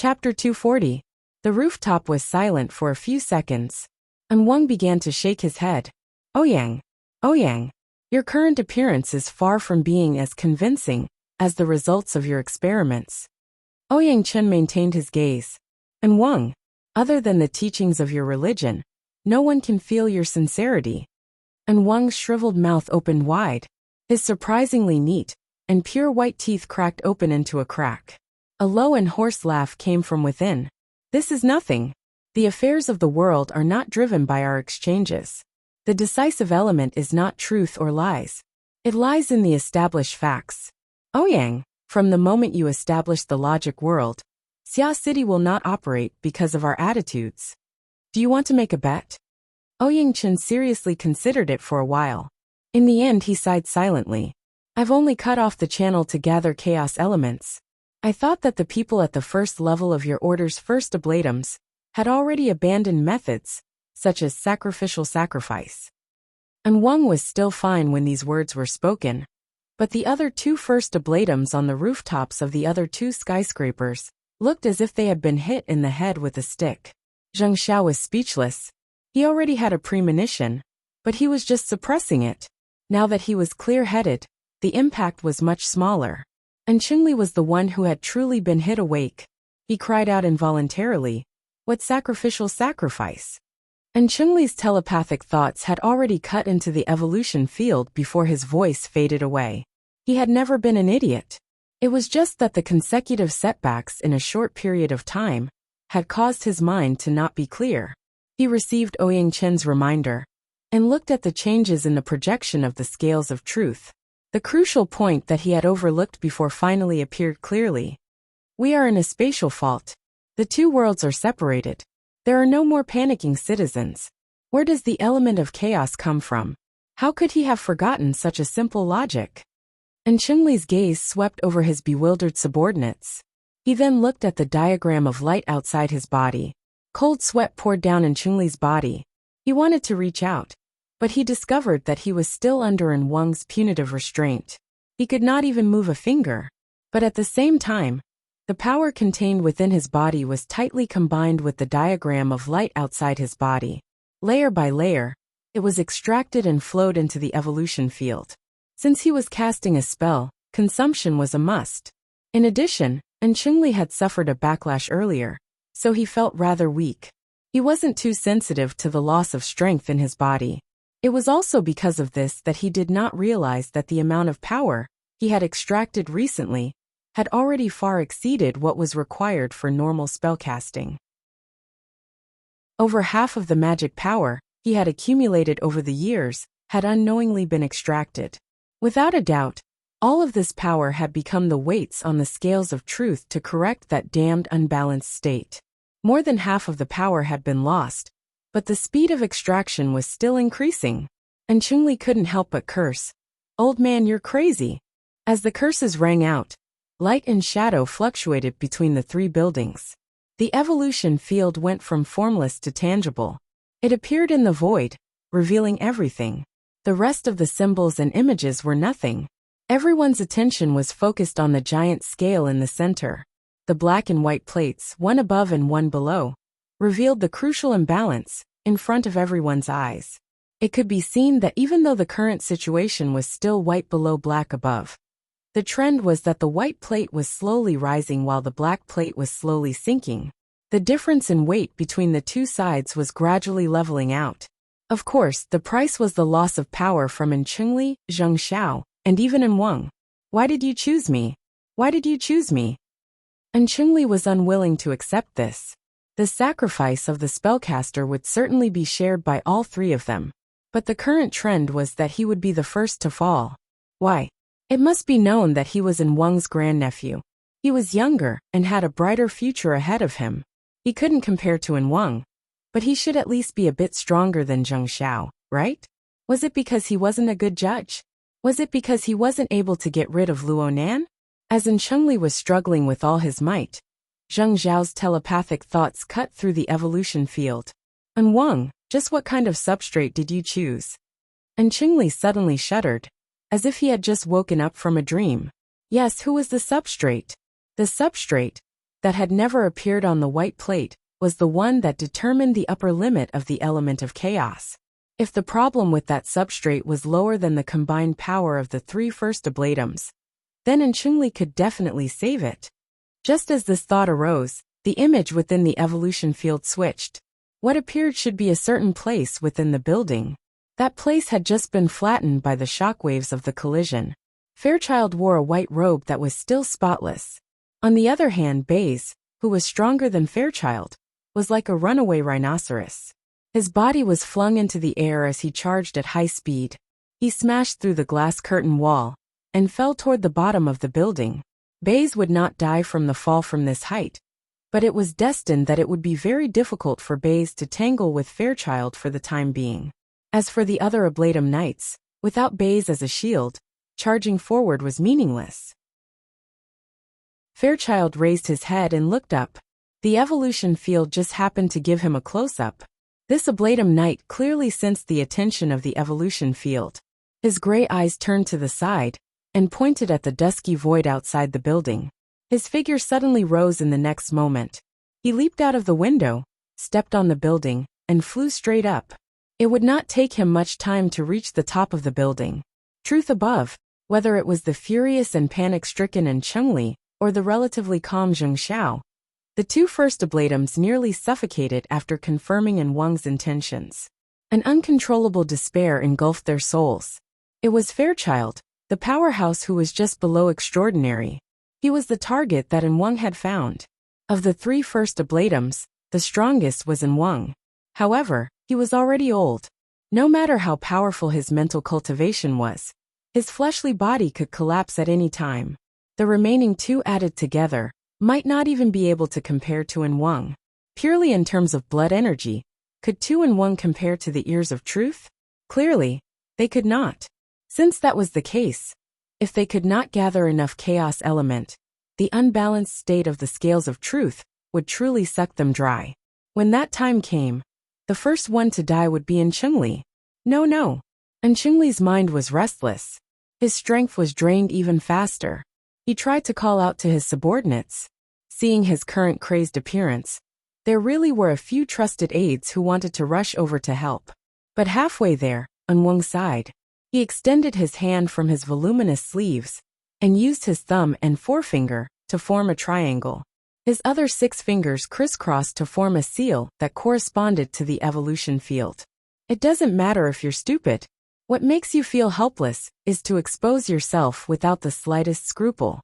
Chapter 240. The rooftop was silent for a few seconds. And Wang began to shake his head. Ouyang, Ouyang, your current appearance is far from being as convincing as the results of your experiments. Ouyang Chen maintained his gaze. And Wang, other than the teachings of your religion, no one can feel your sincerity. And Wang's shriveled mouth opened wide. His surprisingly neat and pure white teeth cracked open into a crack. A low and hoarse laugh came from within. This is nothing. The affairs of the world are not driven by our exchanges. The decisive element is not truth or lies. It lies in the established facts. Ouyang, from the moment you establish the logic world, Xia City will not operate because of our attitudes. Do you want to make a bet? Ouyang Chen seriously considered it for a while. In the end he sighed silently. I've only cut off the channel to gather chaos elements. I thought that the people at the first level of your order's first ablatums had already abandoned methods, such as sacrificial sacrifice. And Wang was still fine when these words were spoken. But the other two first ablatums on the rooftops of the other two skyscrapers looked as if they had been hit in the head with a stick. Zheng Xiao was speechless. He already had a premonition, but he was just suppressing it. Now that he was clear-headed, the impact was much smaller. And Qingli was the one who had truly been hit awake. He cried out involuntarily, "What sacrificial sacrifice?" And Qingli's telepathic thoughts had already cut into the evolution field before his voice faded away. He had never been an idiot. It was just that the consecutive setbacks in a short period of time had caused his mind to not be clear. He received Ouyang Chen's reminder and looked at the changes in the projection of the scales of truth. The crucial point that he had overlooked before finally appeared clearly. We are in a spatial fault. The two worlds are separated. There are no more panicking citizens. Where does the element of chaos come from? How could he have forgotten such a simple logic? And Qingli's gaze swept over his bewildered subordinates. He then looked at the diagram of light outside his body. Cold sweat poured down in Qingli's body. He wanted to reach out, but he discovered that he was still under An Wang's punitive restraint. He could not even move a finger. But at the same time, the power contained within his body was tightly combined with the diagram of light outside his body. Layer by layer, it was extracted and flowed into the evolution field. Since he was casting a spell, consumption was a must. In addition, An Qingli had suffered a backlash earlier, so he felt rather weak. He wasn't too sensitive to the loss of strength in his body. It was also because of this that he did not realize that the amount of power he had extracted recently had already far exceeded what was required for normal spellcasting. Over half of the magic power he had accumulated over the years had unknowingly been extracted. Without a doubt, all of this power had become the weights on the scales of truth to correct that damned unbalanced state. More than half of the power had been lost, but the speed of extraction was still increasing. And Qingli couldn't help but curse. "Old man, you're crazy." As the curses rang out, light and shadow fluctuated between the three buildings. The evolution field went from formless to tangible. It appeared in the void, revealing everything. The rest of the symbols and images were nothing. Everyone's attention was focused on the giant scale in the center. The black and white plates, one above and one below, revealed the crucial imbalance in front of everyone's eyes. It could be seen that even though the current situation was still white below black above, the trend was that the white plate was slowly rising while the black plate was slowly sinking. The difference in weight between the two sides was gradually leveling out. Of course, the price was the loss of power from An Qingli, Zheng Xiao, and even An Wang. Why did you choose me? Why did you choose me? An Qingli was unwilling to accept this. The sacrifice of the spellcaster would certainly be shared by all three of them. But the current trend was that he would be the first to fall. Why? It must be known that he was An Wang's grandnephew. He was younger and had a brighter future ahead of him. He couldn't compare to An Wang, but he should at least be a bit stronger than Zheng Xiao, right? Was it because he wasn't a good judge? Was it because he wasn't able to get rid of Luonan? As An Qingli was struggling with all his might, Zheng Xiao's telepathic thoughts cut through the evolution field. An Wang, just what kind of substrate did you choose? An Qingli suddenly shuddered, as if he had just woken up from a dream. Yes, who was the substrate? The substrate. that had never appeared on the white plate was the one that determined the upper limit of the element of chaos. If the problem with that substrate was lower than the combined power of the three first ablatums, then Enchungli could definitely save it. Just as this thought arose, the image within the evolution field switched. What appeared should be a certain place within the building. That place had just been flattened by the shockwaves of the collision. Fairchild wore a white robe that was still spotless. On the other hand, Baze, who was stronger than Fairchild, was like a runaway rhinoceros. His body was flung into the air as he charged at high speed. He smashed through the glass curtain wall and fell toward the bottom of the building. Baze would not die from the fall from this height, but it was destined that it would be very difficult for Baze to tangle with Fairchild for the time being. As for the other Ablatum Knights, without Baze as a shield, charging forward was meaningless. Fairchild raised his head and looked up. The evolution field just happened to give him a close-up. This Ablatum Knight clearly sensed the attention of the evolution field. His gray eyes turned to the side and pointed at the dusky void outside the building. His figure suddenly rose in the next moment. He leaped out of the window, stepped on the building, and flew straight up. It would not take him much time to reach the top of the building. Truth above, whether it was the furious and panic-stricken Enchungli or the relatively calm Zheng Xiao, the two first ablatums nearly suffocated after confirming En Wang's intentions. An uncontrollable despair engulfed their souls. It was Fairchild, the powerhouse who was just below extraordinary. He was the target that En Wang had found. Of the three first ablatums, the strongest was En Wang. However, he was already old. No matter how powerful his mental cultivation was, his fleshly body could collapse at any time. The remaining two added together might not even be able to compare to En Wang. Purely in terms of blood energy, could two En Wang compare to the ears of truth? Clearly, they could not. Since that was the case, if they could not gather enough chaos element, the unbalanced state of the scales of truth would truly suck them dry. When that time came, the first one to die would be Enchungli. No. Enchungli's mind was restless. His strength was drained even faster. He tried to call out to his subordinates. Seeing his current crazed appearance, there really were a few trusted aides who wanted to rush over to help. But halfway there, En Wang sighed. He extended his hand from his voluminous sleeves and used his thumb and forefinger to form a triangle. His other 6 fingers crisscrossed to form a seal that corresponded to the evolution field. It doesn't matter if you're stupid. What makes you feel helpless is to expose yourself without the slightest scruple.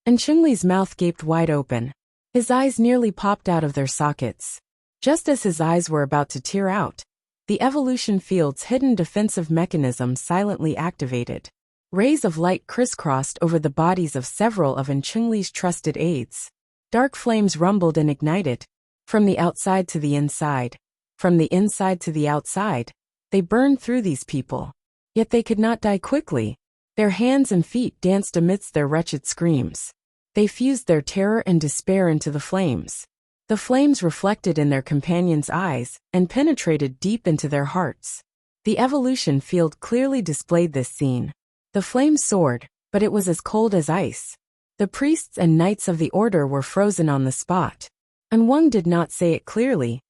Enchungli's mouth gaped wide open. His eyes nearly popped out of their sockets. Just as his eyes were about to tear out, the evolution field's hidden defensive mechanism silently activated. Rays of light crisscrossed over the bodies of several of Enchungli's trusted aides. Dark flames rumbled and ignited. From the outside to the inside, from the inside to the outside, they burned through these people. Yet they could not die quickly. Their hands and feet danced amidst their wretched screams. They fused their terror and despair into the flames. The flames reflected in their companions' eyes and penetrated deep into their hearts. The evolution field clearly displayed this scene. The flames soared, but it was as cold as ice. The priests and knights of the order were frozen on the spot. En Wang did not say it clearly,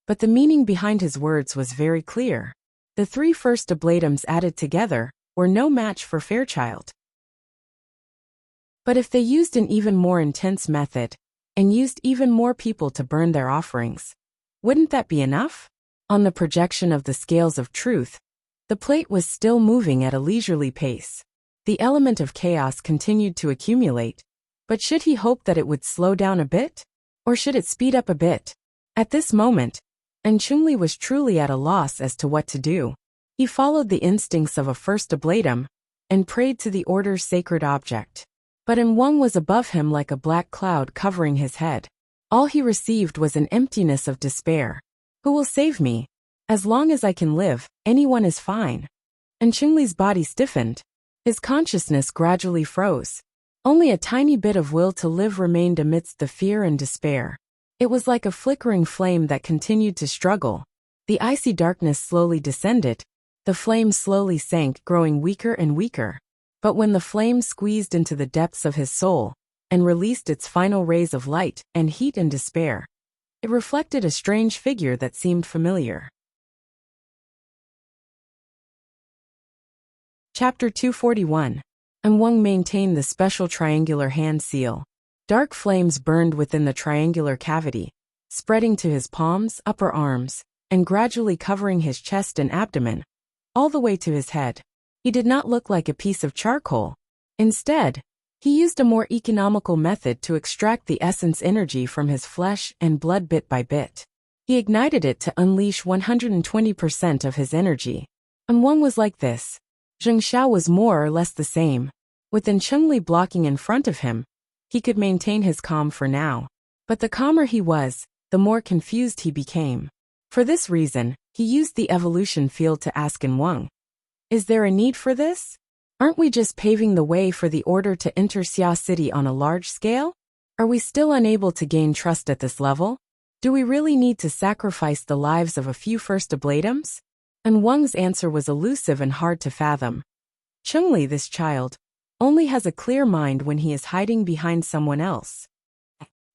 but the meaning behind his words was very clear. The 3 first ablatums added together were no match for Fairchild. But if they used an even more intense method, and used even more people to burn their offerings, wouldn't that be enough? On the projection of the scales of truth, the plate was still moving at a leisurely pace. The element of chaos continued to accumulate, but should he hope that it would slow down a bit? Or should it speed up a bit? At this moment, Enchungli was truly at a loss as to what to do. He followed the instincts of a first ablatum and prayed to the order's sacred object. But En Wang was above him like a black cloud covering his head. All he received was an emptiness of despair. Who will save me? As long as I can live, anyone is fine. Enchungli's body stiffened. His consciousness gradually froze. Only a tiny bit of will to live remained amidst the fear and despair. It was like a flickering flame that continued to struggle. The icy darkness slowly descended. The flame slowly sank, growing weaker and weaker. But when the flame squeezed into the depths of his soul, and released its final rays of light and heat and despair. It reflected a strange figure that seemed familiar. Chapter 241. And Wang maintained the special triangular hand seal. Dark flames burned within the triangular cavity, spreading to his palms, upper arms, and gradually covering his chest and abdomen, all the way to his head. He did not look like a piece of charcoal. Instead, he used a more economical method to extract the essence energy from his flesh and blood bit by bit. He ignited it to unleash 120% of his energy. And Wang was like this. Zheng Xiao was more or less the same. With Chengli blocking in front of him, he could maintain his calm for now. But the calmer he was, the more confused he became. For this reason, he used the evolution field to ask Wang, "Is there a need for this? Aren't we just paving the way for the order to enter Xia City on a large scale? Are we still unable to gain trust at this level? Do we really need to sacrifice the lives of a few first ablatums?" And Wang's answer was elusive and hard to fathom. Chengli, this child, only has a clear mind when he is hiding behind someone else.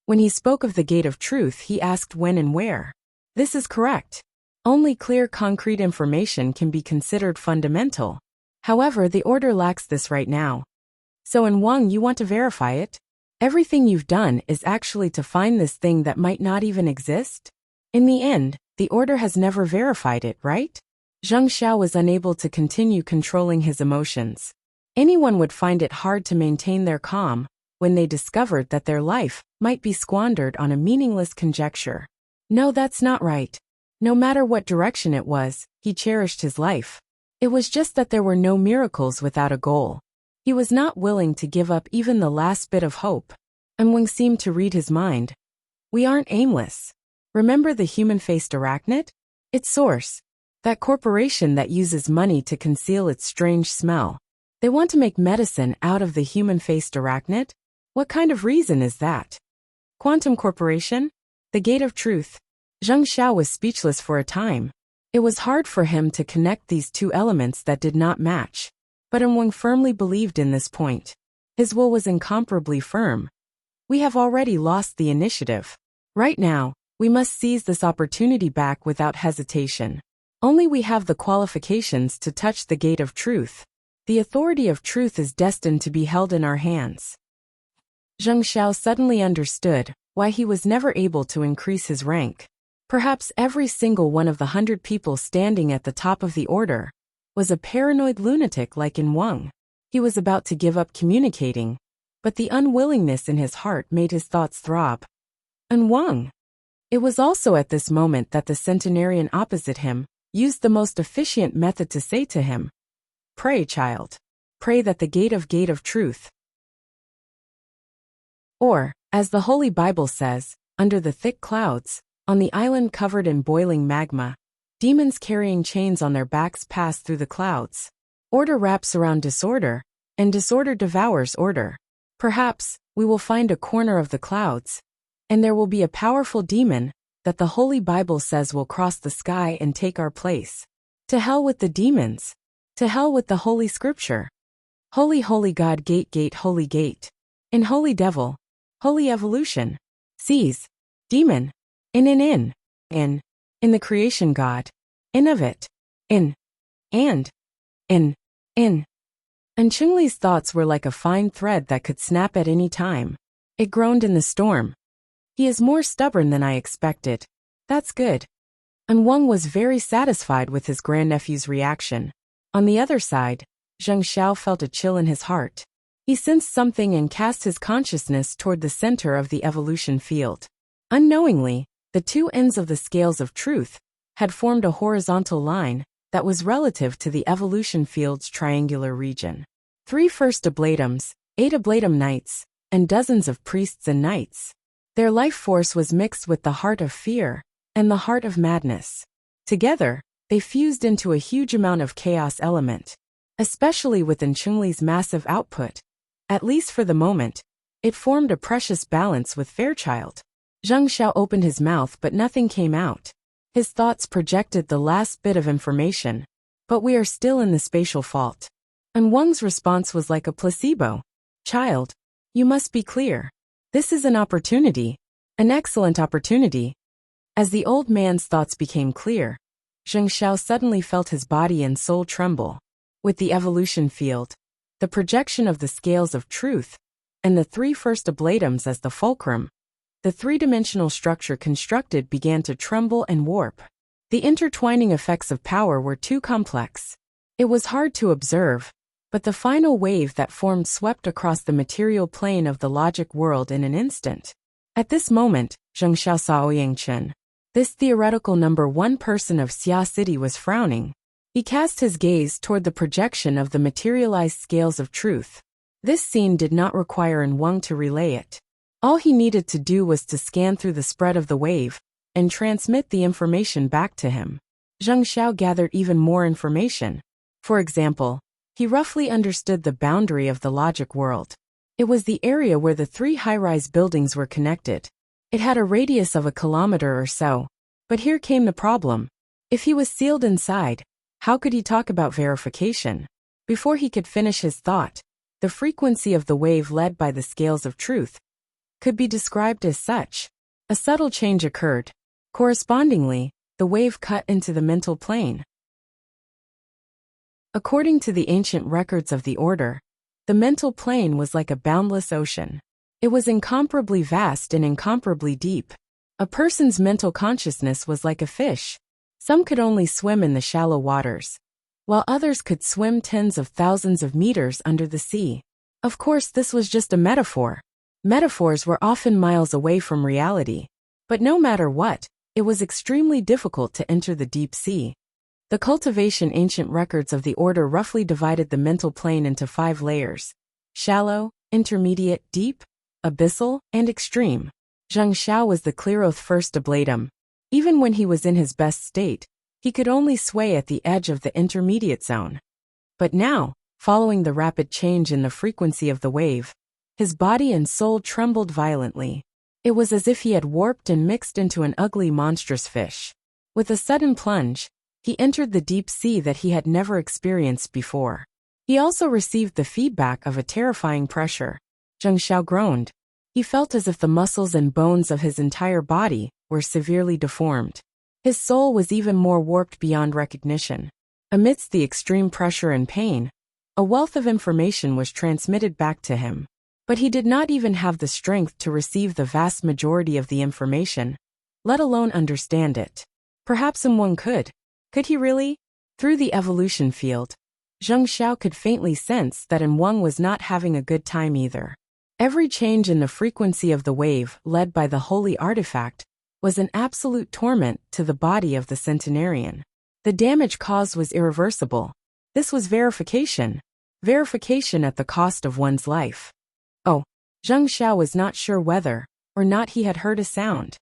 When he spoke of the gate of truth, he asked when and where. This is correct. Only clear, concrete information can be considered fundamental. However, the order lacks this right now. So in Wang, you want to verify it? Everything you've done is actually to find this thing that might not even exist? In the end, the order has never verified it, right? Zheng Xiao was unable to continue controlling his emotions. Anyone would find it hard to maintain their calm when they discovered that their life might be squandered on a meaningless conjecture. No, that's not right. No matter what direction it was, he cherished his life. It was just that there were no miracles without a goal. He was not willing to give up even the last bit of hope. And Wang seemed to read his mind. We aren't aimless. Remember the human-faced arachnid? Its source. That corporation that uses money to conceal its strange smell. They want to make medicine out of the human-faced arachnid? What kind of reason is that? Quantum Corporation? The Gate of Truth. Zheng Xiao was speechless for a time. It was hard for him to connect these two elements that did not match. But Wang firmly believed in this point. His will was incomparably firm. We have already lost the initiative. Right now, we must seize this opportunity back without hesitation. Only we have the qualifications to touch the gate of truth. The authority of truth is destined to be held in our hands. Zheng Xiao suddenly understood why he was never able to increase his rank. Perhaps every single one of the 100 people standing at the top of the order was a paranoid lunatic like Wang. He was about to give up communicating, but the unwillingness in his heart made his thoughts throb. Wang. It was also at this moment that the centenarian opposite him used the most efficient method to say to him, "Pray, child. Pray that the gate of truth." Or, as the Holy Bible says, under the thick clouds, on the island covered in boiling magma, demons carrying chains on their backs pass through the clouds. Order wraps around disorder, and disorder devours order. Perhaps we will find a corner of the clouds, and there will be a powerful demon that the Holy Bible says will cross the sky and take our place. To hell with the demons. To hell with the Holy Scripture. Holy, holy God, gate, holy gate. In holy devil. Holy evolution. Seize. Demon. In the creation God. In of it. In. And. In. And Chengli's thoughts were like a fine thread that could snap at any time. It groaned in the storm. He is more stubborn than I expected. That's good. And Wang was very satisfied with his grandnephew's reaction. On the other side, Zheng Xiao felt a chill in his heart. He sensed something and cast his consciousness toward the center of the evolution field. Unknowingly, the two ends of the scales of truth had formed a horizontal line that was relative to the evolution field's triangular region. 3 first ablatums, 8 ablatum knights, and dozens of priests and knights. Their life force was mixed with the heart of fear and the heart of madness. Together, they fused into a huge amount of chaos element. Especially within Chengli's massive output. At least for the moment, it formed a precious balance with Fairchild. Zheng Xiao opened his mouth but nothing came out. His thoughts projected the last bit of information. But we are still in the spatial fault. And Wang's response was like a placebo. Child, You must be clear. This is an opportunity. An excellent opportunity. As the old man's thoughts became clear, Zheng Xiao suddenly felt his body and soul tremble. With the evolution field, the projection of the scales of truth, and the three first ablatums as the fulcrum, the three-dimensional structure constructed began to tremble and warp. The intertwining effects of power were too complex. It was hard to observe, but the final wave that formed swept across the material plane of the logic world in an instant. At this moment, Zheng Xiao saw Ouyang Chen. This theoretical number one person of Xia City was frowning. He cast his gaze toward the projection of the materialized scales of truth. This scene did not require An Wang to relay it. All he needed to do was to scan through the spread of the wave and transmit the information back to him. Zheng Xiao gathered even more information. For example, he roughly understood the boundary of the logic world. It was the area where the three high-rise buildings were connected. It had a radius of a kilometer or so. But here came the problem. If he was sealed inside, how could he talk about verification? Before he could finish his thought, the frequency of the wave led by the scales of truth could be described as such. A subtle change occurred. Correspondingly, the wave cut into the mental plane. According to the ancient records of the order, the mental plane was like a boundless ocean. It was incomparably vast and incomparably deep. A person's mental consciousness was like a fish. Some could only swim in the shallow waters, while others could swim tens of thousands of meters under the sea. Of course, this was just a metaphor. Metaphors were often miles away from reality. But no matter what, it was extremely difficult to enter the deep sea. The cultivation ancient records of the order roughly divided the mental plane into 5 layers: shallow, intermediate, deep, abyssal, and extreme. Zheng Xiao was the clear-oath first ablatum. Even when he was in his best state, he could only sway at the edge of the intermediate zone. But now, following the rapid change in the frequency of the wave, his body and soul trembled violently. It was as if he had warped and mixed into an ugly monstrous fish. With a sudden plunge, he entered the deep sea that he had never experienced before. He also received the feedback of a terrifying pressure. Zheng Xiao groaned. He felt as if the muscles and bones of his entire body were severely deformed. His soul was even more warped beyond recognition. Amidst the extreme pressure and pain, a wealth of information was transmitted back to him. But he did not even have the strength to receive the vast majority of the information, let alone understand it. Perhaps someone could. Could he really? Through the evolution field, Zheng Xiao could faintly sense that An Wang was not having a good time either. Every change in the frequency of the wave, led by the holy artifact, was an absolute torment to the body of the centenarian. The damage caused was irreversible. This was verification. Verification at the cost of one's life. Oh, Zheng Xiao was not sure whether or not he had heard a sound.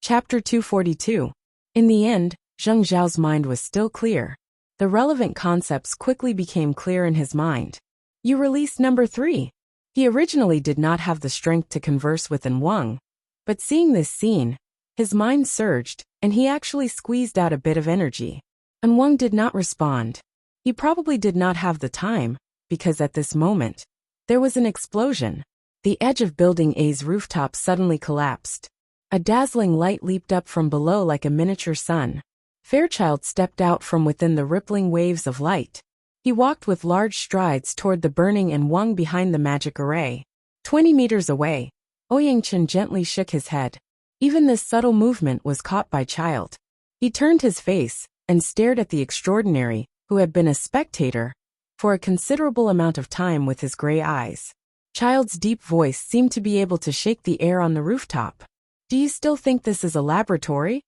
Chapter 242. In the end, Zheng Xiao's mind was still clear. The relevant concepts quickly became clear in his mind. You released number 3. He originally did not have the strength to converse with An Wang, but seeing this scene, his mind surged, and he actually squeezed out a bit of energy. An Wang did not respond. He probably did not have the time, because at this moment, there was an explosion. The edge of Building A's rooftop suddenly collapsed. A dazzling light leaped up from below like a miniature sun. Fairchild stepped out from within the rippling waves of light. He walked with large strides toward the burning An Wang behind the magic array. 20 meters away, Ouyang Chen gently shook his head. Even this subtle movement was caught by Child. He turned his face and stared at the extraordinary, who had been a spectator, for a considerable amount of time with his gray eyes. Child's deep voice seemed to be able to shake the air on the rooftop. Do you still think this is a laboratory?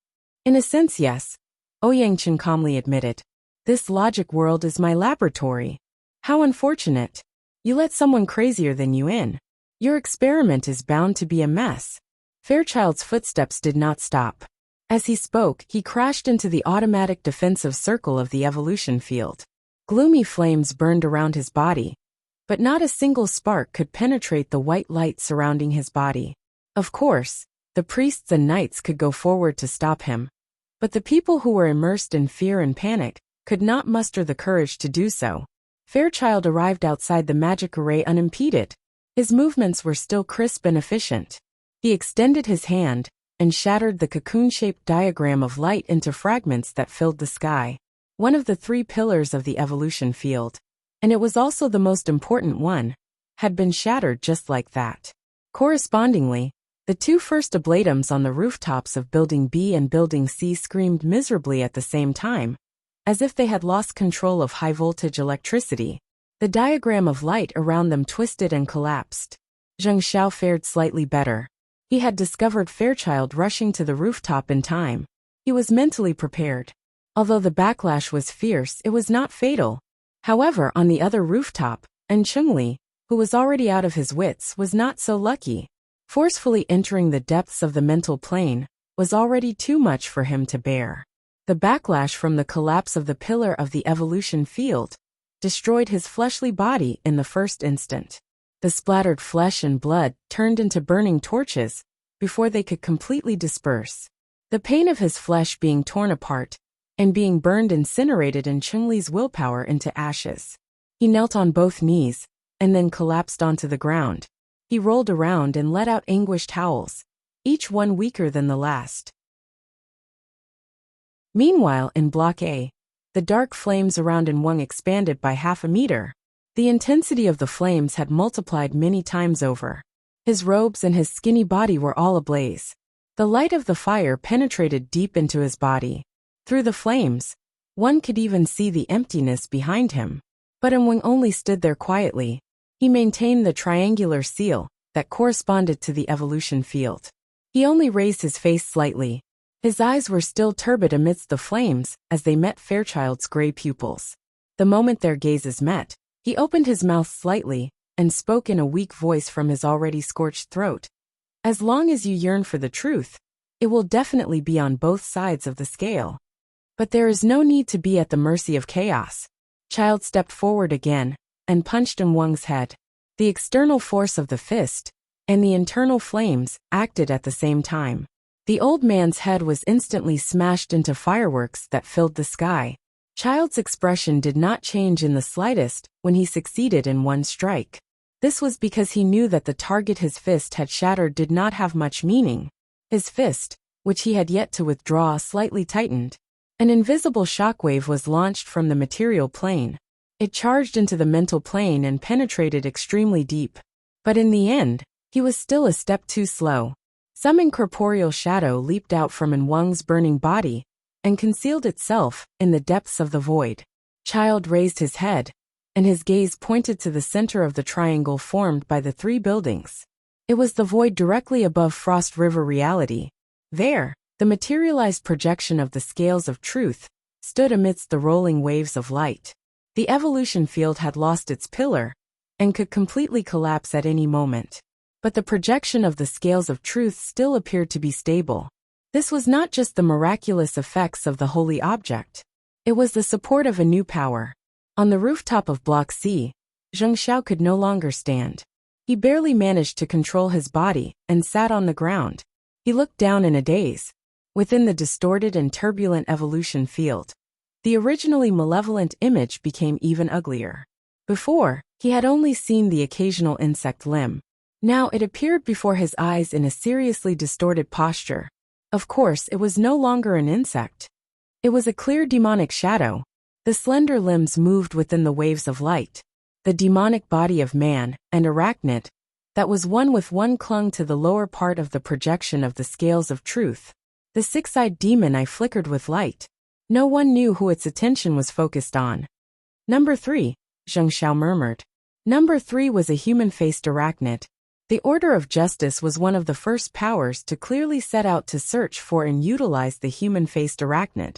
In a sense, yes, Ouyang Chen calmly admitted. This logic world is my laboratory. How unfortunate. You let someone crazier than you in. Your experiment is bound to be a mess. Fairchild's footsteps did not stop. As he spoke, he crashed into the automatic defensive circle of the evolution field. Gloomy flames burned around his body, but not a single spark could penetrate the white light surrounding his body. Of course, the priests and knights could go forward to stop him, but the people who were immersed in fear and panic could not muster the courage to do so. Fairchild arrived outside the magic array unimpeded. His movements were still crisp and efficient. He extended his hand and shattered the cocoon-shaped diagram of light into fragments that filled the sky, one of the 3 pillars of the evolution field, and it was also the most important one, had been shattered just like that. Correspondingly, the 2 first ablatums on the rooftops of Building B and Building C screamed miserably at the same time, as if they had lost control of high-voltage electricity. The diagram of light around them twisted and collapsed. Zheng Xiao fared slightly better. He had discovered Fairchild rushing to the rooftop in time. He was mentally prepared. Although the backlash was fierce, it was not fatal. However, on the other rooftop, Chengli, who was already out of his wits, was not so lucky. Forcefully entering the depths of the mental plane was already too much for him to bear. The backlash from the collapse of the pillar of the evolution field destroyed his fleshly body in the first instant. The splattered flesh and blood turned into burning torches before they could completely disperse. The pain of his flesh being torn apart and being burned incinerated in Chengli's willpower into ashes. He knelt on both knees and then collapsed onto the ground. He rolled around and let out anguished howls, each one weaker than the last. Meanwhile, in Block A, the dark flames around Wang expanded by half a meter. The intensity of the flames had multiplied many times over. His robes and his skinny body were all ablaze. The light of the fire penetrated deep into his body. Through the flames, one could even see the emptiness behind him. But Wang only stood there quietly. He maintained the triangular seal that corresponded to the evolution field. He only raised his face slightly. His eyes were still turbid amidst the flames as they met Fairchild's gray pupils. The moment their gazes met, he opened his mouth slightly and spoke in a weak voice from his already scorched throat. As long as you yearn for the truth, it will definitely be on both sides of the scale. But there is no need to be at the mercy of chaos. Child stepped forward again and punched Wang's head. The external force of the fist and the internal flames acted at the same time. The old man's head was instantly smashed into fireworks that filled the sky. Child's expression did not change in the slightest when he succeeded in one strike. This was because he knew that the target his fist had shattered did not have much meaning. His fist, which he had yet to withdraw, slightly tightened. An invisible shockwave was launched from the material plane. It charged into the mental plane and penetrated extremely deep. But in the end, he was still a step too slow. Some incorporeal shadow leaped out from Wang's burning body and concealed itself in the depths of the void. Child raised his head, and his gaze pointed to the center of the triangle formed by the 3 buildings. It was the void directly above Frost River reality. There, the materialized projection of the scales of truth stood amidst the rolling waves of light. The evolution field had lost its pillar and could completely collapse at any moment. But the projection of the scales of truth still appeared to be stable. This was not just the miraculous effects of the holy object. It was the support of a new power. On the rooftop of Block C, Zheng Xiao could no longer stand. He barely managed to control his body and sat on the ground. He looked down in a daze. Within the distorted and turbulent evolution field, the originally malevolent image became even uglier. Before, he had only seen the occasional insect limb. Now it appeared before his eyes in a seriously distorted posture. Of course, it was no longer an insect. It was a clear demonic shadow. The slender limbs moved within the waves of light. The demonic body of man and arachnid that was one with one clung to the lower part of the projection of the scales of truth. The 6-eyed demon eye flickered with light. No one knew who its attention was focused on. Number 3, Zheng Xiao murmured. Number 3 was a human-faced arachnid. The Order of Justice was one of the first powers to clearly set out to search for and utilize the human-faced arachnid.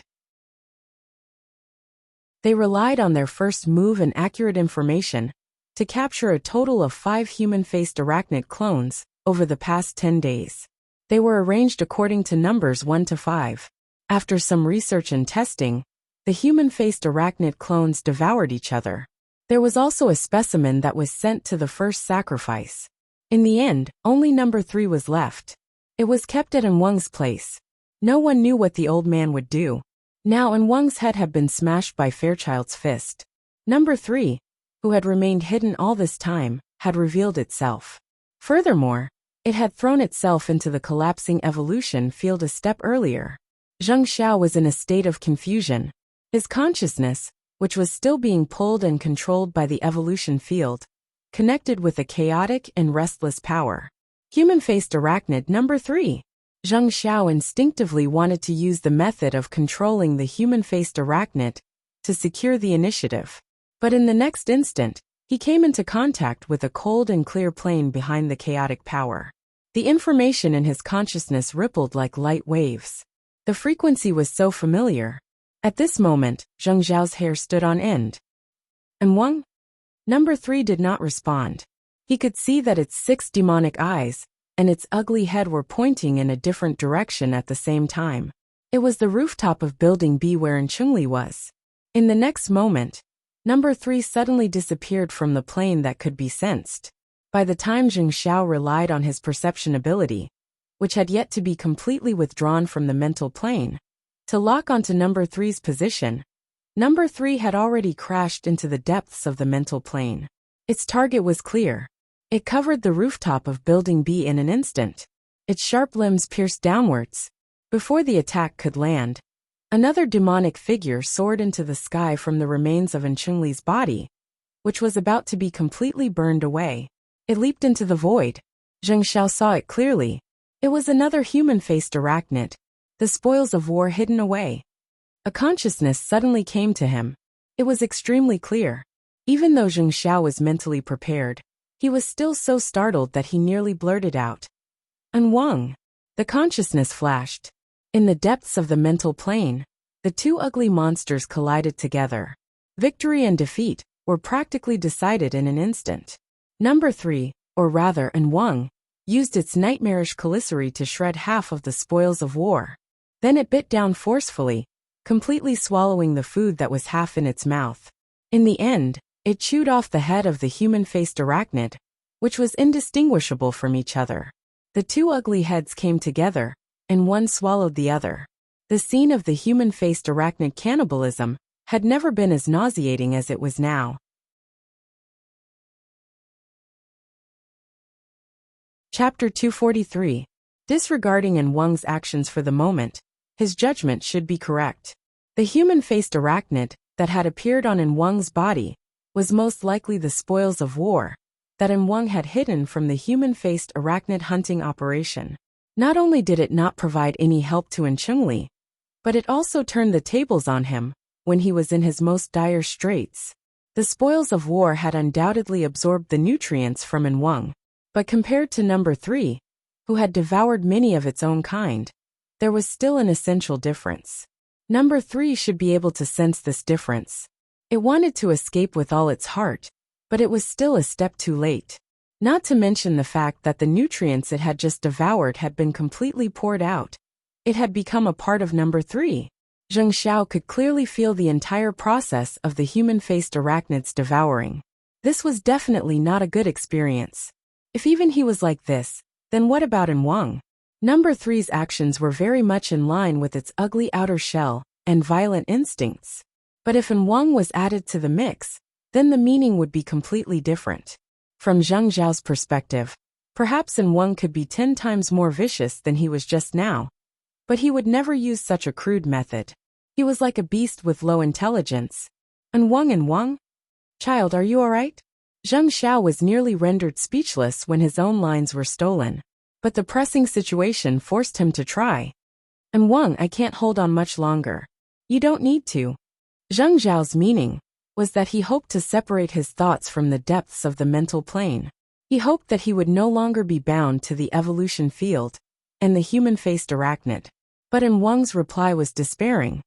They relied on their first move and accurate information to capture a total of 5 human-faced arachnid clones over the past 10 days. They were arranged according to numbers 1 to 5. After some research and testing, the human-faced arachnid clones devoured each other. There was also a specimen that was sent to the first sacrifice. In the end, only number 3 was left. It was kept at Wang's place. No one knew what the old man would do. Now Wang's head had been smashed by Fairchild's fist. Number 3, who had remained hidden all this time, had revealed itself. Furthermore, it had thrown itself into the collapsing evolution field a step earlier. Zheng Xiao was in a state of confusion. His consciousness, which was still being pulled and controlled by the evolution field, connected with a chaotic and restless power. Human-faced arachnid number 3. Zheng Xiao instinctively wanted to use the method of controlling the human-faced arachnid to secure the initiative. But in the next instant, he came into contact with a cold and clear plane behind the chaotic power. The information in his consciousness rippled like light waves. The frequency was so familiar. At this moment, Zheng Xiao's hair stood on end. And Wang? Number 3 did not respond. He could see that its 6 demonic eyes and its ugly head were pointing in a different direction at the same time. It was the rooftop of Building B where Chungli was. In the next moment, Number 3 suddenly disappeared from the plane that could be sensed. By the time Zheng Xiao relied on his perception ability, which had yet to be completely withdrawn from the mental plane, to lock onto Number 3's position, Number 3 had already crashed into the depths of the mental plane. Its target was clear. It covered the rooftop of Building B in an instant. Its sharp limbs pierced downwards. Before the attack could land, another demonic figure soared into the sky from the remains of Chungli's body, which was about to be completely burned away. It leaped into the void. Zheng Xiao saw it clearly. It was another human-faced arachnid, the spoils of war hidden away. A consciousness suddenly came to him. It was extremely clear. Even though Zheng Xiao was mentally prepared, he was still so startled that he nearly blurted out, "And Wang!" The consciousness flashed. In the depths of the mental plane, the two ugly monsters collided together. Victory and defeat were practically decided in an instant. Number 3, or rather Wang, used its nightmarish calicity to shred half of the spoils of war. Then it bit down forcefully, completely swallowing the food that was half in its mouth. In the end, it chewed off the head of the human-faced arachnid, which was indistinguishable from each other. The two ugly heads came together, and one swallowed the other. The scene of the human-faced arachnid cannibalism had never been as nauseating as it was now. Chapter 243. Disregarding Wang's actions for the moment, his judgment should be correct. The human-faced arachnid that had appeared on Wang's body was most likely the spoils of war that Wang had hidden from the human-faced arachnid hunting operation. Not only did it not provide any help to Chungli, but it also turned the tables on him when he was in his most dire straits. The spoils of war had undoubtedly absorbed the nutrients from Wang, but compared to Number 3, who had devoured many of its own kind, there was still an essential difference. Number 3 should be able to sense this difference. It wanted to escape with all its heart, but it was still a step too late. Not to mention the fact that the nutrients it had just devoured had been completely poured out. It had become a part of Number 3. Zheng Xiao could clearly feel the entire process of the human-faced arachnid's devouring. This was definitely not a good experience. If even he was like this, then what about Wang? Number 3's actions were very much in line with its ugly outer shell and violent instincts. But if Wang was added to the mix, then the meaning would be completely different. From Zheng Xiao's perspective, perhaps Wang could be 10 times more vicious than he was just now. But he would never use such a crude method. He was like a beast with low intelligence. Wang? Child, are you alright? Zheng Xiao was nearly rendered speechless when his own lines were stolen. But the pressing situation forced him to try. Wang, I can't hold on much longer. You don't need to. Zheng Xiao's meaning was that he hoped to separate his thoughts from the depths of the mental plane. He hoped that he would no longer be bound to the evolution field and the human-faced arachnid. But Wang's reply was despairing.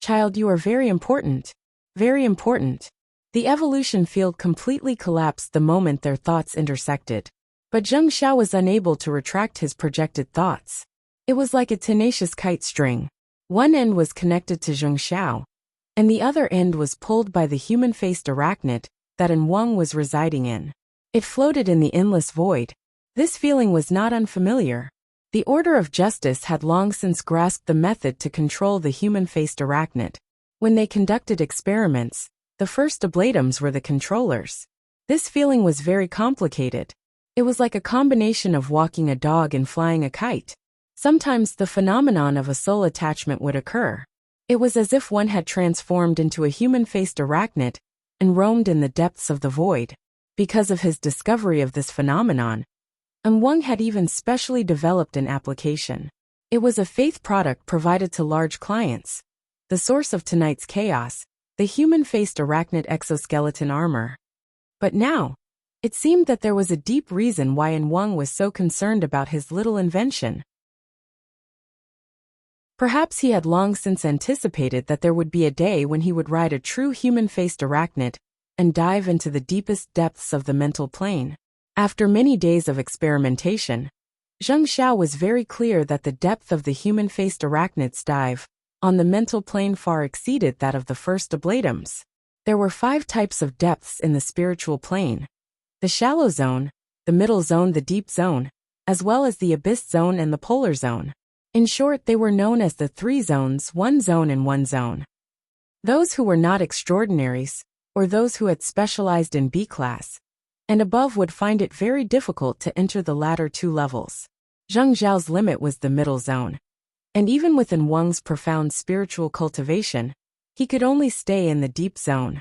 Child, you are very important. Very important. The evolution field completely collapsed the moment their thoughts intersected. But Zheng Xiao was unable to retract his projected thoughts. It was like a tenacious kite string. One end was connected to Zheng Xiao, and the other end was pulled by the human-faced arachnid that Wang was residing in. It floated in the endless void. This feeling was not unfamiliar. The Order of Justice had long since grasped the method to control the human-faced arachnid. When they conducted experiments, The first ablatums were the controllers. This feeling was very complicated. It was like a combination of walking a dog and flying a kite. Sometimes the phenomenon of a soul attachment would occur. It was as if one had transformed into a human-faced arachnid and roamed in the depths of the void. Because of his discovery of this phenomenon, Wang had even specially developed an application. It was a faith product provided to large clients. The source of tonight's chaos, the human-faced arachnid exoskeleton armor. But now, it seemed that there was a deep reason why Wang was so concerned about his little invention. Perhaps he had long since anticipated that there would be a day when he would ride a true human-faced arachnid and dive into the deepest depths of the mental plane. After many days of experimentation, Zheng Xiao was very clear that the depth of the human-faced arachnid's dive on the mental plane far exceeded that of the first ablatums. There were 5 types of depths in the spiritual plane: the shallow zone, the middle zone, the deep zone, as well as the abyss zone and the polar zone. In short, they were known as the 3 zones, 1 zone and 1 zone. Those who were not extraordinaries, or those who had specialized in B class and above, would find it very difficult to enter the latter 2 levels. Zheng Xiao's limit was the middle zone. And even within Wang's profound spiritual cultivation, he could only stay in the deep zone.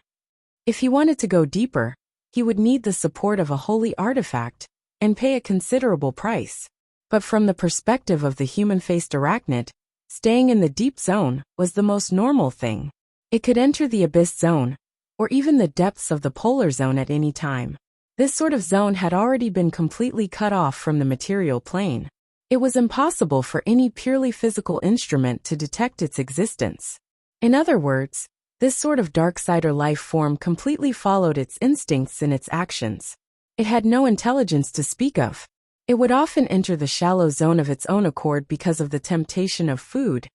If he wanted to go deeper, he would need the support of a holy artifact and pay a considerable price. But from the perspective of the human-faced arachnid, staying in the deep zone was the most normal thing. It could enter the abyss zone, or even the depths of the polar zone at any time. This sort of zone had already been completely cut off from the material plane. It was impossible for any purely physical instrument to detect its existence. In other words, this sort of dark-sider life form completely followed its instincts in its actions. It had no intelligence to speak of. It would often enter the shallow zone of its own accord because of the temptation of food,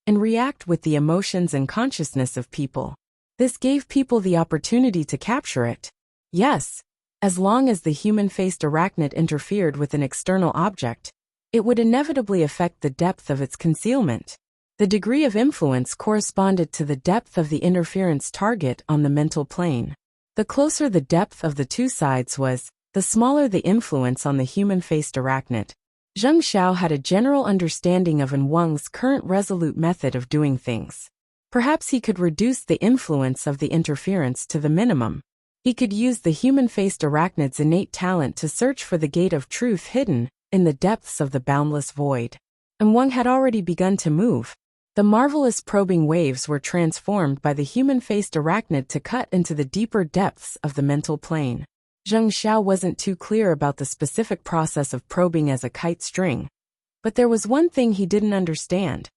and react with the emotions and consciousness of people. This gave people the opportunity to capture it. Yes, as long as the human-faced arachnid interfered with an external object, it would inevitably affect the depth of its concealment. The degree of influence corresponded to the depth of the interference target on the mental plane. The closer the depth of the 2 sides was, the smaller the influence on the human-faced arachnid. Zheng Xiao had a general understanding of Wang's current resolute method of doing things. Perhaps he could reduce the influence of the interference to the minimum. He could use the human-faced arachnid's innate talent to search for the gate of truth hidden in the depths of the boundless void. And Wang had already begun to move. The marvelous probing waves were transformed by the human-faced arachnid to cut into the deeper depths of the mental plane. Zheng Xiao wasn't too clear about the specific process of probing as a kite string. But there was one thing he didn't understand.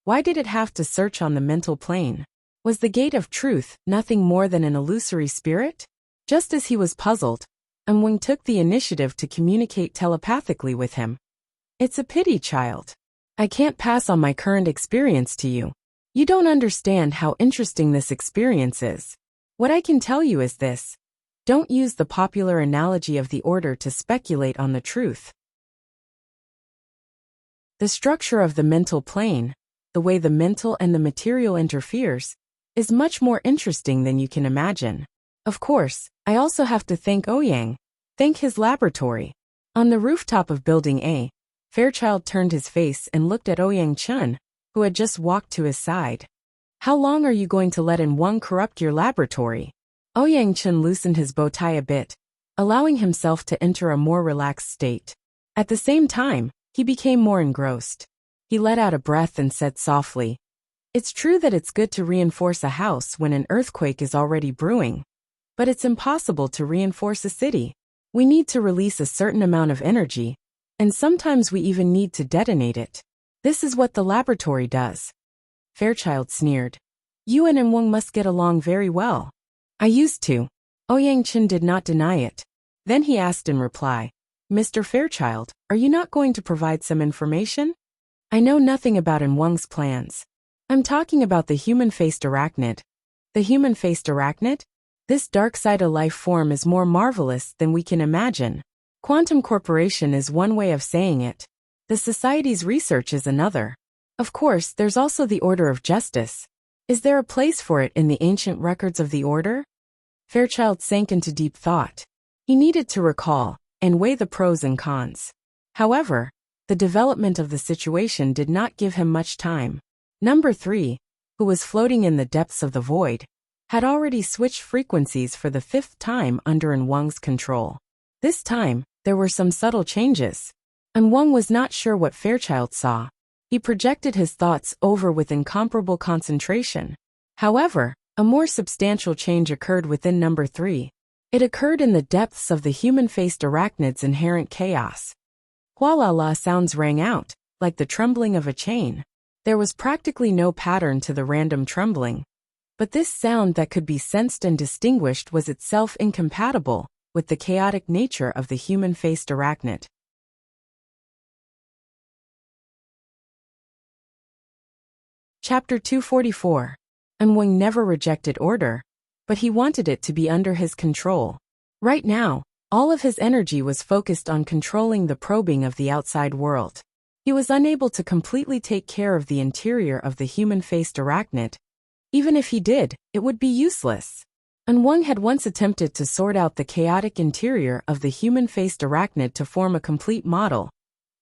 Why did it have to search on the mental plane? Was the gate of truth nothing more than an illusory spirit? Just as he was puzzled, Wang took the initiative to communicate telepathically with him. It's a pity, child. I can't pass on my current experience to you. You don't understand how interesting this experience is. What I can tell you is this. Don't use the popular analogy of the order to speculate on the truth. The structure of the mental plane, the way the mental and the material interferes, is much more interesting than you can imagine. Of course, I also have to thank Ouyang. Thank his laboratory. On the rooftop of Building A, Fairchild turned his face and looked at Ouyang Chun, who had just walked to his side. How long are you going to let Wang corrupt your laboratory? Ouyang Chun loosened his bow tie a bit, allowing himself to enter a more relaxed state. At the same time, he became more engrossed. He let out a breath and said softly, "It's true that it's good to reinforce a house when an earthquake is already brewing. But it's impossible to reinforce a city. We need to release a certain amount of energy, and sometimes we even need to detonate it. This is what the laboratory does." Fairchild sneered. "You and Wang must get along very well." "I used to." Ouyang Chen did not deny it. Then he asked in reply, "Mr. Fairchild, are you not going to provide some information? I know nothing about Wang's plans. I'm talking about the human-faced arachnid." "The human-faced arachnid? This dark-sided life form is more marvelous than we can imagine. Quantum Corporation is one way of saying it. The Society's research is another. Of course, there's also the Order of Justice. Is there a place for it in the ancient records of the Order?" Fairchild sank into deep thought. He needed to recall and weigh the pros and cons. However, the development of the situation did not give him much time. Number 3, who was floating in the depths of the void, had already switched frequencies for the 5th time under An Wang's control. This time, there were some subtle changes. An Wang was not sure what Fairchild saw. He projected his thoughts over with incomparable concentration. However, a more substantial change occurred within Number 3. It occurred in the depths of the human-faced arachnid's inherent chaos. Hualala sounds rang out, like the trembling of a chain. There was practically no pattern to the random trembling. But this sound that could be sensed and distinguished was itself incompatible with the chaotic nature of the human-faced arachnid. Chapter 244. An Wang never rejected order, but he wanted it to be under his control. Right now, all of his energy was focused on controlling the probing of the outside world. He was unable to completely take care of the interior of the human-faced arachnid. Even if he did, it would be useless. An Wang had once attempted to sort out the chaotic interior of the human-faced arachnid to form a complete model,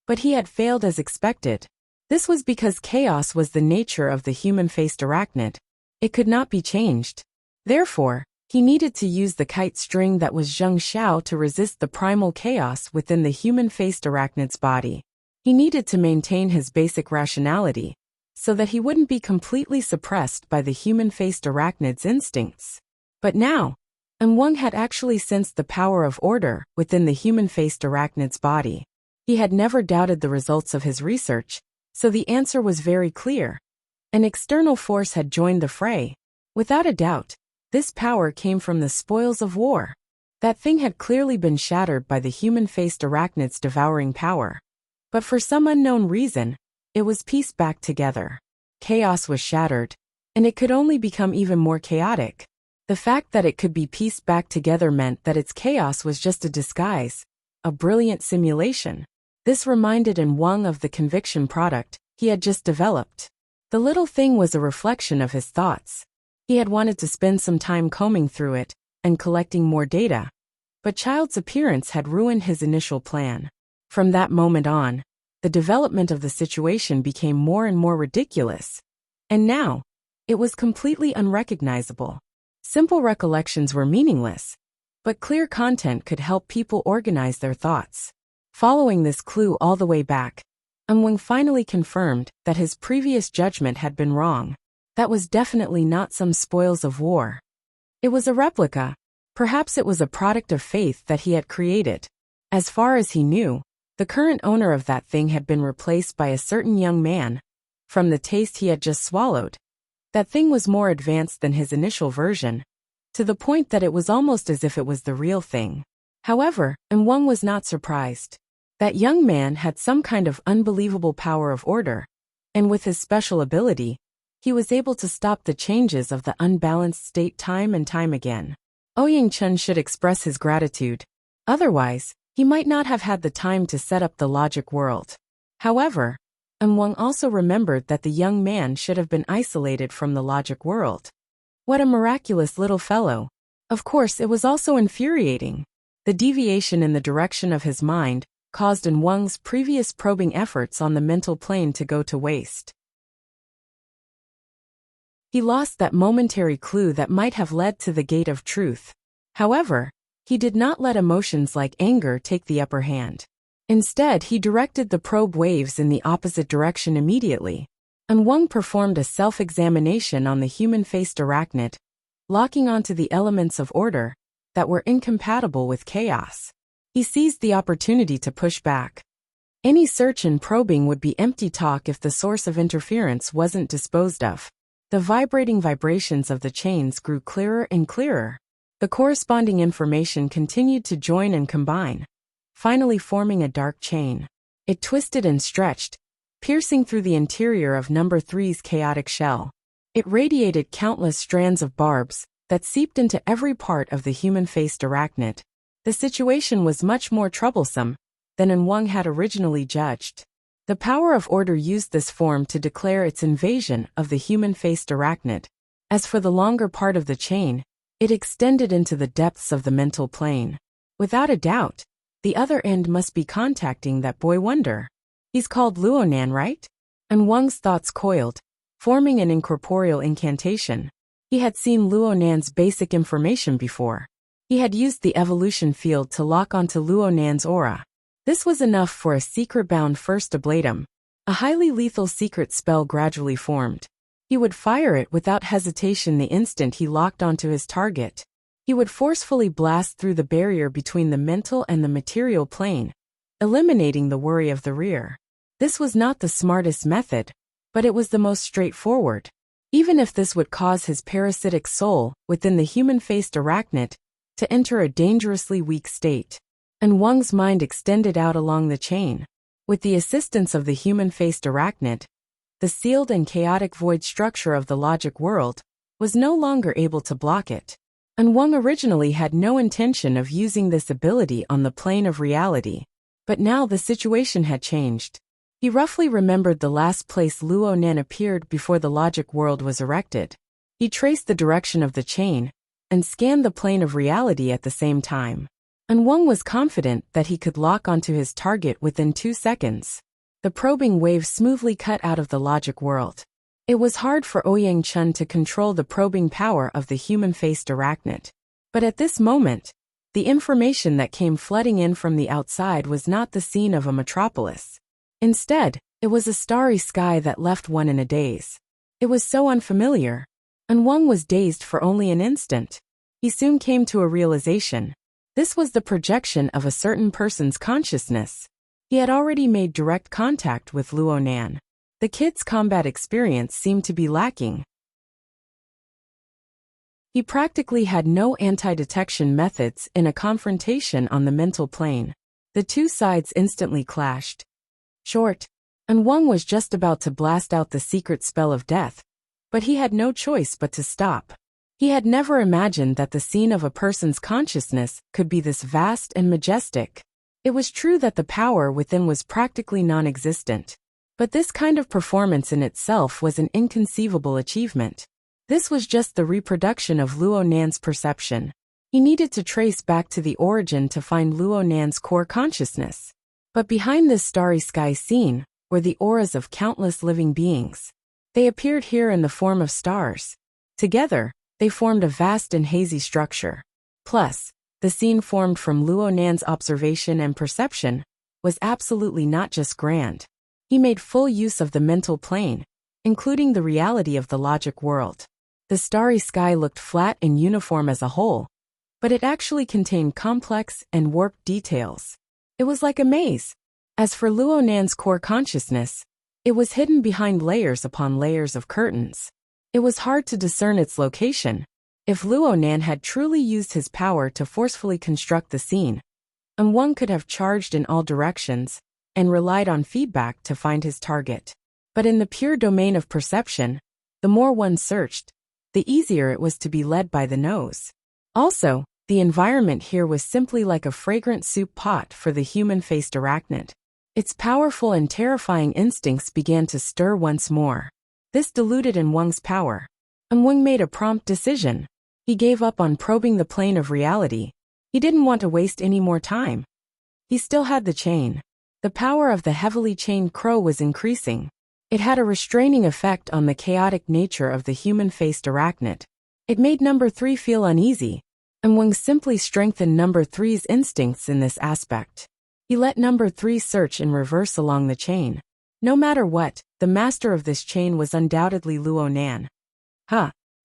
but he had failed as expected. This was because chaos was the nature of the human-faced arachnid. It could not be changed. Therefore, he needed to use the kite string that was Zheng Xiao to resist the primal chaos within the human-faced arachnid's body. He needed to maintain his basic rationality, so that he wouldn't be completely suppressed by the human-faced arachnid's instincts. But now, An Wang had actually sensed the power of order within the human-faced arachnid's body. He had never doubted the results of his research, so the answer was very clear. An external force had joined the fray. Without a doubt, this power came from the spoils of war. That thing had clearly been shattered by the human-faced arachnid's devouring power. But for some unknown reason, it was pieced back together. Chaos was shattered, and it could only become even more chaotic. The fact that it could be pieced back together meant that its chaos was just a disguise, a brilliant simulation. This reminded An Wang of the conviction product he had just developed. The little thing was a reflection of his thoughts. He had wanted to spend some time combing through it and collecting more data, but Child's appearance had ruined his initial plan. From that moment on, the development of the situation became more and more ridiculous, and now, it was completely unrecognizable. Simple recollections were meaningless, but clear content could help people organize their thoughts. Following this clue all the way back, An Wang finally confirmed that his previous judgment had been wrong. That was definitely not some spoils of war. It was a replica. Perhaps it was a product of faith that he had created. As far as he knew, the current owner of that thing had been replaced by a certain young man. From the taste he had just swallowed, that thing was more advanced than his initial version, to the point that it was almost as if it was the real thing. However, An Wang was not surprised. That young man had some kind of unbelievable power of order, and with his special ability, he was able to stop the changes of the unbalanced state time and time again. Ouyang Chen should express his gratitude. Otherwise, he might not have had the time to set up the logic world. However, An Wang also remembered that the young man should have been isolated from the logic world. What a miraculous little fellow. Of course, it was also infuriating. The deviation in the direction of his mind caused An Wang's previous probing efforts on the mental plane to go to waste. He lost that momentary clue that might have led to the gate of truth. However, he did not let emotions like anger take the upper hand. Instead, he directed the probe waves in the opposite direction immediately. An Wang performed a self-examination on the human-faced arachnid, locking onto the elements of order that were incompatible with chaos. He seized the opportunity to push back. Any search and probing would be empty talk if the source of interference wasn't disposed of. The vibrating vibrations of the chains grew clearer and clearer. The corresponding information continued to join and combine, finally forming a dark chain. It twisted and stretched, piercing through the interior of Number 3's chaotic shell. It radiated countless strands of barbs that seeped into every part of the human-faced arachnid. The situation was much more troublesome than An Wang had originally judged. The power of order used this form to declare its invasion of the human-faced arachnid. As for the longer part of the chain, It extended into the depths of the mental plane. Without a doubt, the other end must be contacting that boy wonder. He's called Luonan, right? And Wang's thoughts coiled, forming an incorporeal incantation. He had seen Luonan's basic information before. He had used the evolution field to lock onto Luonan's aura. This was enough for a secret-bound first ablatum. A highly lethal secret spell gradually formed. He would fire it without hesitation the instant he locked onto his target. He would forcefully blast through the barrier between the mental and the material plane, eliminating the worry of the rear. This was not the smartest method, but it was the most straightforward. Even if this would cause his parasitic soul within the human-faced arachnid to enter a dangerously weak state. And Wang's mind extended out along the chain. With the assistance of the human-faced arachnid, the sealed and chaotic void structure of the logic world was no longer able to block it. And Wang originally had no intention of using this ability on the plane of reality. But now the situation had changed. He roughly remembered the last place Luonan appeared before the logic world was erected. He traced the direction of the chain and scanned the plane of reality at the same time. And Wang was confident that he could lock onto his target within 2 seconds. The probing wave smoothly cut out of the logic world. It was hard for Ouyang Chun to control the probing power of the human-faced arachnid. But at this moment, the information that came flooding in from the outside was not the scene of a metropolis. Instead, it was a starry sky that left one in a daze. It was so unfamiliar, and Wang was dazed for only an instant. He soon came to a realization. This was the projection of a certain person's consciousness. He had already made direct contact with Luonan. The kid's combat experience seemed to be lacking. He practically had no anti-detection methods in a confrontation on the mental plane. The two sides instantly clashed. And Wang was just about to blast out the secret spell of death, but he had no choice but to stop. He had never imagined that the scene of a person's consciousness could be this vast and majestic. It was true that the power within was practically non-existent, but this kind of performance in itself was an inconceivable achievement. This was just the reproduction of Luonan's perception. He needed to trace back to the origin to find Luonan's core consciousness. But behind this starry sky scene were the auras of countless living beings. They appeared here in the form of stars. Together, they formed a vast and hazy structure. Plus, the scene formed from Luonan's observation and perception was absolutely not just grand. He made full use of the mental plane, including the reality of the logic world. The starry sky looked flat and uniform as a whole, but it actually contained complex and warped details. It was like a maze. As for Luonan's core consciousness, it was hidden behind layers upon layers of curtains. It was hard to discern its location. If Luonan had truly used his power to forcefully construct the scene, and one could have charged in all directions and relied on feedback to find his target. But in the pure domain of perception, the more one searched, the easier it was to be led by the nose. Also, the environment here was simply like a fragrant soup pot for the human-faced arachnid. Its powerful and terrifying instincts began to stir once more. This diluted in Wang's power. And Wang made a prompt decision. He gave up on probing the plane of reality. He didn't want to waste any more time. He still had the chain. The power of the heavily chained crow was increasing. It had a restraining effect on the chaotic nature of the human-faced arachnid. It made number 3 feel uneasy, and Wang simply strengthened number 3's instincts in this aspect. He let number 3 search in reverse along the chain. No matter what, the master of this chain was undoubtedly Luonan.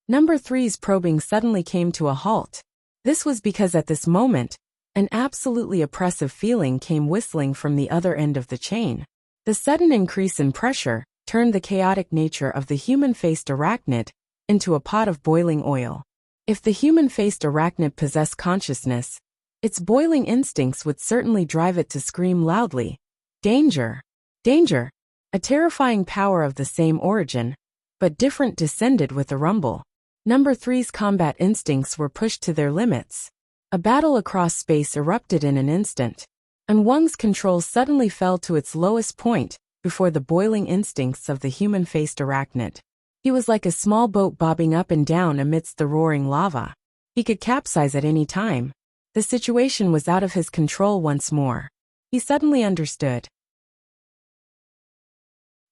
Number 3's probing suddenly came to a halt. This was because at this moment, an absolutely oppressive feeling came whistling from the other end of the chain. The sudden increase in pressure turned the chaotic nature of the human-faced arachnid into a pot of boiling oil. If the human-faced arachnid possessed consciousness, its boiling instincts would certainly drive it to scream loudly. Danger! Danger! A terrifying power of the same origin, but different, descended with a rumble. Number 3's combat instincts were pushed to their limits. A battle across space erupted in an instant, and Wang's control suddenly fell to its lowest point before the boiling instincts of the human-faced arachnid. He was like a small boat bobbing up and down amidst the roaring lava. He could capsize at any time. The situation was out of his control once more. He suddenly understood.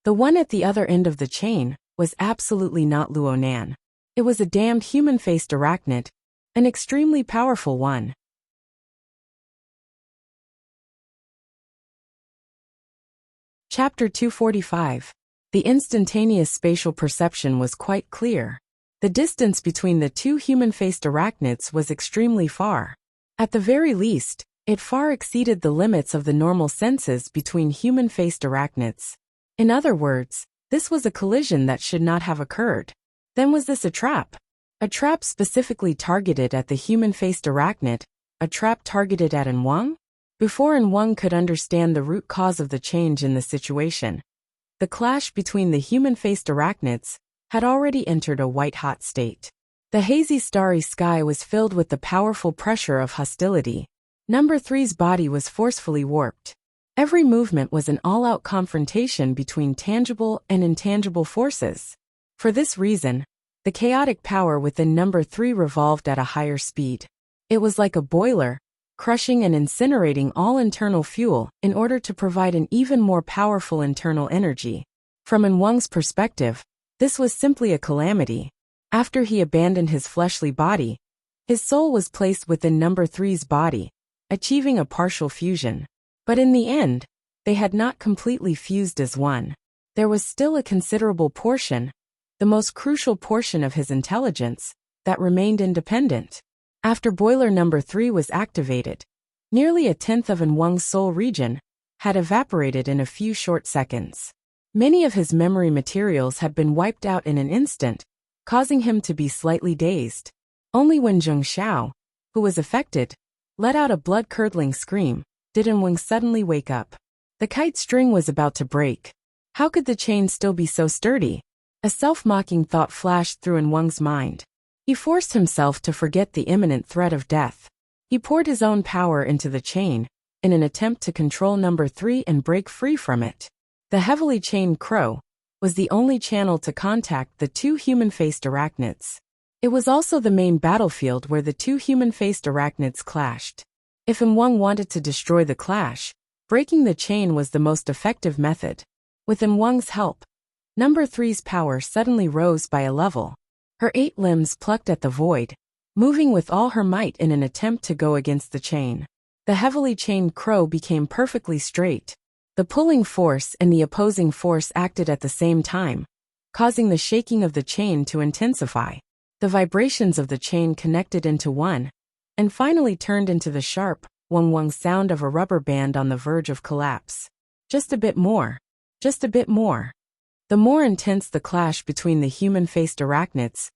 The one at the other end of the chain was absolutely not Luonan. It was a damned human-faced arachnid, an extremely powerful one. Chapter 245. The instantaneous spatial perception was quite clear. The distance between the two human-faced arachnids was extremely far. At the very least, it far exceeded the limits of the normal senses between human-faced arachnids. In other words, this was a collision that should not have occurred. Then was this a trap? A trap specifically targeted at the human-faced arachnid? A trap targeted at Enwang? Before Enwang could understand the root cause of the change in the situation, the clash between the human-faced arachnids had already entered a white-hot state. The hazy starry sky was filled with the powerful pressure of hostility. Number 3's body was forcefully warped. Every movement was an all-out confrontation between tangible and intangible forces. For this reason, the chaotic power within Number 3 revolved at a higher speed. It was like a boiler, crushing and incinerating all internal fuel in order to provide an even more powerful internal energy. From Enwang's perspective, this was simply a calamity. After he abandoned his fleshly body, his soul was placed within Number 3's body, achieving a partial fusion. But in the end, they had not completely fused as one. There was still a considerable portion, the most crucial portion of his intelligence, that remained independent. After boiler Number 3 was activated, nearly a tenth of Enwang's soul region had evaporated in a few short seconds. Many of his memory materials had been wiped out in an instant, causing him to be slightly dazed. Only when Zheng Xiao, who was affected, let out a blood-curdling scream, did Enwang suddenly wake up. The kite string was about to break. How could the chain still be so sturdy? A self-mocking thought flashed through Enwang's mind. He forced himself to forget the imminent threat of death. He poured his own power into the chain, in an attempt to control Number 3 and break free from it. The heavily chained crow was the only channel to contact the two human-faced arachnids. It was also the main battlefield where the two human-faced arachnids clashed. If Enwang wanted to destroy the clash, breaking the chain was the most effective method. With Enwang's help, Number 3's power suddenly rose by a level. Her 8 limbs plucked at the void, moving with all her might in an attempt to go against the chain. The heavily chained crow became perfectly straight. The pulling force and the opposing force acted at the same time, causing the shaking of the chain to intensify. The vibrations of the chain connected into one, and finally turned into the sharp, wang-wang sound of a rubber band on the verge of collapse. Just a bit more. Just a bit more. The more intense the clash between the human-faced arachnids,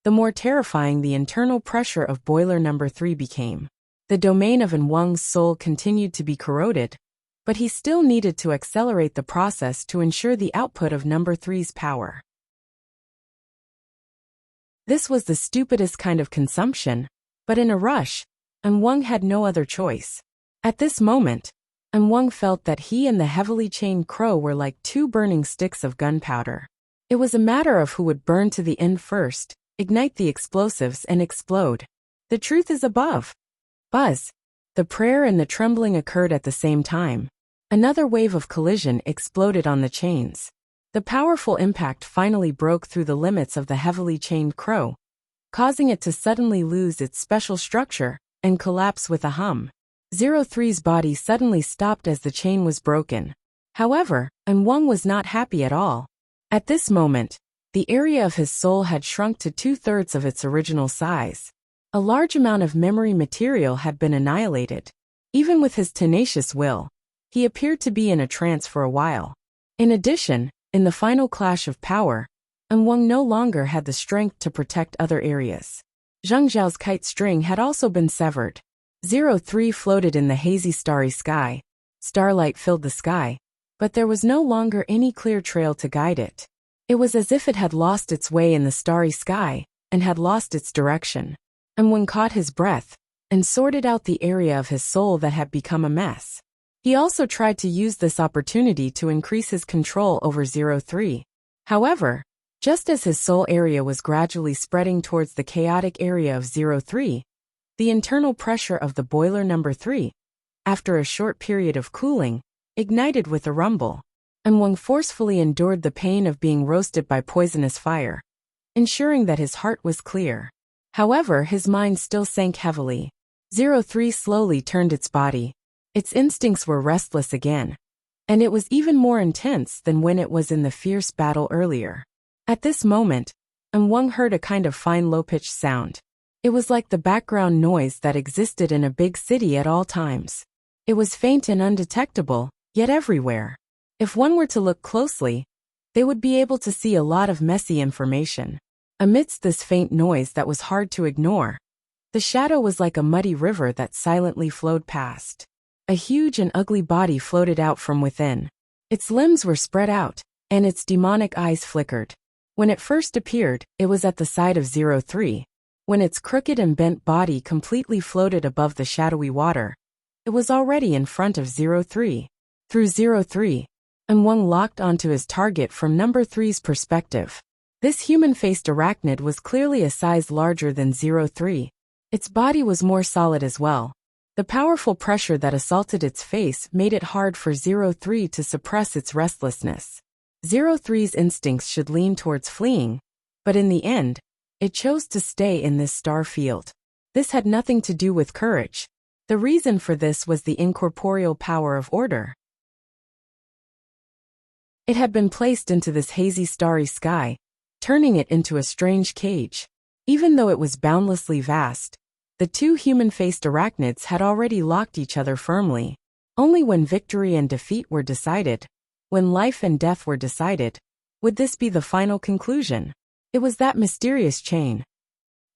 the more terrifying the internal pressure of boiler Number 3 became. The domain of Enwang's soul continued to be corroded, but he still needed to accelerate the process to ensure the output of Number 3's power. This was the stupidest kind of consumption, but in a rush, Enwang had no other choice. At this moment, Enwang felt that he and the heavily chained crow were like two burning sticks of gunpowder. It was a matter of who would burn to the end first, ignite the explosives and explode. The truth is above. Buzz. The prayer and the trembling occurred at the same time. Another wave of collision exploded on the chains. The powerful impact finally broke through the limits of the heavily chained crow, causing it to suddenly lose its special structure and collapse with a hum. 03's body suddenly stopped as the chain was broken. However, Enwang was not happy at all. At this moment, the area of his soul had shrunk to 2/3 of its original size. A large amount of memory material had been annihilated. Even with his tenacious will, he appeared to be in a trance for a while. In addition, in the final clash of power, Enwang no longer had the strength to protect other areas. Zheng Zhao's kite string had also been severed. 03 floated in the hazy starry sky. Starlight filled the sky, but there was no longer any clear trail to guide it. It was as if it had lost its way in the starry sky, and had lost its direction. Enwang caught his breath, and sorted out the area of his soul that had become a mess. He also tried to use this opportunity to increase his control over 03. However, Just as his soul area was gradually spreading towards the chaotic area of 03, the internal pressure of the boiler number 3, after a short period of cooling, ignited with a rumble. And Wang forcefully endured the pain of being roasted by poisonous fire, ensuring that his heart was clear. However, his mind still sank heavily. 03 slowly turned its body. Its instincts were restless again, and it was even more intense than when it was in the fierce battle earlier. At this moment, Wang heard a kind of fine low-pitched sound. It was like the background noise that existed in a big city at all times. It was faint and undetectable, yet everywhere. If one were to look closely, they would be able to see a lot of messy information. Amidst this faint noise that was hard to ignore, the shadow was like a muddy river that silently flowed past. A huge and ugly body floated out from within. Its limbs were spread out, and its demonic eyes flickered. When it first appeared, it was at the side of 03. When its crooked and bent body completely floated above the shadowy water, it was already in front of 03. Through 03, Wang locked onto his target from number 3's perspective. This human-faced arachnid was clearly a size larger than 03. Its body was more solid as well. The powerful pressure that assaulted its face made it hard for 03 to suppress its restlessness. 03's instincts should lean towards fleeing, but in the end, it chose to stay in this star field. This had nothing to do with courage. The reason for this was the incorporeal power of order. It had been placed into this hazy starry sky, turning it into a strange cage. Even though it was boundlessly vast, the two human-faced arachnids had already locked each other firmly. Only when victory and defeat were decided, when life and death were decided, would this be the final conclusion. It was that mysterious chain.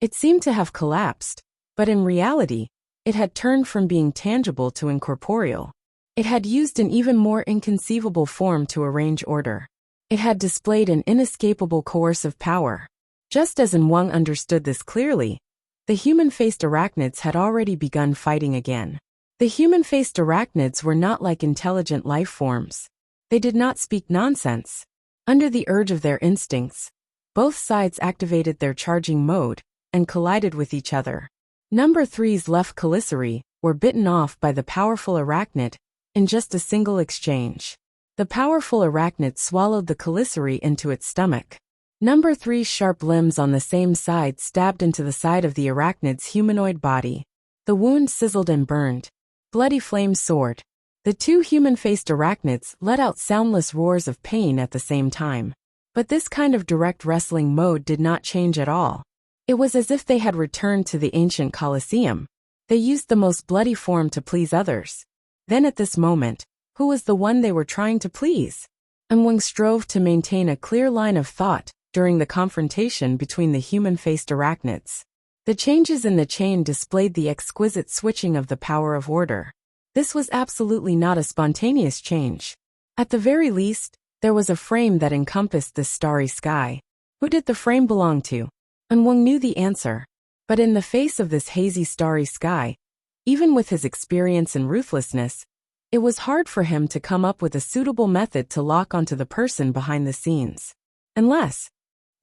It seemed to have collapsed, but in reality, it had turned from being tangible to incorporeal. It had used an even more inconceivable form to arrange order. It had displayed an inescapable coercive power. Just as Wang understood this clearly, the human-faced arachnids had already begun fighting again. The human-faced arachnids were not like intelligent life forms. They did not speak nonsense. Under the urge of their instincts, both sides activated their charging mode and collided with each other. Number 3's left chelicerae were bitten off by the powerful arachnid in just a single exchange. The powerful arachnid swallowed the chelicerae into its stomach. Number 3's sharp limbs on the same side stabbed into the side of the arachnid's humanoid body. The wound sizzled and burned. Bloody flames soared. The two human-faced arachnids let out soundless roars of pain at the same time. But this kind of direct wrestling mode did not change at all. It was as if they had returned to the ancient Colosseum. They used the most bloody form to please others. Then at this moment, who was the one they were trying to please? Wang strove to maintain a clear line of thought during the confrontation between the human-faced arachnids. The changes in the chain displayed the exquisite switching of the power of order. This was absolutely not a spontaneous change. At the very least, there was a frame that encompassed this starry sky. Who did the frame belong to? Wang knew the answer. But in the face of this hazy starry sky, even with his experience and ruthlessness, it was hard for him to come up with a suitable method to lock onto the person behind the scenes. Unless,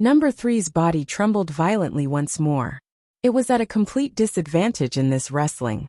Number 3's body trembled violently once more. It was at a complete disadvantage in this wrestling.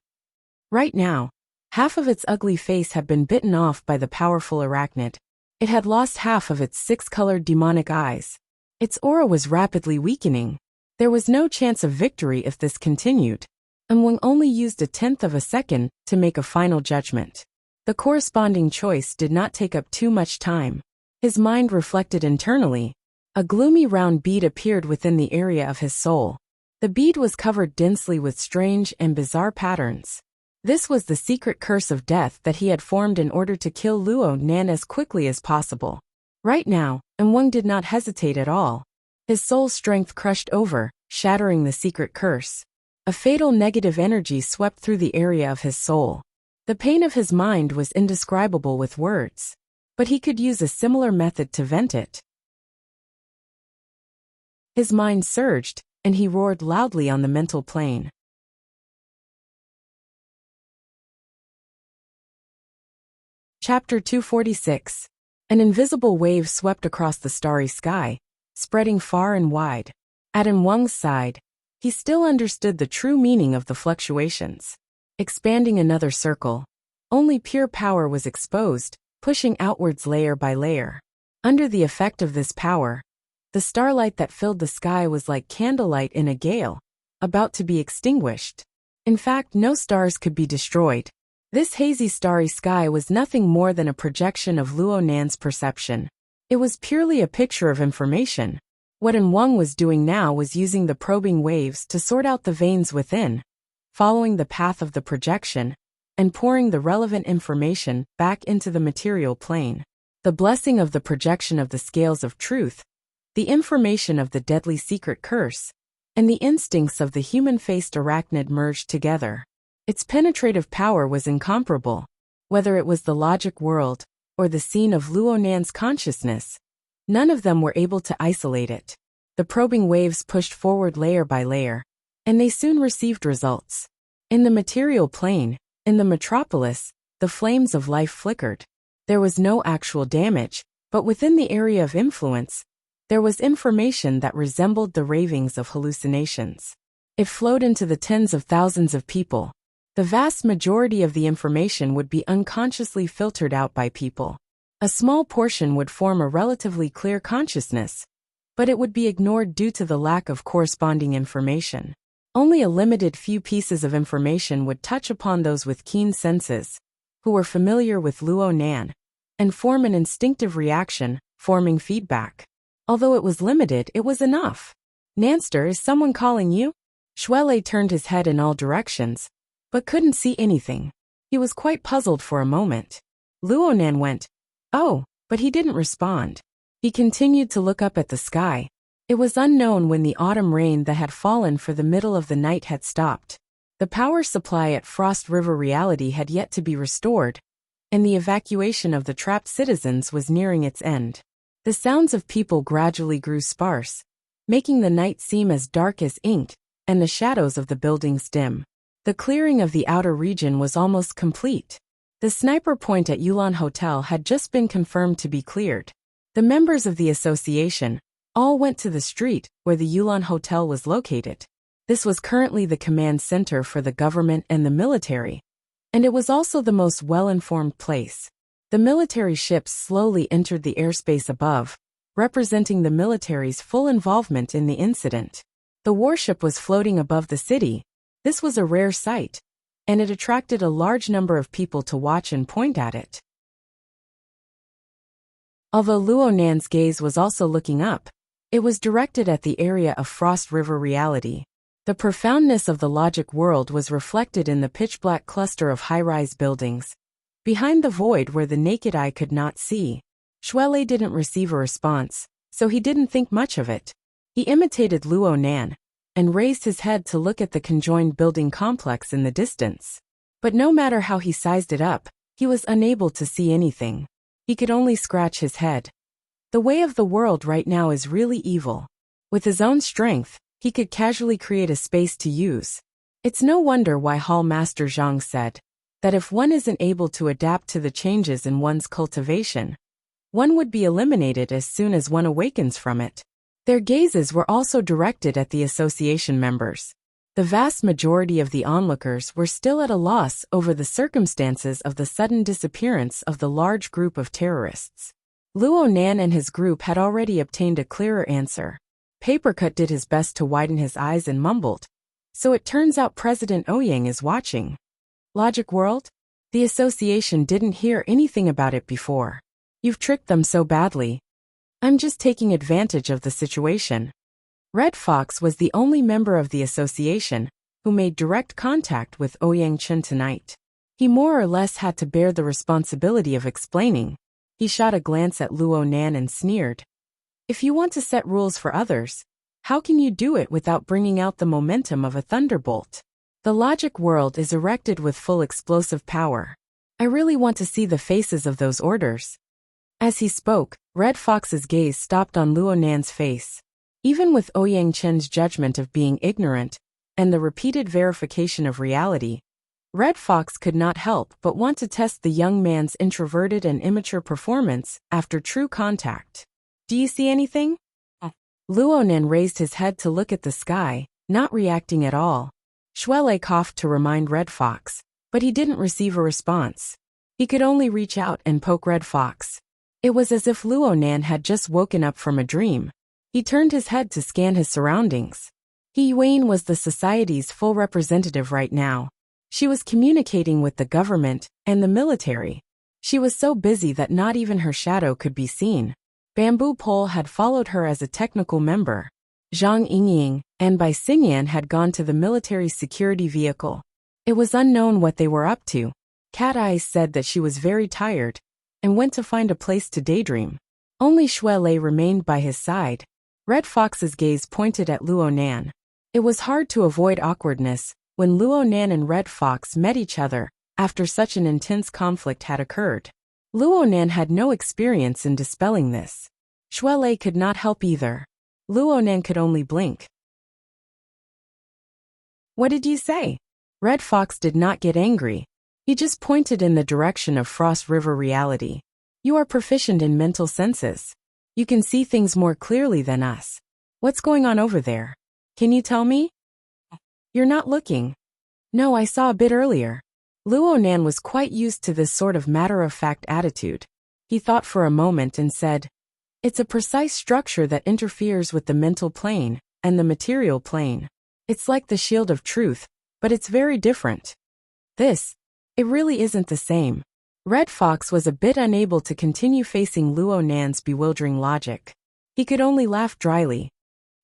Right now, half of its ugly face had been bitten off by the powerful arachnid. It had lost half of its 6-colored demonic eyes. Its aura was rapidly weakening. There was no chance of victory if this continued. Wang only used 1/10 of a second to make a final judgment. The corresponding choice did not take up too much time. His mind reflected internally. A gloomy round bead appeared within the area of his soul. The bead was covered densely with strange and bizarre patterns. This was the secret curse of death that he had formed in order to kill Luo Nan as quickly as possible. Right now, Wang did not hesitate at all. His soul's strength crushed over, shattering the secret curse. A fatal negative energy swept through the area of his soul. The pain of his mind was indescribable with words, but he could use a similar method to vent it. His mind surged, and he roared loudly on the mental plane. Chapter 246. An invisible wave swept across the starry sky, spreading far and wide. At Wang's side, he still understood the true meaning of the fluctuations. Expanding another circle, only pure power was exposed, pushing outwards layer by layer. Under the effect of this power, the starlight that filled the sky was like candlelight in a gale, about to be extinguished. In fact, no stars could be destroyed. This hazy starry sky was nothing more than a projection of Luo Nan's perception. It was purely a picture of information. What Wang was doing now was using the probing waves to sort out the veins within, following the path of the projection, and pouring the relevant information back into the material plane. The blessing of the projection of the scales of truth, the information of the deadly secret curse, and the instincts of the human-faced arachnid merged together. Its penetrative power was incomparable. Whether it was the logic world, or the scene of Luo Nan's consciousness, none of them were able to isolate it. The probing waves pushed forward layer by layer, and they soon received results. In the material plane, in the metropolis, the flames of life flickered. There was no actual damage, but within the area of influence, there was information that resembled the ravings of hallucinations. It flowed into the tens of thousands of people. The vast majority of the information would be unconsciously filtered out by people. A small portion would form a relatively clear consciousness, but it would be ignored due to the lack of corresponding information. Only a limited few pieces of information would touch upon those with keen senses, who were familiar with Luo Nan, and form an instinctive reaction, forming feedback. Although it was limited, it was enough. Nanster, is someone calling you? Shuele turned his head in all directions, but couldn't see anything. He was quite puzzled for a moment. Luo Nan went, "Oh," but he didn't respond. He continued to look up at the sky. It was unknown when the autumn rain that had fallen for the middle of the night had stopped. The power supply at Frost River Reality had yet to be restored, and the evacuation of the trapped citizens was nearing its end. The sounds of people gradually grew sparse, making the night seem as dark as ink, and the shadows of the buildings dim. The clearing of the outer region was almost complete. The sniper point at Yulan Hotel had just been confirmed to be cleared. The members of the association all went to the street where the Yulan Hotel was located. This was currently the command center for the government and the military, and it was also the most well-informed place. The military ships slowly entered the airspace above, representing the military's full involvement in the incident. The warship was floating above the city. This was a rare sight, and it attracted a large number of people to watch and point at it. Although Luo Nan's gaze was also looking up, it was directed at the area of Frost River Reality. The profoundness of the logic world was reflected in the pitch-black cluster of high-rise buildings, behind the void where the naked eye could not see. Shuele didn't receive a response, so he didn't think much of it. He imitated Luo Nan, and raised his head to look at the conjoined building complex in the distance. But no matter how he sized it up, he was unable to see anything. He could only scratch his head. The way of the world right now is really evil. With his own strength, he could casually create a space to use. It's no wonder why Hall Master Zhang said that if one isn't able to adapt to the changes in one's cultivation, one would be eliminated as soon as one awakens from it. Their gazes were also directed at the association members. The vast majority of the onlookers were still at a loss over the circumstances of the sudden disappearance of the large group of terrorists. Luo Nan and his group had already obtained a clearer answer. Papercut did his best to widen his eyes and mumbled, "So it turns out President Ouyang is watching. Logic World? The association didn't hear anything about it before. You've tricked them so badly. I'm just taking advantage of the situation." Red Fox was the only member of the association who made direct contact with Ouyang Chen tonight. He more or less had to bear the responsibility of explaining. He shot a glance at Luo Nan and sneered. "If you want to set rules for others, how can you do it without bringing out the momentum of a thunderbolt? The logic world is erected with full explosive power. I really want to see the faces of those orders." As he spoke, Red Fox's gaze stopped on Luo Nan's face. Even with Ouyang Chen's judgment of being ignorant and the repeated verification of reality, Red Fox could not help but want to test the young man's introverted and immature performance after true contact. "Do you see anything?" Luonan raised his head to look at the sky, not reacting at all. Shuele coughed to remind Red Fox, but he didn't receive a response. He could only reach out and poke Red Fox. It was as if Luonan had just woken up from a dream. He turned his head to scan his surroundings. He Yuan was the society's full representative right now. She was communicating with the government and the military. She was so busy that not even her shadow could be seen. Bamboo Pole had followed her as a technical member. Zhang Yingying and Bai Xingyan had gone to the military security vehicle. It was unknown what they were up to. Cat Eyes said that she was very tired and went to find a place to daydream. Only Shuele remained by his side. Red Fox's gaze pointed at Luonan. It was hard to avoid awkwardness when Luonan and Red Fox met each other after such an intense conflict had occurred. Luonan had no experience in dispelling this. Shuele could not help either. Luonan could only blink. "What did you say?" Red Fox did not get angry. He just pointed in the direction of Frost River reality. "You are proficient in mental senses. You can see things more clearly than us. What's going on over there? Can you tell me?" "You're not looking." "No, I saw a bit earlier." Luonan was quite used to this sort of matter-of-fact attitude. He thought for a moment and said, "It's a precise structure that interferes with the mental plane and the material plane. It's like the shield of truth, but it's very different. It really isn't the same." Red Fox was a bit unable to continue facing Luonan's bewildering logic. He could only laugh dryly.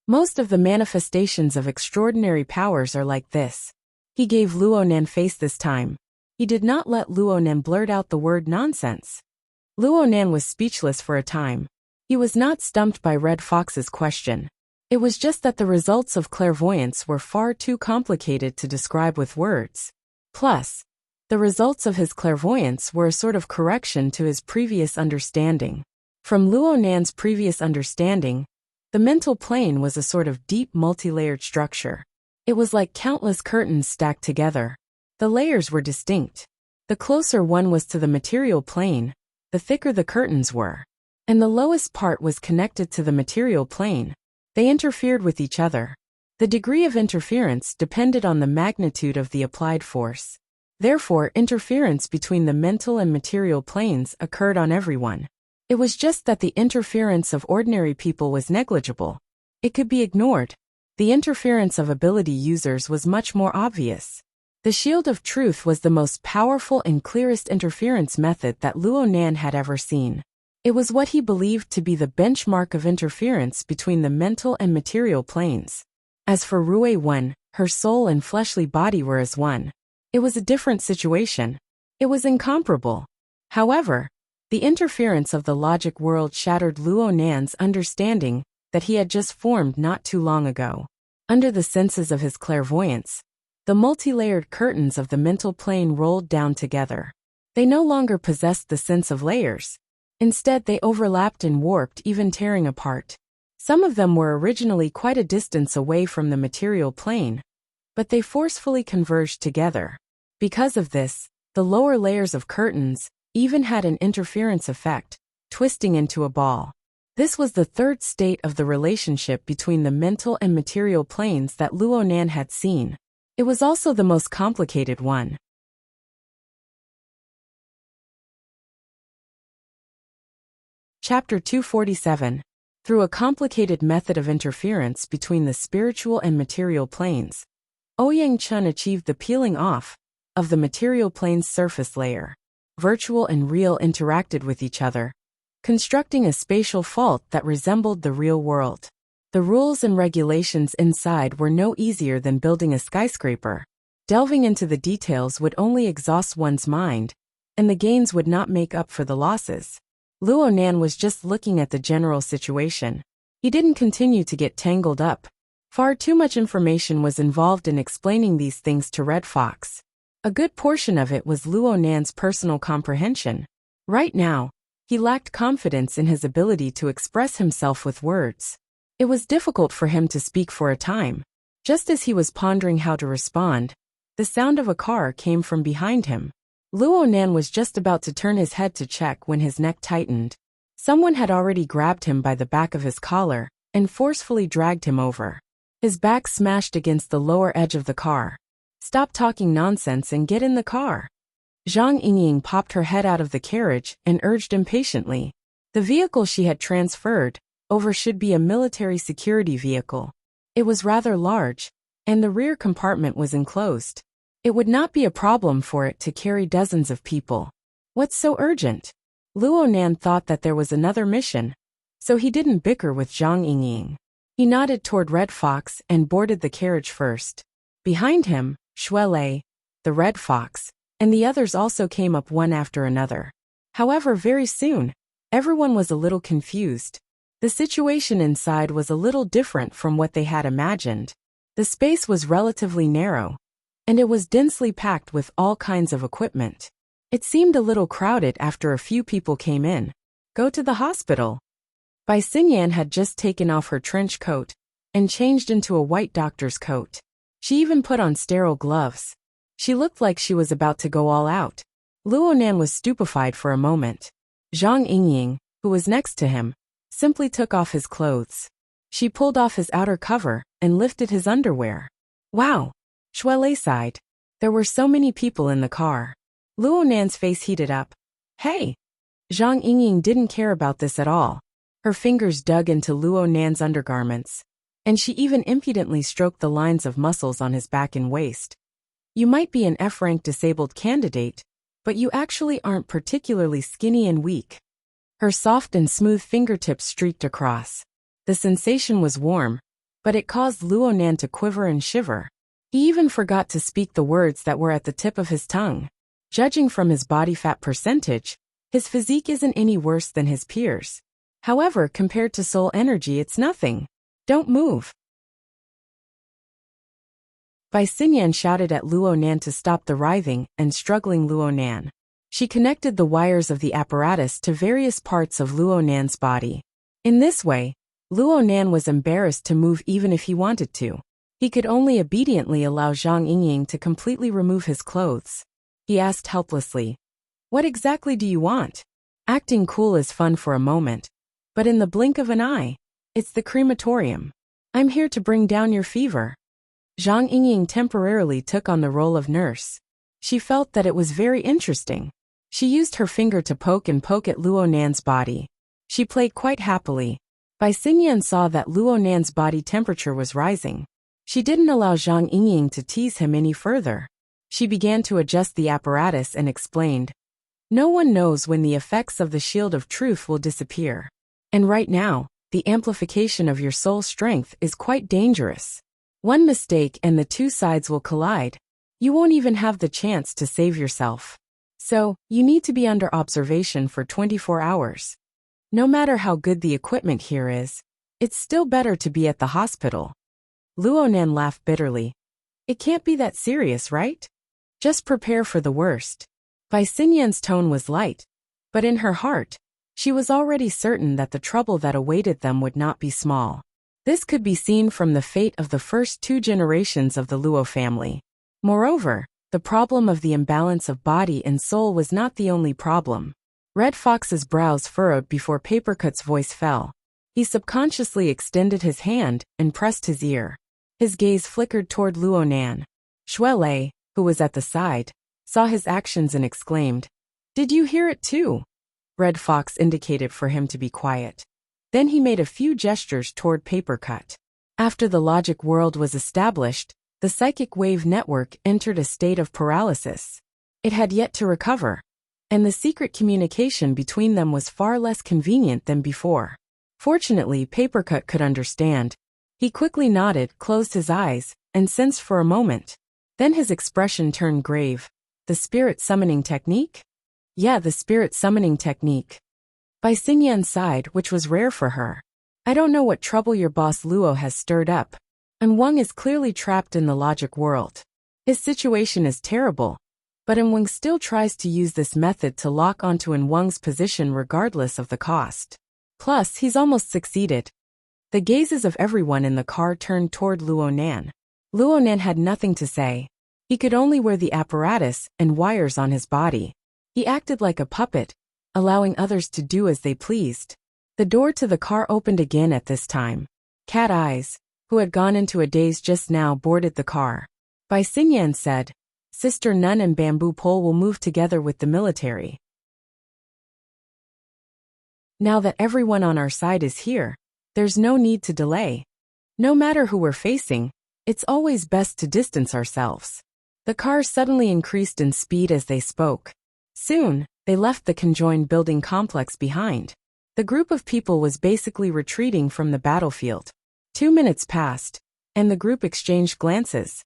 Most of the manifestations of extraordinary powers are like this. He gave Luonan face this time. He did not let Luonan blurt out the word nonsense. Luonan was speechless for a time. He was not stumped by Red Fox's question. It was just that the results of clairvoyance were far too complicated to describe with words. Plus, the results of his clairvoyance were a sort of correction to his previous understanding. From Luonan's previous understanding, the mental plane was a sort of deep multi-layered structure. It was like countless curtains stacked together. The layers were distinct. The closer one was to the material plane, the thicker the curtains were. And the lowest part was connected to the material plane. They interfered with each other. The degree of interference depended on the magnitude of the applied force. Therefore, interference between the mental and material planes occurred on everyone. It was just that the interference of ordinary people was negligible. It could be ignored. The interference of ability users was much more obvious. The shield of truth was the most powerful and clearest interference method that Luonan had ever seen. It was what he believed to be the benchmark of interference between the mental and material planes. As for Rue One, her soul and fleshly body were as one. It was a different situation. It was incomparable. However, the interference of the logic world shattered Luonan's understanding that he had just formed not too long ago. Under the senses of his clairvoyance, the multi-layered curtains of the mental plane rolled down together. They no longer possessed the sense of layers. Instead, they overlapped and warped, even tearing apart. Some of them were originally quite a distance away from the material plane, but they forcefully converged together. Because of this, the lower layers of curtains even had an interference effect, twisting into a ball. This was the third state of the relationship between the mental and material planes that Luonan had seen. It was also the most complicated one. Chapter 247. Through a complicated method of interference between the spiritual and material planes, Ouyang Chun achieved the peeling off of the material plane's surface layer. Virtual and real interacted with each other, constructing a spatial fault that resembled the real world. The rules and regulations inside were no easier than building a skyscraper. Delving into the details would only exhaust one's mind, and the gains would not make up for the losses. Luonan was just looking at the general situation. He didn't continue to get tangled up. Far too much information was involved in explaining these things to Red Fox. A good portion of it was Luonan's personal comprehension. Right now, he lacked confidence in his ability to express himself with words. It was difficult for him to speak for a time. Just as he was pondering how to respond, the sound of a car came from behind him. Luonan was just about to turn his head to check when his neck tightened. Someone had already grabbed him by the back of his collar and forcefully dragged him over. His back smashed against the lower edge of the car. "Stop talking nonsense and get in the car." Zhang Yingying popped her head out of the carriage and urged impatiently. The vehicle she had transferred over should be a military security vehicle. It was rather large, and the rear compartment was enclosed. It would not be a problem for it to carry dozens of people. What's so urgent? Luo Nan thought that there was another mission, so he didn't bicker with Zhang Yingying. He nodded toward Red Fox and boarded the carriage first. Behind him, Shuelei, the Red Fox, and the others also came up one after another. However, very soon, everyone was a little confused. The situation inside was a little different from what they had imagined. The space was relatively narrow, and it was densely packed with all kinds of equipment. It seemed a little crowded after a few people came in. "Go to the hospital." Bai Xinyan had just taken off her trench coat and changed into a white doctor's coat. She even put on sterile gloves. She looked like she was about to go all out. Luo Nan was stupefied for a moment. Zhang Yingying, who was next to him, simply took off his clothes. She pulled off his outer cover and lifted his underwear. "Wow!" Shuelei sighed. There were so many people in the car. Luo Nan's face heated up. "Hey!" Zhang Yingying didn't care about this at all. Her fingers dug into Luo Nan's undergarments, and she even impudently stroked the lines of muscles on his back and waist. "You might be an F-rank disabled candidate, but you actually aren't particularly skinny and weak." Her soft and smooth fingertips streaked across. The sensation was warm, but it caused Luo Nan to quiver and shiver. He even forgot to speak the words that were at the tip of his tongue. Judging from his body fat percentage, his physique isn't any worse than his peers. However, compared to soul energy, it's nothing. "Don't move." Bai Xinyan shouted at Luo Nan to stop the writhing and struggling Luo Nan. She connected the wires of the apparatus to various parts of Luo Nan's body. In this way, Luo Nan was embarrassed to move even if he wanted to. He could only obediently allow Zhang Yingying to completely remove his clothes. He asked helplessly, "What exactly do you want?" Acting cool is fun for a moment, but in the blink of an eye, it's the crematorium. "I'm here to bring down your fever." Zhang Yingying temporarily took on the role of nurse. She felt that it was very interesting. She used her finger to poke and poke at Luo Nan's body. She played quite happily. Bai Xinyan saw that Luo Nan's body temperature was rising. She didn't allow Zhang Yingying to tease him any further. She began to adjust the apparatus and explained, "No one knows when the effects of the shield of truth will disappear. And right now, the amplification of your soul strength is quite dangerous. One mistake and the two sides will collide. You won't even have the chance to save yourself. So, you need to be under observation for 24 hours. No matter how good the equipment here is, it's still better to be at the hospital." Luo Nan laughed bitterly. "It can't be that serious, right? Just prepare for the worst." Bai Xinyan's tone was light, but in her heart, she was already certain that the trouble that awaited them would not be small. This could be seen from the fate of the first 2 generations of the Luo family. Moreover, the problem of the imbalance of body and soul was not the only problem. Red Fox's brows furrowed before Papercut's voice fell. He subconsciously extended his hand and pressed his ear. His gaze flickered toward Luo Nan. Shuelei, who was at the side, saw his actions and exclaimed, "Did you hear it too?" Red Fox indicated for him to be quiet. Then he made a few gestures toward Papercut. After the logic world was established, the psychic wave network entered a state of paralysis. It had yet to recover, and the secret communication between them was far less convenient than before. Fortunately, Papercut could understand. He quickly nodded, closed his eyes, and sensed for a moment. Then his expression turned grave. "The spirit summoning technique?" "Yeah, the spirit summoning technique." Bai Xinyan sighed, which was rare for her. "I don't know what trouble your boss Luo has stirred up. And Wang is clearly trapped in the logic world. His situation is terrible, but Wang still tries to use this method to lock onto Wang's position regardless of the cost. Plus, he's almost succeeded." The gazes of everyone in the car turned toward Luo Nan. Luo Nan had nothing to say. He could only wear the apparatus and wires on his body. He acted like a puppet, allowing others to do as they pleased. The door to the car opened again at this time. Cat Eyes, who had gone into a daze just now, boarded the car. Bai Xingyan said, Sister Nun and Bamboo Pole will move together with the military. Now that everyone on our side is here, there's no need to delay. No matter who we're facing, it's always best to distance ourselves. The car suddenly increased in speed as they spoke. Soon, they left the conjoined building complex behind. The group of people was basically retreating from the battlefield. 2 minutes passed, and the group exchanged glances.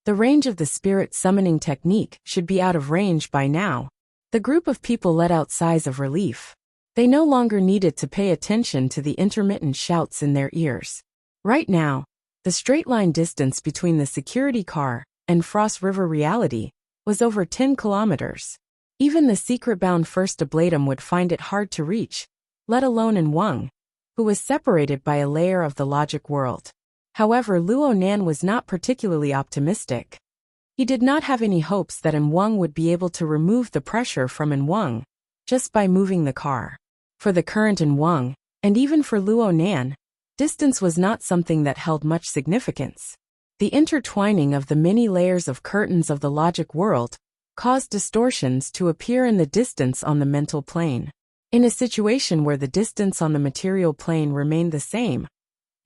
The range of the spirit summoning technique should be out of range by now. The group of people let out sighs of relief. They no longer needed to pay attention to the intermittent shouts in their ears. Right now, the straight-line distance between the security car and Frost River reality was over 10 kilometers. Even the secret-bound First Ablatum would find it hard to reach, let alone in Wang, who was separated by a layer of the logic world. However, Luo Nan was not particularly optimistic. He did not have any hopes that In Wang would be able to remove the pressure from In Wang just by moving the car. For the current In Wang, and even for Luo Nan, distance was not something that held much significance. The intertwining of the many layers of curtains of the logic world caused distortions to appear in the distance on the mental plane. In a situation where the distance on the material plane remained the same,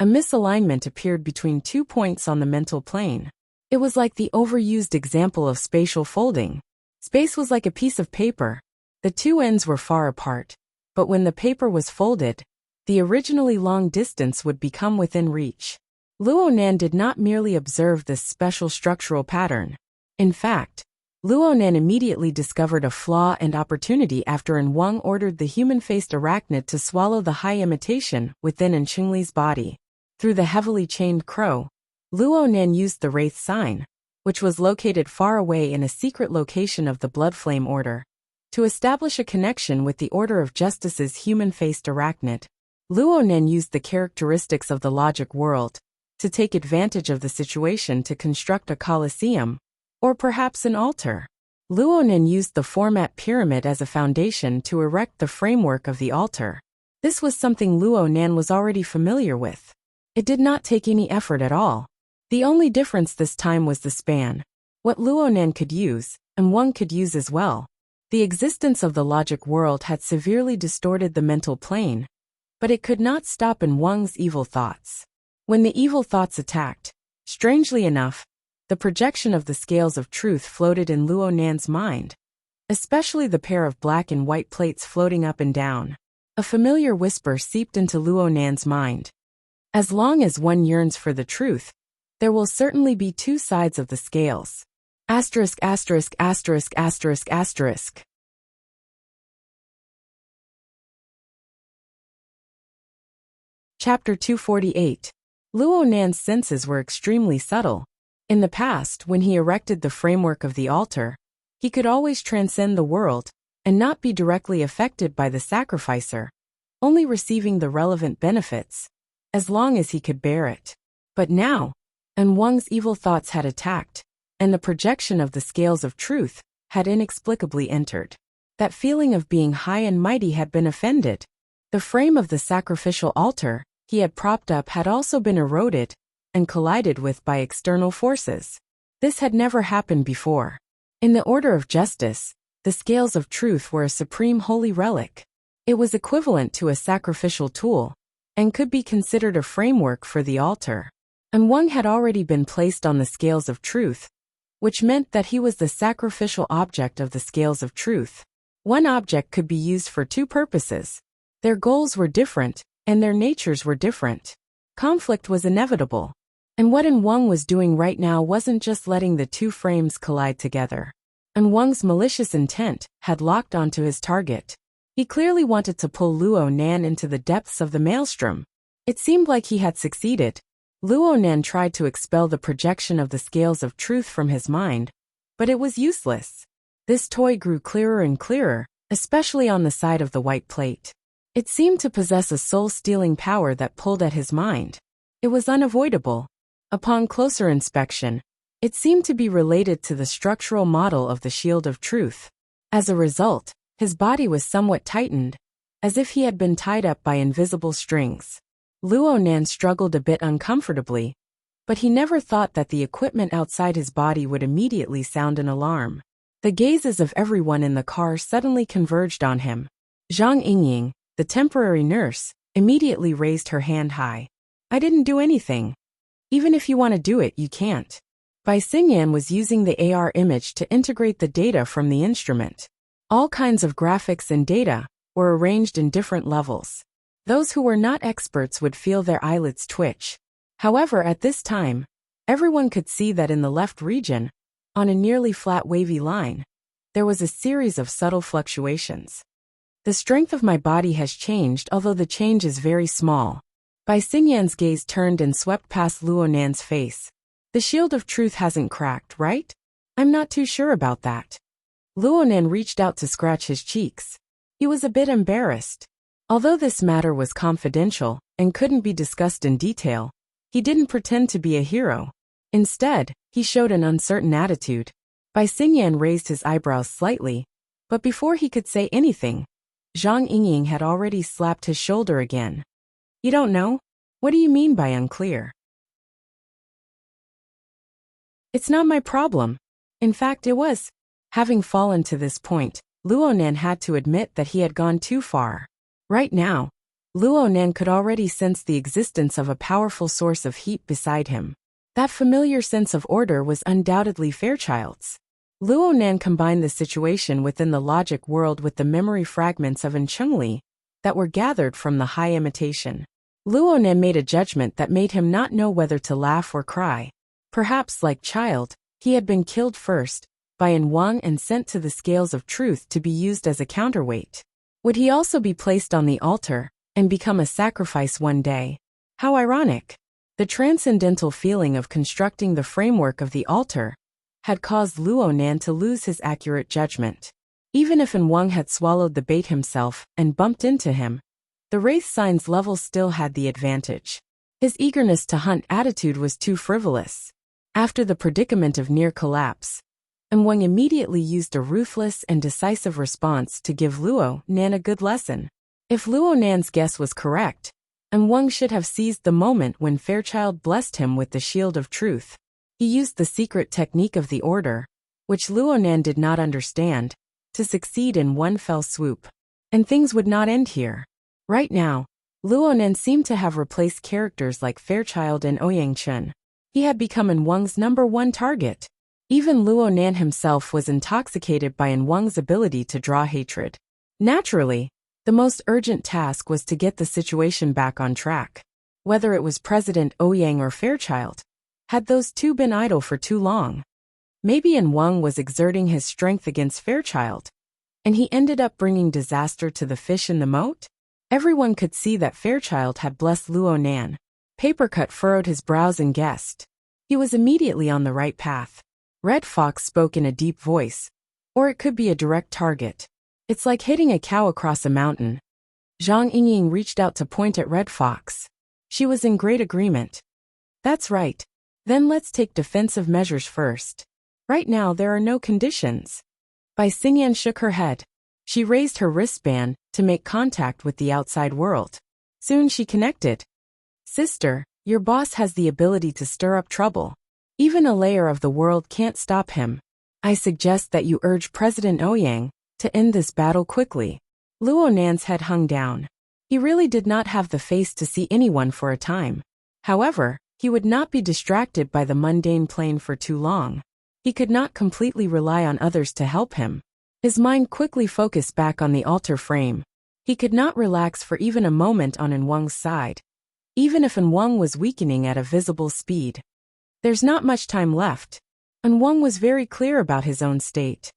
a misalignment appeared between 2 points on the mental plane. It was like the overused example of spatial folding. Space was like a piece of paper. The two ends were far apart, but when the paper was folded, the originally long distance would become within reach. Luo Nan did not merely observe this special structural pattern. In fact, Luo Nan immediately discovered a flaw and opportunity after In Wang ordered the human-faced arachnid to swallow the high imitation within In Qingli's body. Through the heavily chained crow, Luo Nan used the Wraith sign, which was located far away in a secret location of the Blood Flame Order, to establish a connection with the Order of Justice's human-faced arachnid. Luo Nan used the characteristics of the logic world to take advantage of the situation to construct a coliseum, or perhaps an altar. Luo Nan used the format pyramid as a foundation to erect the framework of the altar. This was something Luo Nan was already familiar with. It did not take any effort at all. The only difference this time was the span. What Luo Nan could use, and one could use as well. The existence of the logic world had severely distorted the mental plane, but it could not stop In Wang's evil thoughts. When the evil thoughts attacked, strangely enough, the projection of the scales of truth floated in Luo Nan's mind, especially the pair of black and white plates floating up and down. A familiar whisper seeped into Luo Nan's mind. As long as one yearns for the truth, there will certainly be two sides of the scales. Asterisk, asterisk, asterisk, asterisk, asterisk. Chapter 248. Luo Nan's senses were extremely subtle. In the past, when he erected the framework of the altar, he could always transcend the world and not be directly affected by the sacrificer, only receiving the relevant benefits, as long as he could bear it. But now, In Wang's evil thoughts had attacked, and the projection of the scales of truth had inexplicably entered. That feeling of being high and mighty had been offended. The frame of the sacrificial altar he had propped up had also been eroded and collided with by external forces. This had never happened before. In the order of justice, the scales of truth were a supreme holy relic. It was equivalent to a sacrificial tool, and could be considered a framework for the altar. And one had already been placed on the scales of truth, which meant that he was the sacrificial object of the scales of truth. One object could be used for two purposes. Their goals were different, and their natures were different. Conflict was inevitable. And what In Wang was doing right now wasn't just letting the two frames collide together. In Wang's malicious intent had locked onto his target. He clearly wanted to pull Luo Nan into the depths of the maelstrom. It seemed like he had succeeded. Luo Nan tried to expel the projection of the scales of truth from his mind, but it was useless. This toy grew clearer and clearer, especially on the side of the white plate. It seemed to possess a soul-stealing power that pulled at his mind. It was unavoidable. Upon closer inspection, it seemed to be related to the structural model of the shield of truth. As a result, his body was somewhat tightened, as if he had been tied up by invisible strings. Luo Nan struggled a bit uncomfortably, but he never thought that the equipment outside his body would immediately sound an alarm. The gazes of everyone in the car suddenly converged on him. Zhang Yingying, the temporary nurse, immediately raised her hand high. I didn't do anything. Even if you want to do it, you can't. Bai Xingyan was using the AR image to integrate the data from the instrument. All kinds of graphics and data were arranged in different levels. Those who were not experts would feel their eyelids twitch. However, at this time, everyone could see that in the left region, on a nearly flat wavy line, there was a series of subtle fluctuations. The strength of my body has changed, although the change is very small. Bai Xingyan's gaze turned and swept past Luo Nan's face. The shield of truth hasn't cracked, right? I'm not too sure about that. Luo Nan reached out to scratch his cheeks. He was a bit embarrassed. Although this matter was confidential and couldn't be discussed in detail, he didn't pretend to be a hero. Instead, he showed an uncertain attitude. Bai Xingyan raised his eyebrows slightly, but before he could say anything, Zhang Yingying had already slapped his shoulder again. You don't know? What do you mean by unclear? It's not my problem. In fact, it was. Having fallen to this point, Luo Nan had to admit that he had gone too far. Right now, Luo Nan could already sense the existence of a powerful source of heat beside him. That familiar sense of order was undoubtedly Fairchild's. Luo Nan combined the situation within the logic world with the memory fragments of Enchengli that were gathered from the high imitation. Luo Nan made a judgment that made him not know whether to laugh or cry. Perhaps, like Child, he had been killed first by An Wang and sent to the scales of truth to be used as a counterweight. Would he also be placed on the altar and become a sacrifice one day? How ironic. The transcendental feeling of constructing the framework of the altar had caused Luo Nan to lose his accurate judgment. Even if An Wang had swallowed the bait himself and bumped into him, the wraith sign's level still had the advantage. His eagerness to hunt attitude was too frivolous. After the predicament of near collapse, An Wang immediately used a ruthless and decisive response to give Luo Nan a good lesson. If Luo Nan's guess was correct, An Wang should have seized the moment when Fairchild blessed him with the shield of truth. He used the secret technique of the order, which Luo Nan did not understand, to succeed in one fell swoop. And things would not end here. Right now, Luo Nan seemed to have replaced characters like Fairchild and Ouyang Chen. He had become An Wang's #1 target. Even Luo Nan himself was intoxicated by An Wang's ability to draw hatred. Naturally, the most urgent task was to get the situation back on track. Whether it was President Ouyang or Fairchild, had those two been idle for too long? Maybe An Wang was exerting his strength against Fairchild, and he ended up bringing disaster to the fish in the moat? Everyone could see that Fairchild had blessed Luo Nan. Papercut furrowed his brows and guessed. He was immediately on the right path. Red Fox spoke in a deep voice. Or it could be a direct target. It's like hitting a cow across a mountain. Zhang Yingying reached out to point at Red Fox. She was in great agreement. That's right. Then let's take defensive measures first. Right now there are no conditions. Bai Xingyan shook her head. She raised her wristband to make contact with the outside world. Soon she connected. Sister, your boss has the ability to stir up trouble. Even a layer of the world can't stop him. I suggest that you urge President Ouyang to end this battle quickly. Luo Nan's head hung down. He really did not have the face to see anyone for a time. However, he would not be distracted by the mundane plane for too long. He could not completely rely on others to help him. His mind quickly focused back on the altar frame. He could not relax for even a moment on An Wang's side, even if An Wang was weakening at a visible speed. There's not much time left. An Wang was very clear about his own state.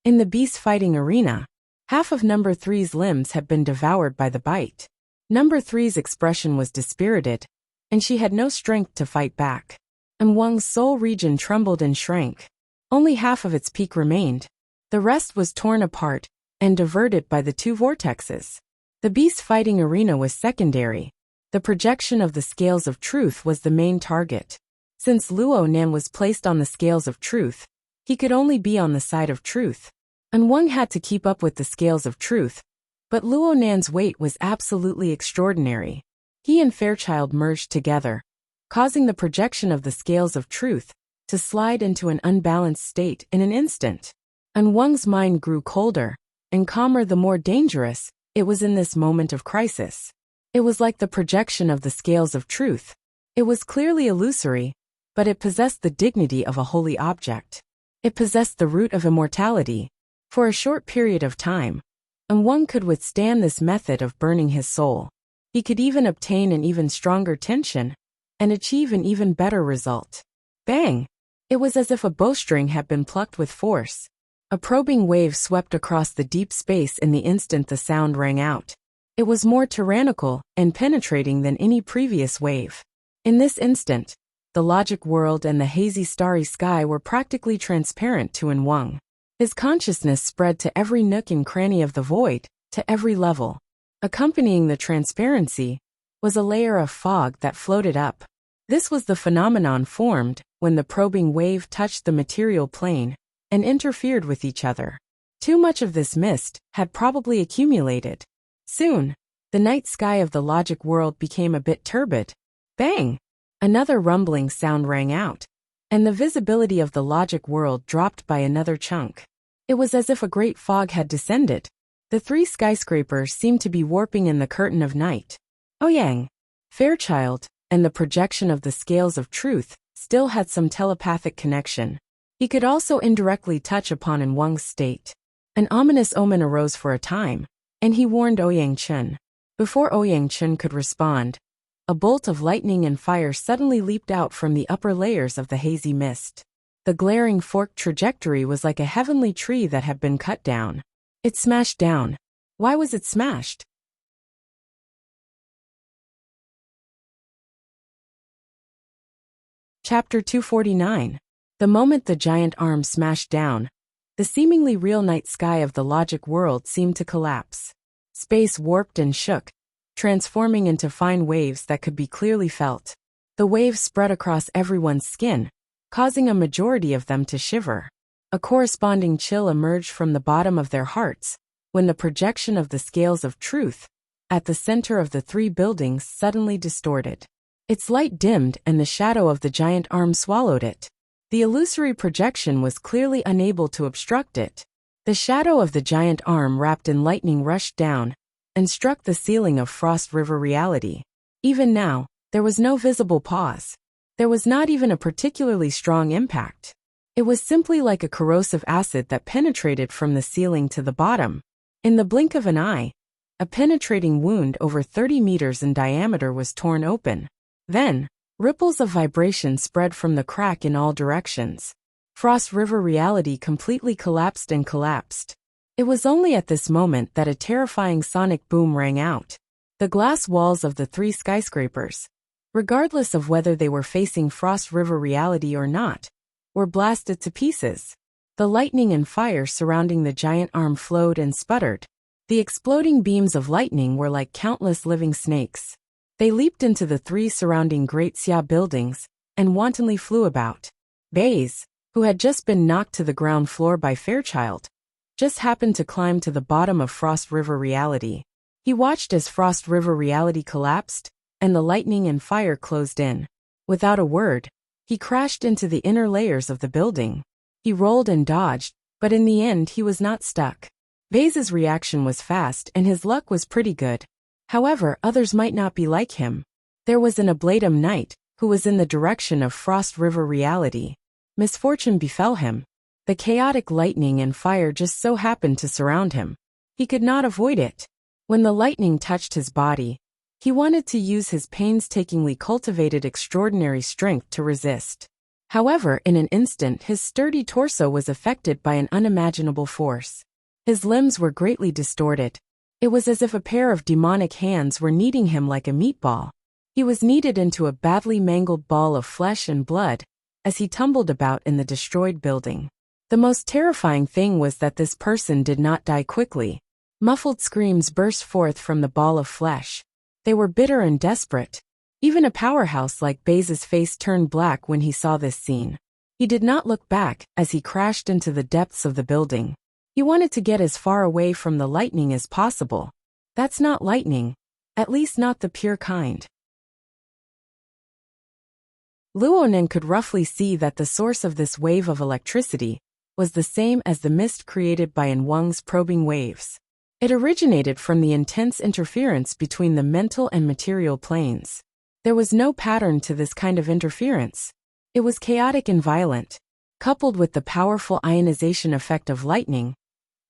In the beast fighting arena, half of number 3's limbs had been devoured by the bite. Number 3's expression was dispirited, and she had no strength to fight back. An Wang's soul region trembled and shrank. Only half of its peak remained. The rest was torn apart and diverted by the two vortexes. The beast fighting arena was secondary. The projection of the scales of truth was the main target. Since Luo Nan was placed on the scales of truth, he could only be on the side of truth. An Wang had to keep up with the scales of truth, But Luonan's weight was absolutely extraordinary. He and Fairchild merged together, causing the projection of the scales of truth to slide into an unbalanced state in an instant. And Wang's mind grew colder and calmer. The more dangerous it was in this moment of crisis. It was like the projection of the scales of truth. It was clearly illusory, but it possessed the dignity of a holy object. It possessed the root of immortality. For a short period of time, and Wang could withstand this method of burning his soul. He could even obtain an even stronger tension and achieve an even better result. Bang! It was as if a bowstring had been plucked with force. A probing wave swept across the deep space in the instant the sound rang out. It was more tyrannical and penetrating than any previous wave. In this instant, the logic world and the hazy starry sky were practically transparent to Wang. His consciousness spread to every nook and cranny of the void, to every level. Accompanying the transparency was a layer of fog that floated up. This was the phenomenon formed when the probing wave touched the material plane and interfered with each other. Too much of this mist had probably accumulated. Soon, the night sky of the logic world became a bit turbid. Bang! Another rumbling sound rang out, and the visibility of the logic world dropped by another chunk. It was as if a great fog had descended. The three skyscrapers seemed to be warping in the curtain of night. Ouyang, Fairchild, and the projection of the scales of truth still had some telepathic connection. He could also indirectly touch upon Wang's state. An ominous omen arose for a time, and he warned Ouyang Chen. Before Ouyang Chen could respond, a bolt of lightning and fire suddenly leaped out from the upper layers of the hazy mist. The glaring forked trajectory was like a heavenly tree that had been cut down. It smashed down. Why was it smashed? Chapter 249. The moment the giant arm smashed down, the seemingly real night sky of the logic world seemed to collapse. Space warped and shook, transforming into fine waves that could be clearly felt. The waves spread across everyone's skin, causing a majority of them to shiver. A corresponding chill emerged from the bottom of their hearts when the projection of the scales of truth at the center of the three buildings suddenly distorted. Its light dimmed and the shadow of the giant arm swallowed it. The illusory projection was clearly unable to obstruct it. The shadow of the giant arm wrapped in lightning rushed down and struck the ceiling of Frost River reality. Even now, there was no visible pause. There was not even a particularly strong impact. It was simply like a corrosive acid that penetrated from the ceiling to the bottom. In the blink of an eye, a penetrating wound over 30 meters in diameter was torn open. Then, ripples of vibration spread from the crack in all directions. Frost River reality completely collapsed and collapsed. It was only at this moment that a terrifying sonic boom rang out. The glass walls of the three skyscrapers, regardless of whether they were facing Frost River reality or not, were blasted to pieces. The lightning and fire surrounding the giant arm flowed and sputtered. The exploding beams of lightning were like countless living snakes. They leaped into the three surrounding Great Xia buildings and wantonly flew about. Baze, who had just been knocked to the ground floor by Fairchild, just happened to climb to the bottom of Frost River reality. He watched as Frost River reality collapsed, and the lightning and fire closed in. Without a word, he crashed into the inner layers of the building. He rolled and dodged, but in the end he was not stuck. Baze's reaction was fast and his luck was pretty good. However, others might not be like him. There was an Ablatum Knight, who was in the direction of Frost River reality. Misfortune befell him. The chaotic lightning and fire just so happened to surround him. He could not avoid it. When the lightning touched his body, he wanted to use his painstakingly cultivated extraordinary strength to resist. However, in an instant his sturdy torso was affected by an unimaginable force. His limbs were greatly distorted. It was as if a pair of demonic hands were kneading him like a meatball. He was kneaded into a badly mangled ball of flesh and blood as he tumbled about in the destroyed building. The most terrifying thing was that this person did not die quickly. Muffled screams burst forth from the ball of flesh. They were bitter and desperate. Even a powerhouse like Baze's face turned black when he saw this scene. He did not look back as he crashed into the depths of the building. He wanted to get as far away from the lightning as possible. That's not lightning. At least not the pure kind. Luonan could roughly see that the source of this wave of electricity was the same as the mist created by Wang's probing waves. It originated from the intense interference between the mental and material planes. There was no pattern to this kind of interference. It was chaotic and violent. Coupled with the powerful ionization effect of lightning,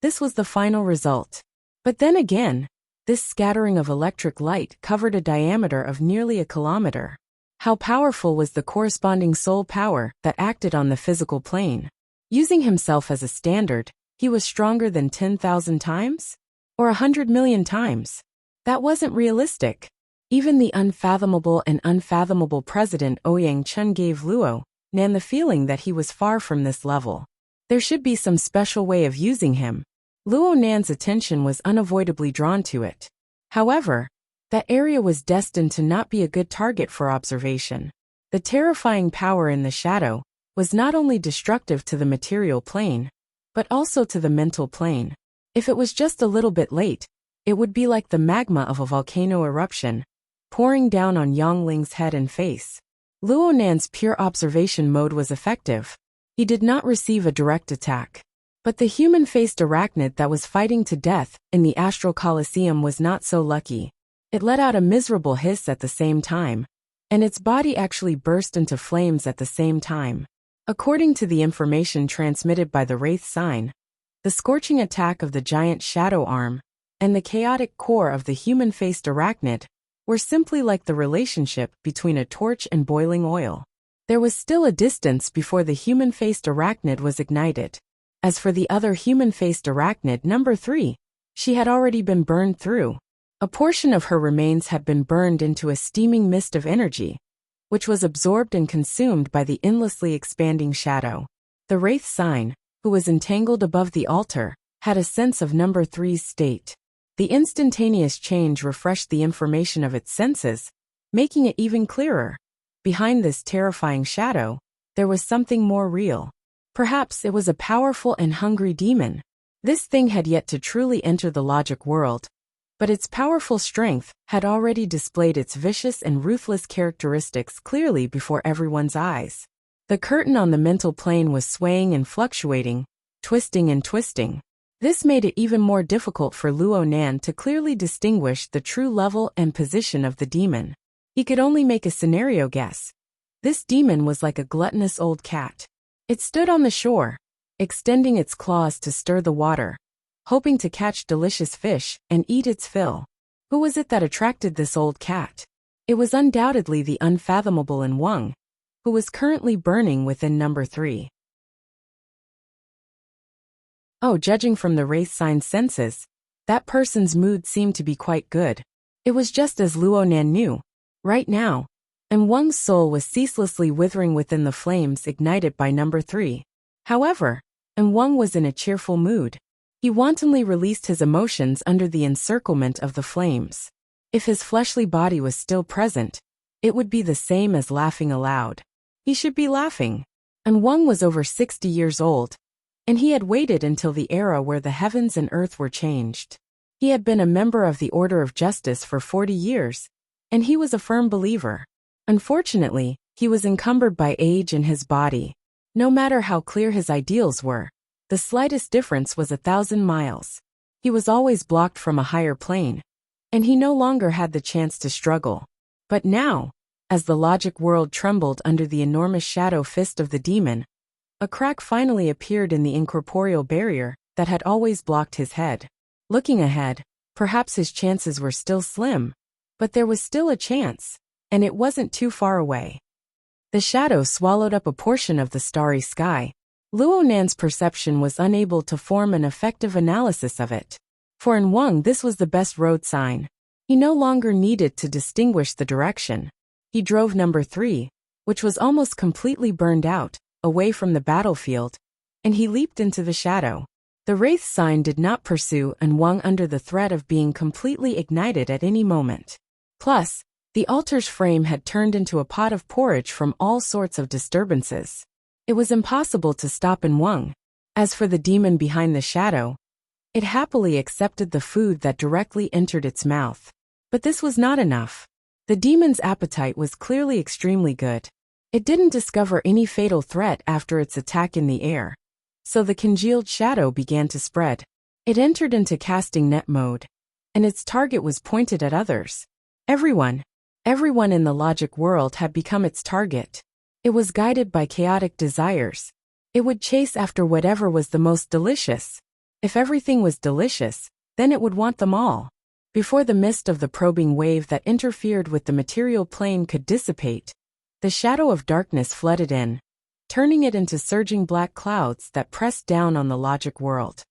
this was the final result. But then again, this scattering of electric light covered a diameter of nearly a kilometer. How powerful was the corresponding soul power that acted on the physical plane? Using himself as a standard, he was stronger than 10,000 times? Or 100 million times? That wasn't realistic. Even the unfathomable and unfathomable President Ouyang Chun gave Luonan the feeling that he was far from this level. There should be some special way of using him. Luonan's attention was unavoidably drawn to it. However, that area was destined to not be a good target for observation. The terrifying power in the shadow was not only destructive to the material plane, but also to the mental plane. If it was just a little bit late, it would be like the magma of a volcano eruption, pouring down on Yangling's head and face. Luonan's pure observation mode was effective. He did not receive a direct attack. But the human-faced arachnid that was fighting to death in the Astral Colosseum was not so lucky. It let out a miserable hiss at the same time, and its body actually burst into flames at the same time. According to the information transmitted by the Wraith sign, the scorching attack of the giant shadow arm and the chaotic core of the human-faced arachnid were simply like the relationship between a torch and boiling oil. There was still a distance before the human-faced arachnid was ignited. As for the other human-faced arachnid, number 3, she had already been burned through. A portion of her remains had been burned into a steaming mist of energy, which was absorbed and consumed by the endlessly expanding shadow. The Wraith sign, who was entangled above the altar, had a sense of number 3's state. The instantaneous change refreshed the information of its senses, making it even clearer. Behind this terrifying shadow, there was something more real. Perhaps it was a powerful and hungry demon. This thing had yet to truly enter the logic world, but its powerful strength had already displayed its vicious and ruthless characteristics clearly before everyone's eyes. The curtain on the mental plane was swaying and fluctuating, twisting and twisting. This made it even more difficult for Luonan to clearly distinguish the true level and position of the demon. He could only make a scenario guess. This demon was like a gluttonous old cat. It stood on the shore, extending its claws to stir the water, hoping to catch delicious fish and eat its fill. Who was it that attracted this old cat? It was undoubtedly the unfathomable Wang, who was currently burning within number 3. Oh, judging from the Wraith sign's senses, that person's mood seemed to be quite good. It was just as Luonan knew. Right now, Wang's soul was ceaselessly withering within the flames ignited by number 3. However, Wang was in a cheerful mood. He wantonly released his emotions under the encirclement of the flames. If his fleshly body was still present, it would be the same as laughing aloud. He should be laughing. Wang was over 60 years old, and he had waited until the era where the heavens and earth were changed. He had been a member of the Order of Justice for 40 years, and he was a firm believer. Unfortunately, he was encumbered by age in his body. No matter how clear his ideals were, the slightest difference was 1,000 miles. He was always blocked from a higher plane, and he no longer had the chance to struggle. But now, as the logic world trembled under the enormous shadow fist of the demon, a crack finally appeared in the incorporeal barrier that had always blocked his head. Looking ahead, perhaps his chances were still slim, but there was still a chance, and it wasn't too far away. The shadow swallowed up a portion of the starry sky. Luonan's perception was unable to form an effective analysis of it. For Wang, this was the best road sign. He no longer needed to distinguish the direction. He drove number 3, which was almost completely burned out, away from the battlefield, and he leaped into the shadow. The Wraith sign did not pursue Wang under the threat of being completely ignited at any moment. Plus, the altar's frame had turned into a pot of porridge from all sorts of disturbances. It was impossible to stop Wang. As for the demon behind the shadow, It happily accepted the food that directly entered its mouth. But this was not enough. The demon's appetite was clearly extremely good. It didn't discover any fatal threat after its attack in the air. So the congealed shadow began to spread. It entered into casting net mode. And its target was pointed at others. Everyone in the logic world had become its target. It was guided by chaotic desires. It would chase after whatever was the most delicious. If everything was delicious, then it would want them all. Before the mist of the probing wave that interfered with the material plane could dissipate, the shadow of darkness flooded in, turning it into surging black clouds that pressed down on the logic world.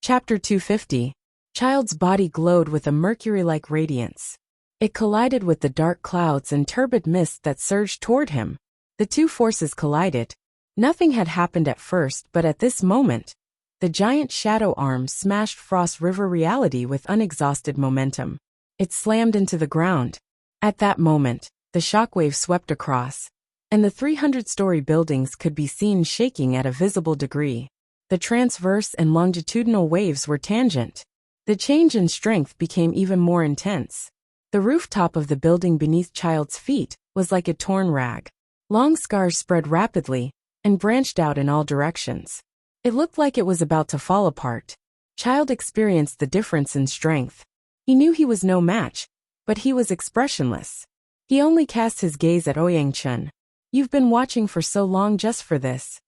Chapter 250. Child's body glowed with a mercury-like radiance. It collided with the dark clouds and turbid mist that surged toward him. The two forces collided. Nothing had happened at first, but at this moment, the giant shadow arm smashed Frost River reality with unexhausted momentum. It slammed into the ground. At that moment, the shockwave swept across, and the 300-story buildings could be seen shaking at a visible degree. The transverse and longitudinal waves were tangent. The change in strength became even more intense. The rooftop of the building beneath Child's feet was like a torn rag. Long scars spread rapidly and branched out in all directions. It looked like it was about to fall apart. Child experienced the difference in strength. He knew he was no match, but he was expressionless. He only cast his gaze at Ouyang Chen. "You've been watching for so long just for this.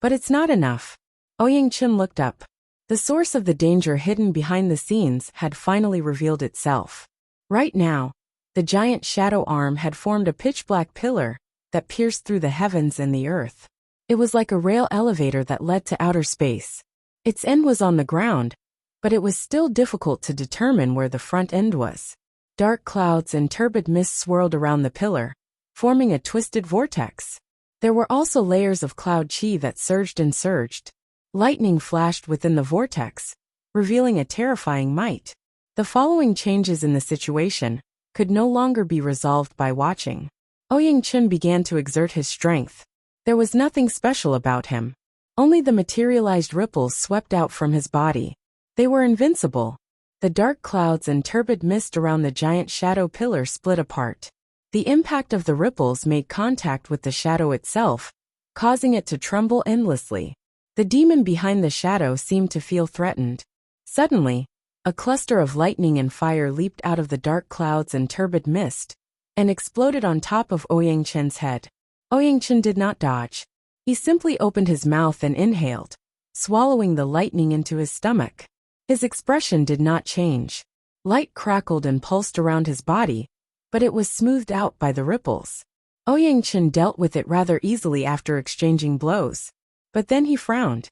But it's not enough." Ouyang Chen looked up. The source of the danger hidden behind the scenes had finally revealed itself. Right now, the giant shadow arm had formed a pitch-black pillar that pierced through the heavens and the earth. It was like a rail elevator that led to outer space. Its end was on the ground, but it was still difficult to determine where the front end was. Dark clouds and turbid mist swirled around the pillar, forming a twisted vortex. There were also layers of cloud chi that surged and surged. Lightning flashed within the vortex, revealing a terrifying might. The following changes in the situation could no longer be resolved by watching. Ouyang Chen began to exert his strength. There was nothing special about him. Only the materialized ripples swept out from his body. They were invincible. The dark clouds and turbid mist around the giant shadow pillar split apart. The impact of the ripples made contact with the shadow itself, causing it to tremble endlessly. The demon behind the shadow seemed to feel threatened. Suddenly, a cluster of lightning and fire leaped out of the dark clouds and turbid mist and exploded on top of Ouyang Chen's head. Ouyang Chen did not dodge. He simply opened his mouth and inhaled, swallowing the lightning into his stomach. His expression did not change. Light crackled and pulsed around his body, but it was smoothed out by the ripples. Ouyang Chen dealt with it rather easily after exchanging blows. But then he frowned.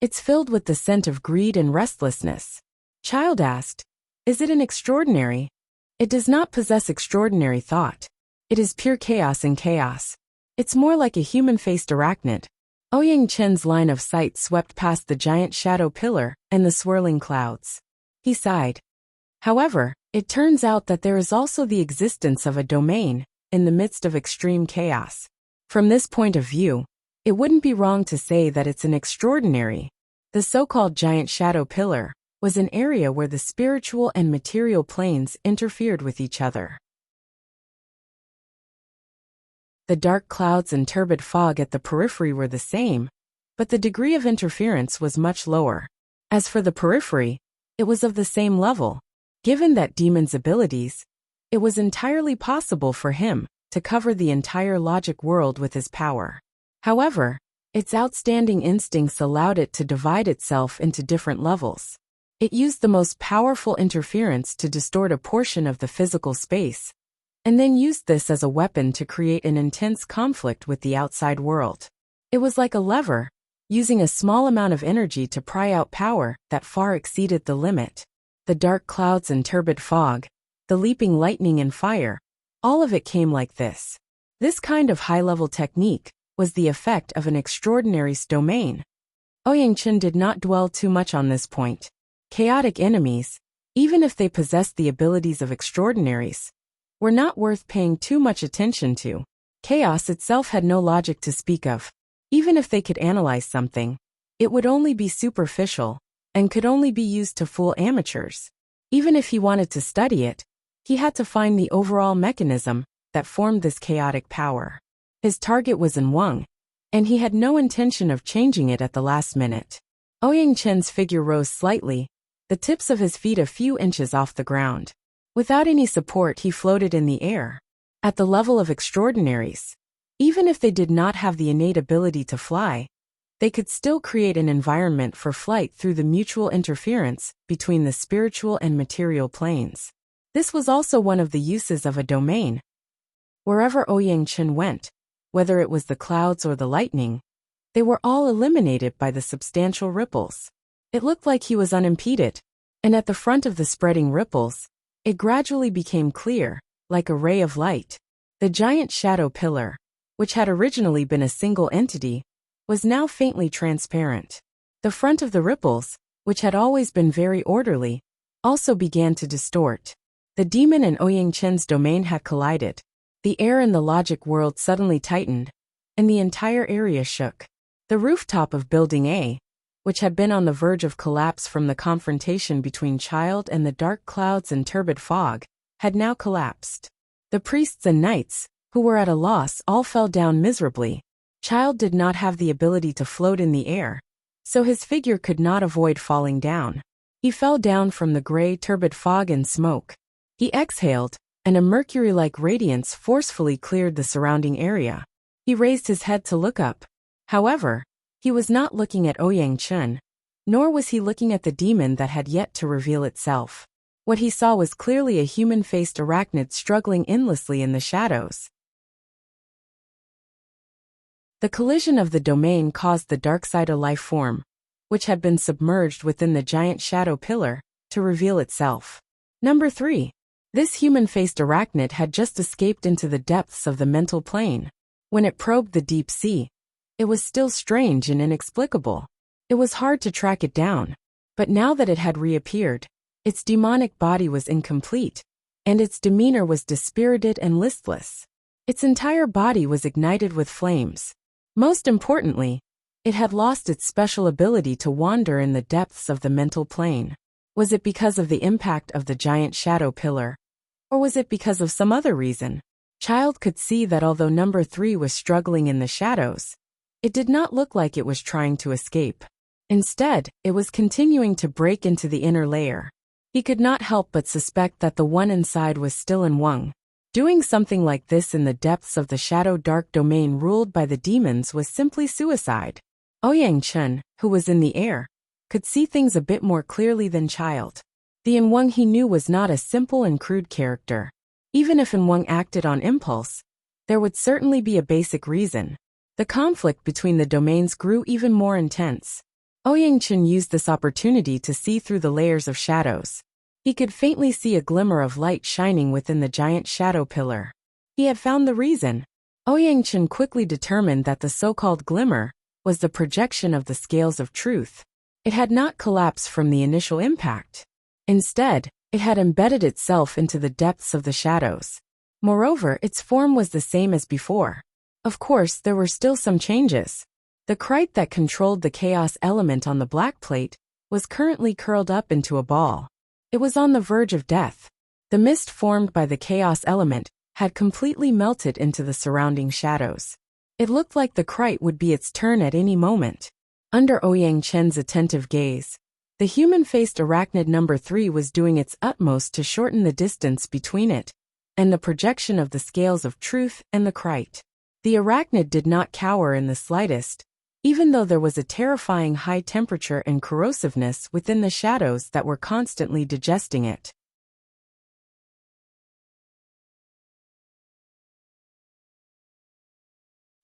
"It's filled with the scent of greed and restlessness." Child asked, "Is it an extraordinary?" "It does not possess extraordinary thought. It is pure chaos in chaos. It's more like a human-faced arachnid." Ouyang Chen's line of sight swept past the giant shadow pillar and the swirling clouds. He sighed. However, it turns out that there is also the existence of a domain in the midst of extreme chaos. From this point of view, it wouldn't be wrong to say that it's an extraordinary. The so-called giant shadow pillar was an area where the spiritual and material planes interfered with each other. The dark clouds and turbid fog at the periphery were the same, but the degree of interference was much lower. As for the periphery, it was of the same level. Given that demon's abilities, it was entirely possible for him to cover the entire logic world with his power. However, its outstanding instincts allowed it to divide itself into different levels. It used the most powerful interference to distort a portion of the physical space, and then used this as a weapon to create an intense conflict with the outside world. It was like a lever, using a small amount of energy to pry out power that far exceeded the limit. The dark clouds and turbid fog, the leaping lightning and fire, all of it came like this. This kind of high-level technique was the effect of an extraordinary's domain. Ouyang Chen did not dwell too much on this point. Chaotic enemies, even if they possessed the abilities of extraordinaries, were not worth paying too much attention to. Chaos itself had no logic to speak of. Even if they could analyze something, it would only be superficial, and could only be used to fool amateurs. Even if he wanted to study it, he had to find the overall mechanism that formed this chaotic power. His target was Wang, and he had no intention of changing it at the last minute. Ouyang Chen's figure rose slightly, the tips of his feet a few inches off the ground. Without any support, he floated in the air. At the level of extraordinaries, even if they did not have the innate ability to fly, they could still create an environment for flight through the mutual interference between the spiritual and material planes. This was also one of the uses of a domain. Wherever Ouyang Chen went, whether it was the clouds or the lightning, they were all eliminated by the substantial ripples. It looked like he was unimpeded, and at the front of the spreading ripples, it gradually became clear, like a ray of light. The giant shadow pillar, which had originally been a single entity, was now faintly transparent. The front of the ripples, which had always been very orderly, also began to distort. The demon and Ouyang Chen's domain had collided. The air in the logic world suddenly tightened, and the entire area shook. The rooftop of Building A, which had been on the verge of collapse from the confrontation between Child and the dark clouds and turbid fog, had now collapsed. The priests and knights, who were at a loss, all fell down miserably. Child did not have the ability to float in the air, so his figure could not avoid falling down. He fell down from the gray, turbid fog and smoke. He exhaled, and a mercury-like radiance forcefully cleared the surrounding area. He raised his head to look up. However, he was not looking at Ouyang Chen, nor was he looking at the demon that had yet to reveal itself. What he saw was clearly a human-faced arachnid struggling endlessly in the shadows. The collision of the domain caused the Darksider life form, which had been submerged within the giant shadow pillar, to reveal itself. Number 3. This human-faced arachnid had just escaped into the depths of the mental plane. When it probed the deep sea, it was still strange and inexplicable. It was hard to track it down, but now that it had reappeared, its demonic body was incomplete, and its demeanor was dispirited and listless. Its entire body was ignited with flames. Most importantly, it had lost its special ability to wander in the depths of the mental plane. Was it because of the impact of the giant shadow pillar? Or was it because of some other reason? Child could see that although number 3 was struggling in the shadows, it did not look like it was trying to escape. Instead, it was continuing to break into the inner layer. He could not help but suspect that the one inside was still in Wang. Doing something like this in the depths of the shadow dark domain ruled by the demons was simply suicide. Ouyang Chen, who was in the air, could see things a bit more clearly than Child. The Wang he knew was not a simple and crude character. Even if Wang acted on impulse, there would certainly be a basic reason. The conflict between the domains grew even more intense. Ouyang Chen used this opportunity to see through the layers of shadows. He could faintly see a glimmer of light shining within the giant shadow pillar. He had found the reason. Ouyang Chen quickly determined that the so-called glimmer was the projection of the scales of truth. It had not collapsed from the initial impact. Instead, it had embedded itself into the depths of the shadows. Moreover, its form was the same as before. Of course, there were still some changes. The kite that controlled the chaos element on the black plate was currently curled up into a ball. It was on the verge of death. The mist formed by the chaos element had completely melted into the surrounding shadows. It looked like the kite would be its turn at any moment. Under Ouyang Chen's attentive gaze, the human-faced arachnid number 3 was doing its utmost to shorten the distance between it and the projection of the scales of truth and the kite. The arachnid did not cower in the slightest, even though there was a terrifying high temperature and corrosiveness within the shadows that were constantly digesting it.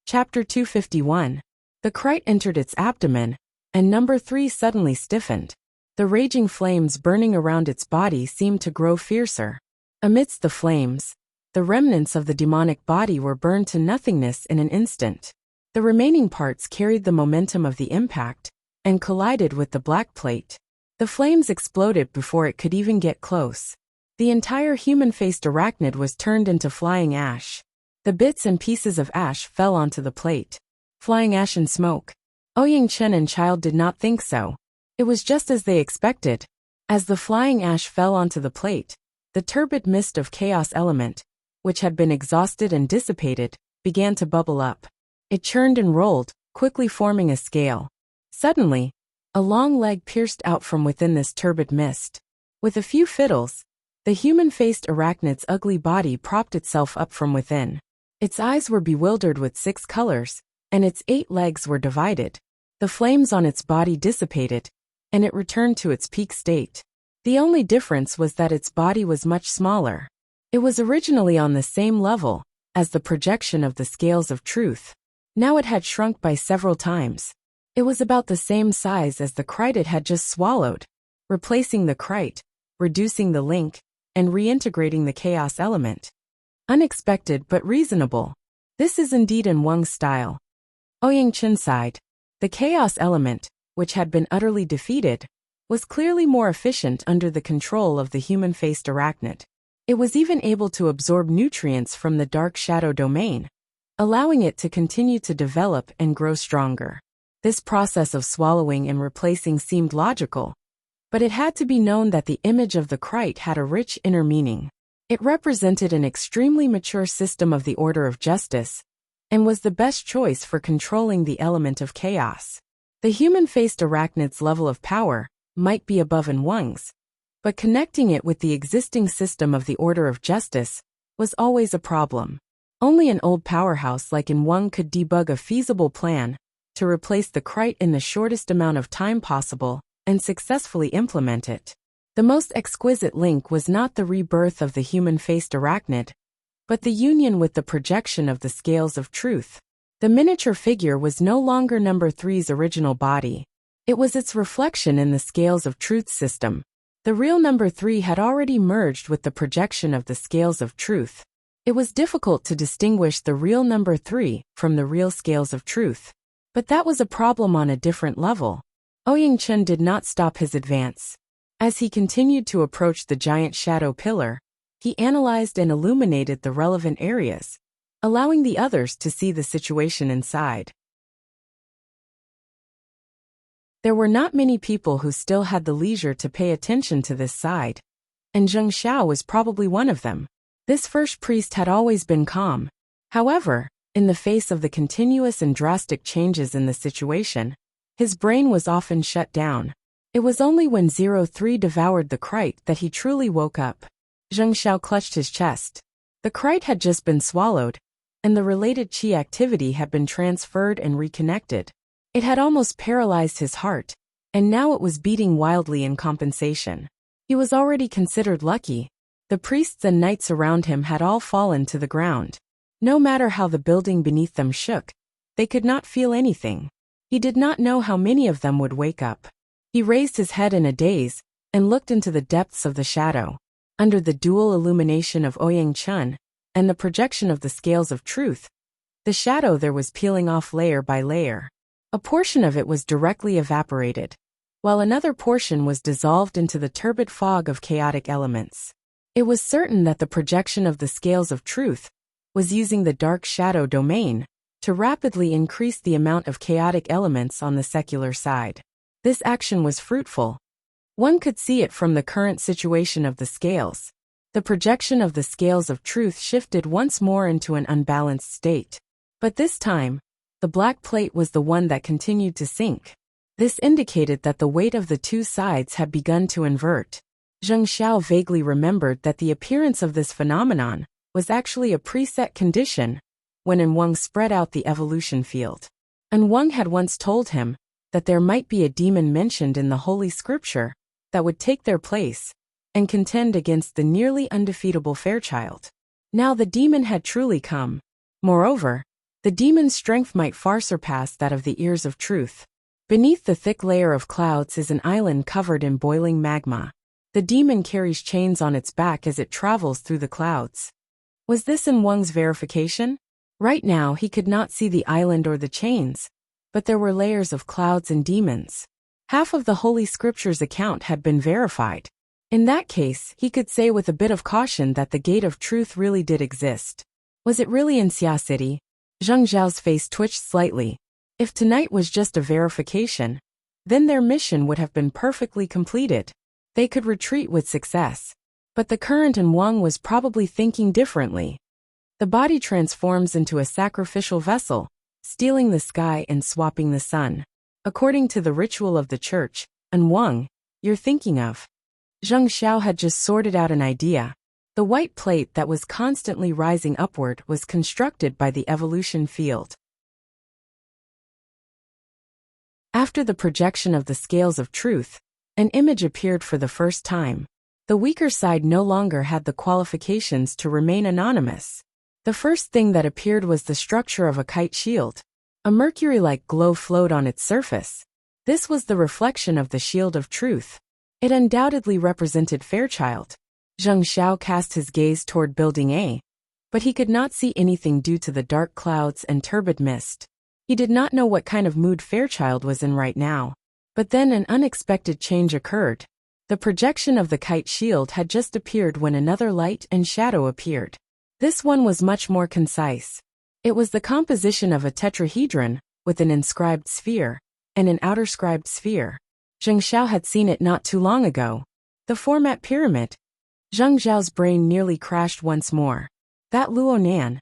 Chapter 251. The kite entered its abdomen, and number 3 suddenly stiffened. The raging flames burning around its body seemed to grow fiercer. Amidst the flames, the remnants of the demonic body were burned to nothingness in an instant. The remaining parts carried the momentum of the impact and collided with the black plate. The flames exploded before it could even get close. The entire human-faced arachnid was turned into flying ash. The bits and pieces of ash fell onto the plate. Flying ash and smoke. Ouyang Chen and Child did not think so. It was just as they expected. As the flying ash fell onto the plate, the turbid mist of chaos element, which had been exhausted and dissipated, began to bubble up. It churned and rolled, quickly forming a scale. Suddenly, a long leg pierced out from within this turbid mist. With a few fiddles, the human-faced arachnid's ugly body propped itself up from within. Its eyes were bewildered with 6 colors, and its 8 legs were divided. The flames on its body dissipated, and it returned to its peak state. The only difference was that its body was much smaller. It was originally on the same level as the projection of the scales of truth. Now it had shrunk by several times. It was about the same size as the crite it had just swallowed, replacing the crite, reducing the link, and reintegrating the chaos element. Unexpected but reasonable. This is indeed in Wang's style. Ouyang Chen sighed. The chaos element, which had been utterly defeated, was clearly more efficient under the control of the human-faced arachnid. It was even able to absorb nutrients from the dark shadow domain, allowing it to continue to develop and grow stronger. This process of swallowing and replacing seemed logical, but it had to be known that the image of the crite had a rich inner meaning. It represented an extremely mature system of the order of justice, and was the best choice for controlling the element of chaos. The human-faced arachnid's level of power might be above in Wang's, but connecting it with the existing system of the order of justice was always a problem. Only an old powerhouse like in Wang could debug a feasible plan to replace the crite in the shortest amount of time possible and successfully implement it. The most exquisite link was not the rebirth of the human-faced arachnid, but the union with the projection of the scales of truth. The miniature figure was no longer number 3's original body. It was its reflection in the scales of truth system. The real number 3 had already merged with the projection of the scales of truth. It was difficult to distinguish the real number 3 from the real scales of truth. But that was a problem on a different level. Ouyang Chen did not stop his advance. As he continued to approach the giant shadow pillar, he analyzed and illuminated the relevant areas, allowing the others to see the situation inside. There were not many people who still had the leisure to pay attention to this side, and Zheng Xiao was probably one of them. This first priest had always been calm. However, in the face of the continuous and drastic changes in the situation, his brain was often shut down. It was only when 03 devoured the crite that he truly woke up. Zheng Xiao clutched his chest. The crite had just been swallowed, and the related qi activity had been transferred and reconnected. It had almost paralyzed his heart, and now it was beating wildly in compensation. He was already considered lucky. The priests and knights around him had all fallen to the ground. No matter how the building beneath them shook, they could not feel anything. He did not know how many of them would wake up. He raised his head in a daze and looked into the depths of the shadow. Under the dual illumination of Ouyang Chen and the projection of the scales of truth, the shadow there was peeling off layer by layer. A portion of it was directly evaporated, while another portion was dissolved into the turbid fog of chaotic elements. It was certain that the projection of the scales of truth was using the dark shadow domain to rapidly increase the amount of chaotic elements on the secular side. This action was fruitful. One could see it from the current situation of the scales. The projection of the scales of truth shifted once more into an unbalanced state. But this time, the black plate was the one that continued to sink. This indicated that the weight of the two sides had begun to invert. Zheng Xiao vaguely remembered that the appearance of this phenomenon was actually a preset condition when En Wang spread out the evolution field. En Wang had once told him that there might be a demon mentioned in the Holy Scripture that would take their place and contend against the nearly undefeatable Fairchild. Now the demon had truly come. Moreover, the demon's strength might far surpass that of the ears of truth. Beneath the thick layer of clouds is an island covered in boiling magma. The demon carries chains on its back as it travels through the clouds. Was this En Wang's verification? Right now he could not see the island or the chains, but there were layers of clouds and demons. Half of the Holy Scripture's account had been verified. In that case, he could say with a bit of caution that the gate of truth really did exist. Was it really in Xia City? Zheng Zhao's face twitched slightly. If tonight was just a verification, then their mission would have been perfectly completed. They could retreat with success. But the current in Wang was probably thinking differently. The body transforms into a sacrificial vessel, stealing the sky and swapping the sun. According to the ritual of the church, and Wang, you're thinking of. Zheng Xiao had just sorted out an idea. The white plate that was constantly rising upward was constructed by the evolution field. After the projection of the scales of truth, an image appeared for the first time. The weaker side no longer had the qualifications to remain anonymous. The first thing that appeared was the structure of a kite shield. A mercury-like glow flowed on its surface. This was the reflection of the shield of truth. It undoubtedly represented Fairchild. Zheng Xiao cast his gaze toward Building A, but he could not see anything due to the dark clouds and turbid mist. He did not know what kind of mood Fairchild was in right now. But then an unexpected change occurred. The projection of the kite shield had just appeared when another light and shadow appeared. This one was much more concise. It was the composition of a tetrahedron, with an inscribed sphere, and an outer scribed sphere. Zheng Xiao had seen it not too long ago. The format pyramid. Zheng Zhao's brain nearly crashed once more. That Luo Nan.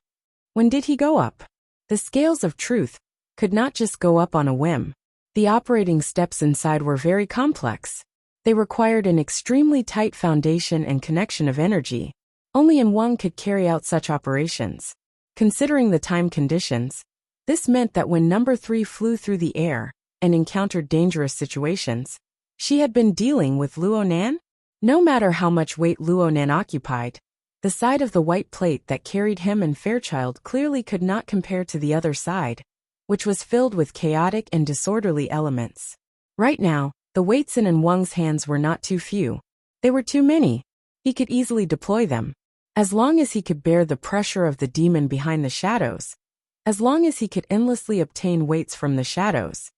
When did he go up? The scales of truth could not just go up on a whim. The operating steps inside were very complex. They required an extremely tight foundation and connection of energy. Only Wang could carry out such operations. Considering the time conditions, this meant that when number 3 flew through the air and encountered dangerous situations, she had been dealing with Luo Nan? No matter how much weight Luo Nan occupied, the side of the white plate that carried him and Fairchild clearly could not compare to the other side, which was filled with chaotic and disorderly elements. Right now, the weights in Wang's hands were not too few. They were too many. He could easily deploy them. As long as he could bear the pressure of the demon behind the shadows, as long as he could endlessly obtain weights from the shadows,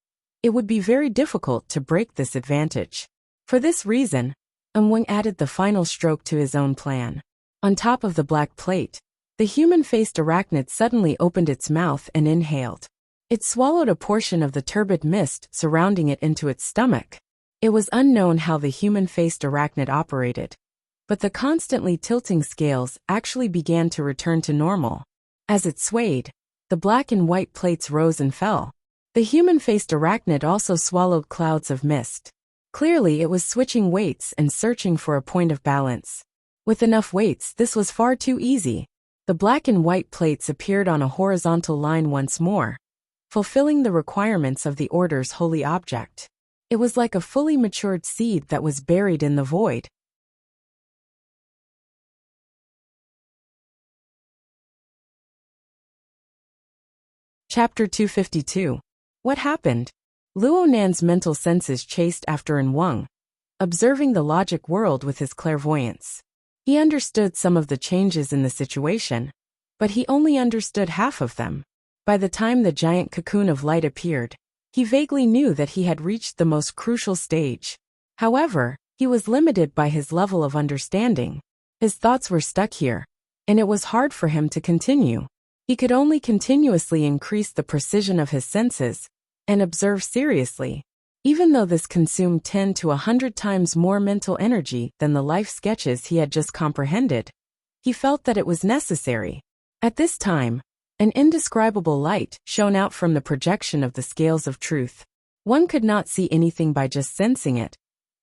it would be very difficult to break this advantage. For this reason, Wang added the final stroke to his own plan. On top of the black plate, the human-faced arachnid suddenly opened its mouth and inhaled. It swallowed a portion of the turbid mist surrounding it into its stomach. It was unknown how the human-faced arachnid operated, but the constantly tilting scales actually began to return to normal. As it swayed, the black and white plates rose and fell. The human-faced arachnid also swallowed clouds of mist. Clearly it was switching weights and searching for a point of balance. With enough weights, this was far too easy. The black and white plates appeared on a horizontal line once more, fulfilling the requirements of the order's holy object. It was like a fully matured seed that was buried in the void. Chapter 252. What happened? Luo Nan's mental senses chased after Wang, observing the logic world with his clairvoyance. He understood some of the changes in the situation, but he only understood half of them. By the time the giant cocoon of light appeared, he vaguely knew that he had reached the most crucial stage. However, he was limited by his level of understanding. His thoughts were stuck here, and it was hard for him to continue. He could only continuously increase the precision of his senses and observe seriously. Even though this consumed 10 to 100 times more mental energy than the life sketches he had just comprehended, he felt that it was necessary. At this time, an indescribable light shone out from the projection of the scales of truth. One could not see anything by just sensing it,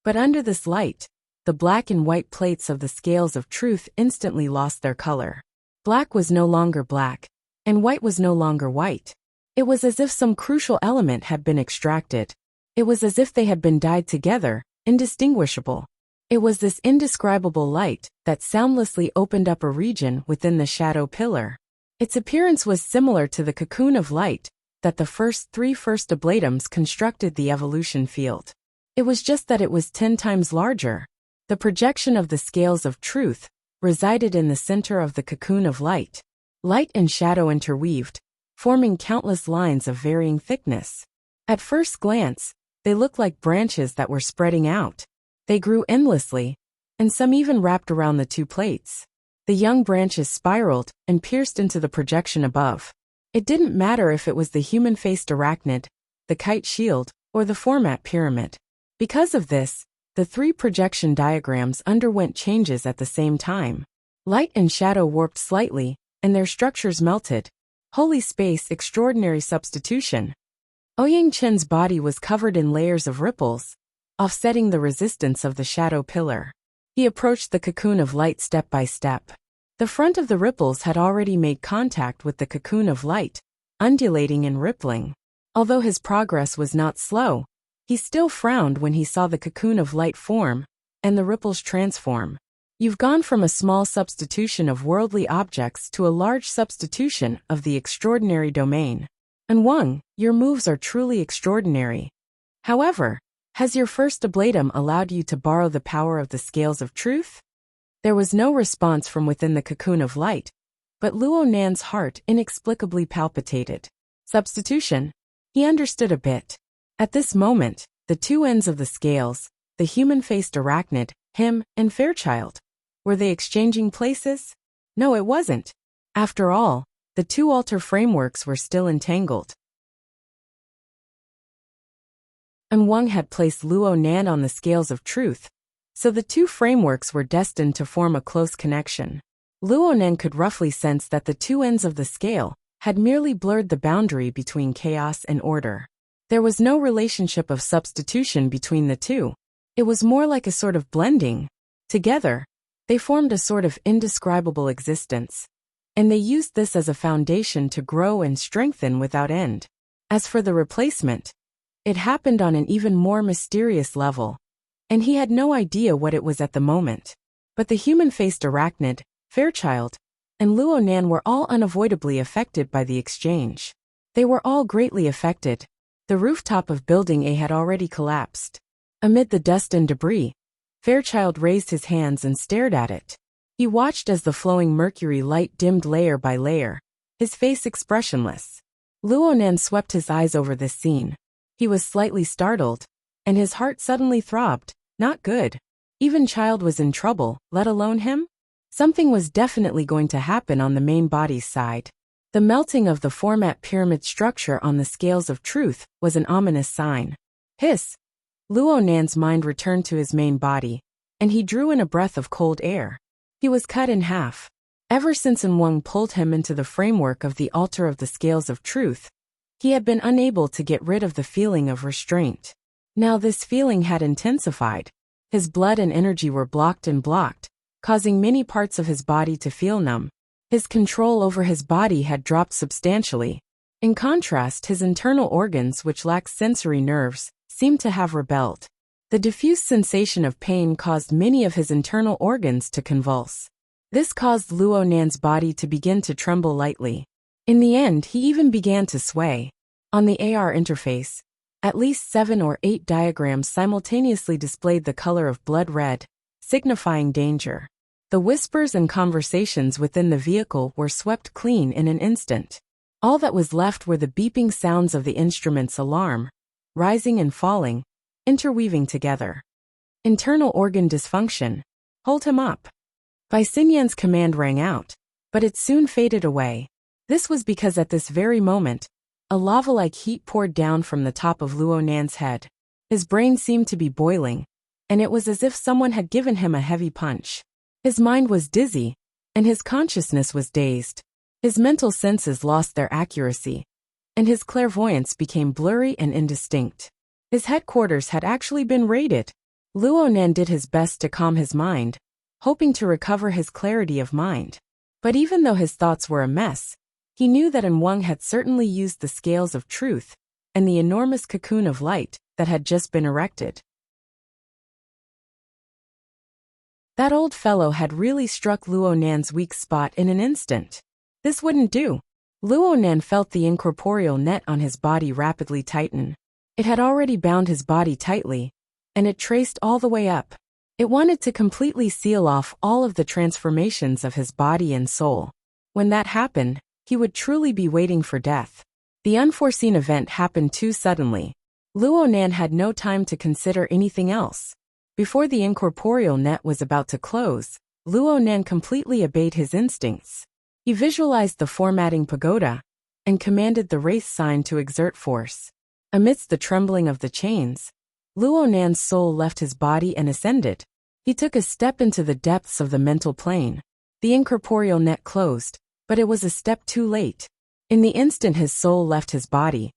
but under this light, the black and white plates of the scales of truth instantly lost their color. Black was no longer black, and white was no longer white. It was as if some crucial element had been extracted. It was as if they had been dyed together, indistinguishable. It was this indescribable light that soundlessly opened up a region within the shadow pillar. Its appearance was similar to the cocoon of light that the first ablatums constructed the evolution field. It was just that it was 10 times larger. The projection of the scales of truth resided in the center of the cocoon of light. Light and shadow interweaved, forming countless lines of varying thickness. At first glance, they looked like branches that were spreading out. They grew endlessly, and some even wrapped around the two plates. The young branches spiraled and pierced into the projection above. It didn't matter if it was the human-faced arachnid, the kite shield, or the format pyramid. Because of this, the three projection diagrams underwent changes at the same time. Light and shadow warped slightly, and their structures melted. Holy space, extraordinary substitution. Ouyang Chen's body was covered in layers of ripples, offsetting the resistance of the shadow pillar. He approached the cocoon of light step by step. The front of the ripples had already made contact with the cocoon of light, undulating and rippling. Although his progress was not slow, he still frowned when he saw the cocoon of light form and the ripples transform. You've gone from a small substitution of worldly objects to a large substitution of the extraordinary domain. And Wang, your moves are truly extraordinary. However, has your first ablatum allowed you to borrow the power of the scales of truth? There was no response from within the cocoon of light, but Luo Nan's heart inexplicably palpitated. Substitution? He understood a bit. At this moment, the two ends of the scales, the human-faced arachnid, him, and Fairchild, were they exchanging places? No, it wasn't. After all, the two altar frameworks were still entangled. And Wang had placed Luo Nan on the scales of truth, so the two frameworks were destined to form a close connection. Luo Nan could roughly sense that the two ends of the scale had merely blurred the boundary between chaos and order. There was no relationship of substitution between the two. It was more like a sort of blending. Together, they formed a sort of indescribable existence. And they used this as a foundation to grow and strengthen without end. As for the replacement, it happened on an even more mysterious level, and he had no idea what it was at the moment. But the human-faced arachnid, Fairchild, and Luo Nan were all unavoidably affected by the exchange. They were all greatly affected. The rooftop of Building A had already collapsed. Amid the dust and debris, Fairchild raised his hands and stared at it. He watched as the flowing mercury light dimmed layer by layer, his face expressionless. Luo Nan swept his eyes over this scene. He was slightly startled, and his heart suddenly throbbed. Not good. Even Child was in trouble, let alone him? Something was definitely going to happen on the main body's side. The melting of the format pyramid structure on the scales of truth was an ominous sign. Hiss! Luo Nan's mind returned to his main body, and he drew in a breath of cold air. He was cut in half. Ever since Wang pulled him into the framework of the altar of the scales of truth, he had been unable to get rid of the feeling of restraint. Now this feeling had intensified. His blood and energy were blocked, causing many parts of his body to feel numb. His control over his body had dropped substantially. In contrast, his internal organs, which lacked sensory nerves, seemed to have rebelled. The diffuse sensation of pain caused many of his internal organs to convulse. This caused Luo Nan's body to begin to tremble lightly. In the end, he even began to sway. On the AR interface, at least 7 or 8 diagrams simultaneously displayed the color of blood red, signifying danger. The whispers and conversations within the vehicle were swept clean in an instant. All that was left were the beeping sounds of the instrument's alarm, rising and falling, interweaving together. Internal organ dysfunction. Hold him up. Bai Xinyan's command rang out, but it soon faded away. This was because at this very moment, a lava-like heat poured down from the top of Luo Nan's head. His brain seemed to be boiling, and it was as if someone had given him a heavy punch. His mind was dizzy, and his consciousness was dazed. His mental senses lost their accuracy, and his clairvoyance became blurry and indistinct. His headquarters had actually been raided. Luo Nan did his best to calm his mind, hoping to recover his clarity of mind. But even though his thoughts were a mess, he knew that Wang had certainly used the scales of truth and the enormous cocoon of light that had just been erected. That old fellow had really struck Luo Nan's weak spot in an instant. This wouldn't do. Luo Nan felt the incorporeal net on his body rapidly tighten. It had already bound his body tightly, and it traced all the way up. It wanted to completely seal off all of the transformations of his body and soul. When that happened, he would truly be waiting for death. The unforeseen event happened too suddenly. Luo Nan had no time to consider anything else. Before the incorporeal net was about to close, Luo Nan completely obeyed his instincts. He visualized the formatting pagoda and commanded the wraith sign to exert force. Amidst the trembling of the chains, Luo Nan's soul left his body and ascended. He took a step into the depths of the mental plane. The incorporeal net closed, but it was a step too late. In the instant his soul left his body,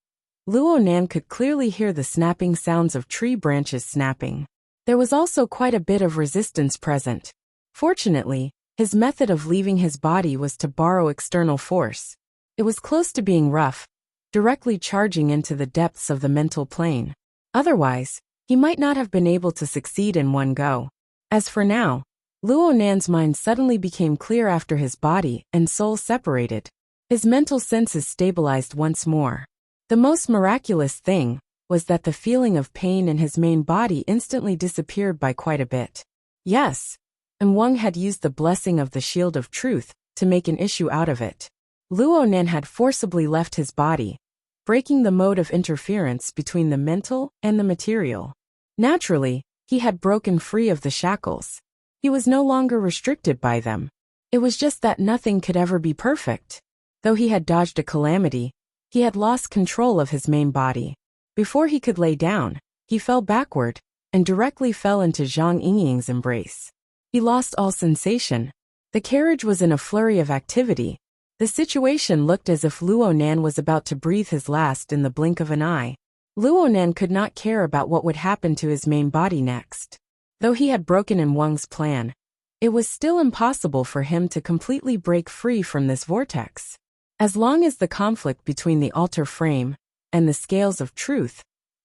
Luo Nan could clearly hear the snapping sounds of tree branches snapping. There was also quite a bit of resistance present. Fortunately, his method of leaving his body was to borrow external force. It was close to being rough, directly charging into the depths of the mental plane. Otherwise, he might not have been able to succeed in one go. As for now, Luo Nan's mind suddenly became clear after his body and soul separated. His mental senses stabilized once more. The most miraculous thing was that the feeling of pain in his main body instantly disappeared by quite a bit. Yes, and Wang had used the blessing of the shield of truth to make an issue out of it. Luo Nan had forcibly left his body, breaking the mode of interference between the mental and the material. Naturally, he had broken free of the shackles. He was no longer restricted by them. It was just that nothing could ever be perfect. Though he had dodged a calamity, he had lost control of his main body. Before he could lay down, he fell backward and directly fell into Zhang Yingying's embrace. He lost all sensation. The carriage was in a flurry of activity. The situation looked as if Luo Nan was about to breathe his last in the blink of an eye. Luo Nan could not care about what would happen to his main body next. Though he had broken in Wang's plan, it was still impossible for him to completely break free from this vortex. As long as the conflict between the altar frame and the scales of truth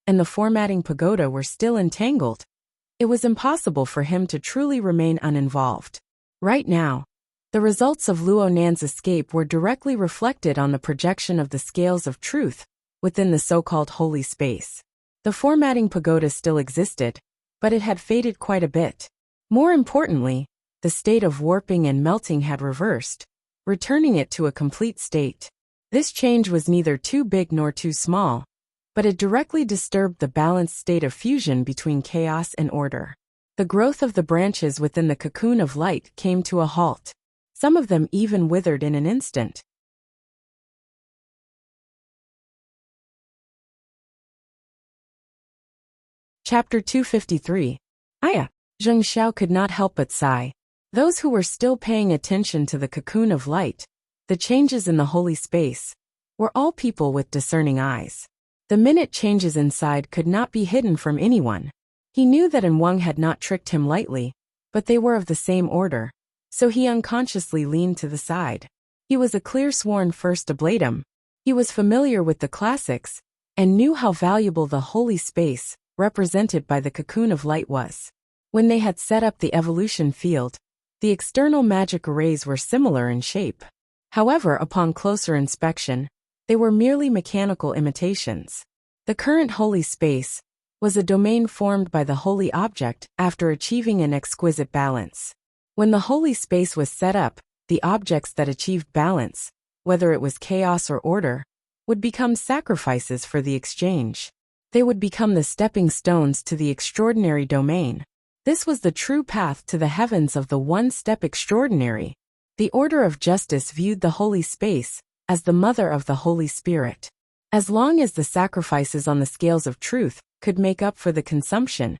and the formatting pagoda were still entangled, it was impossible for him to truly remain uninvolved. Right now, the results of Luo Nan's escape were directly reflected on the projection of the scales of truth within the so-called holy space. The formatting pagoda still existed, but it had faded quite a bit. More importantly, the state of warping and melting had reversed, returning it to a complete state. This change was neither too big nor too small, but it directly disturbed the balanced state of fusion between chaos and order. The growth of the branches within the cocoon of light came to a halt. Some of them even withered in an instant. Chapter 253. Aya. Zheng Xiao could not help but sigh. Those who were still paying attention to the cocoon of light, the changes in the holy space, were all people with discerning eyes. The minute changes inside could not be hidden from anyone. He knew that Wang had not tricked him lightly, but they were of the same order, so he unconsciously leaned to the side. He was a clear-sworn first ablatum. He was familiar with the classics and knew how valuable the holy space, represented by the cocoon of light, was. When they had set up the evolution field, the external magic arrays were similar in shape. However, upon closer inspection, they were merely mechanical imitations. The current holy space was a domain formed by the holy object after achieving an exquisite balance. When the holy space was set up, the objects that achieved balance, whether it was chaos or order, would become sacrifices for the exchange. They would become the stepping stones to the extraordinary domain. This was the true path to the heavens of the one-step extraordinary. The order of justice viewed the holy space as the mother of the Holy Spirit. As long as the sacrifices on the scales of truth could make up for the consumption,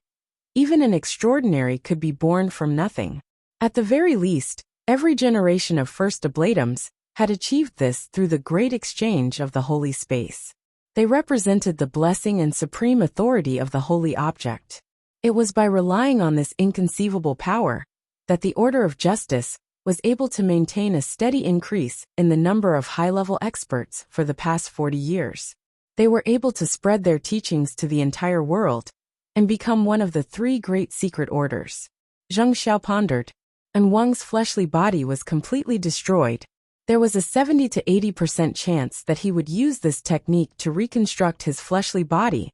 even an extraordinary could be born from nothing. At the very least, every generation of first ablatums had achieved this through the great exchange of the holy space. They represented the blessing and supreme authority of the holy object. It was by relying on this inconceivable power that the order of justice was able to maintain a steady increase in the number of high-level experts for the past 40 years. They were able to spread their teachings to the entire world and become one of the three great secret orders. Zheng Xiao pondered, and Wang's fleshly body was completely destroyed. There was a 70 to 80% chance that he would use this technique to reconstruct his fleshly body,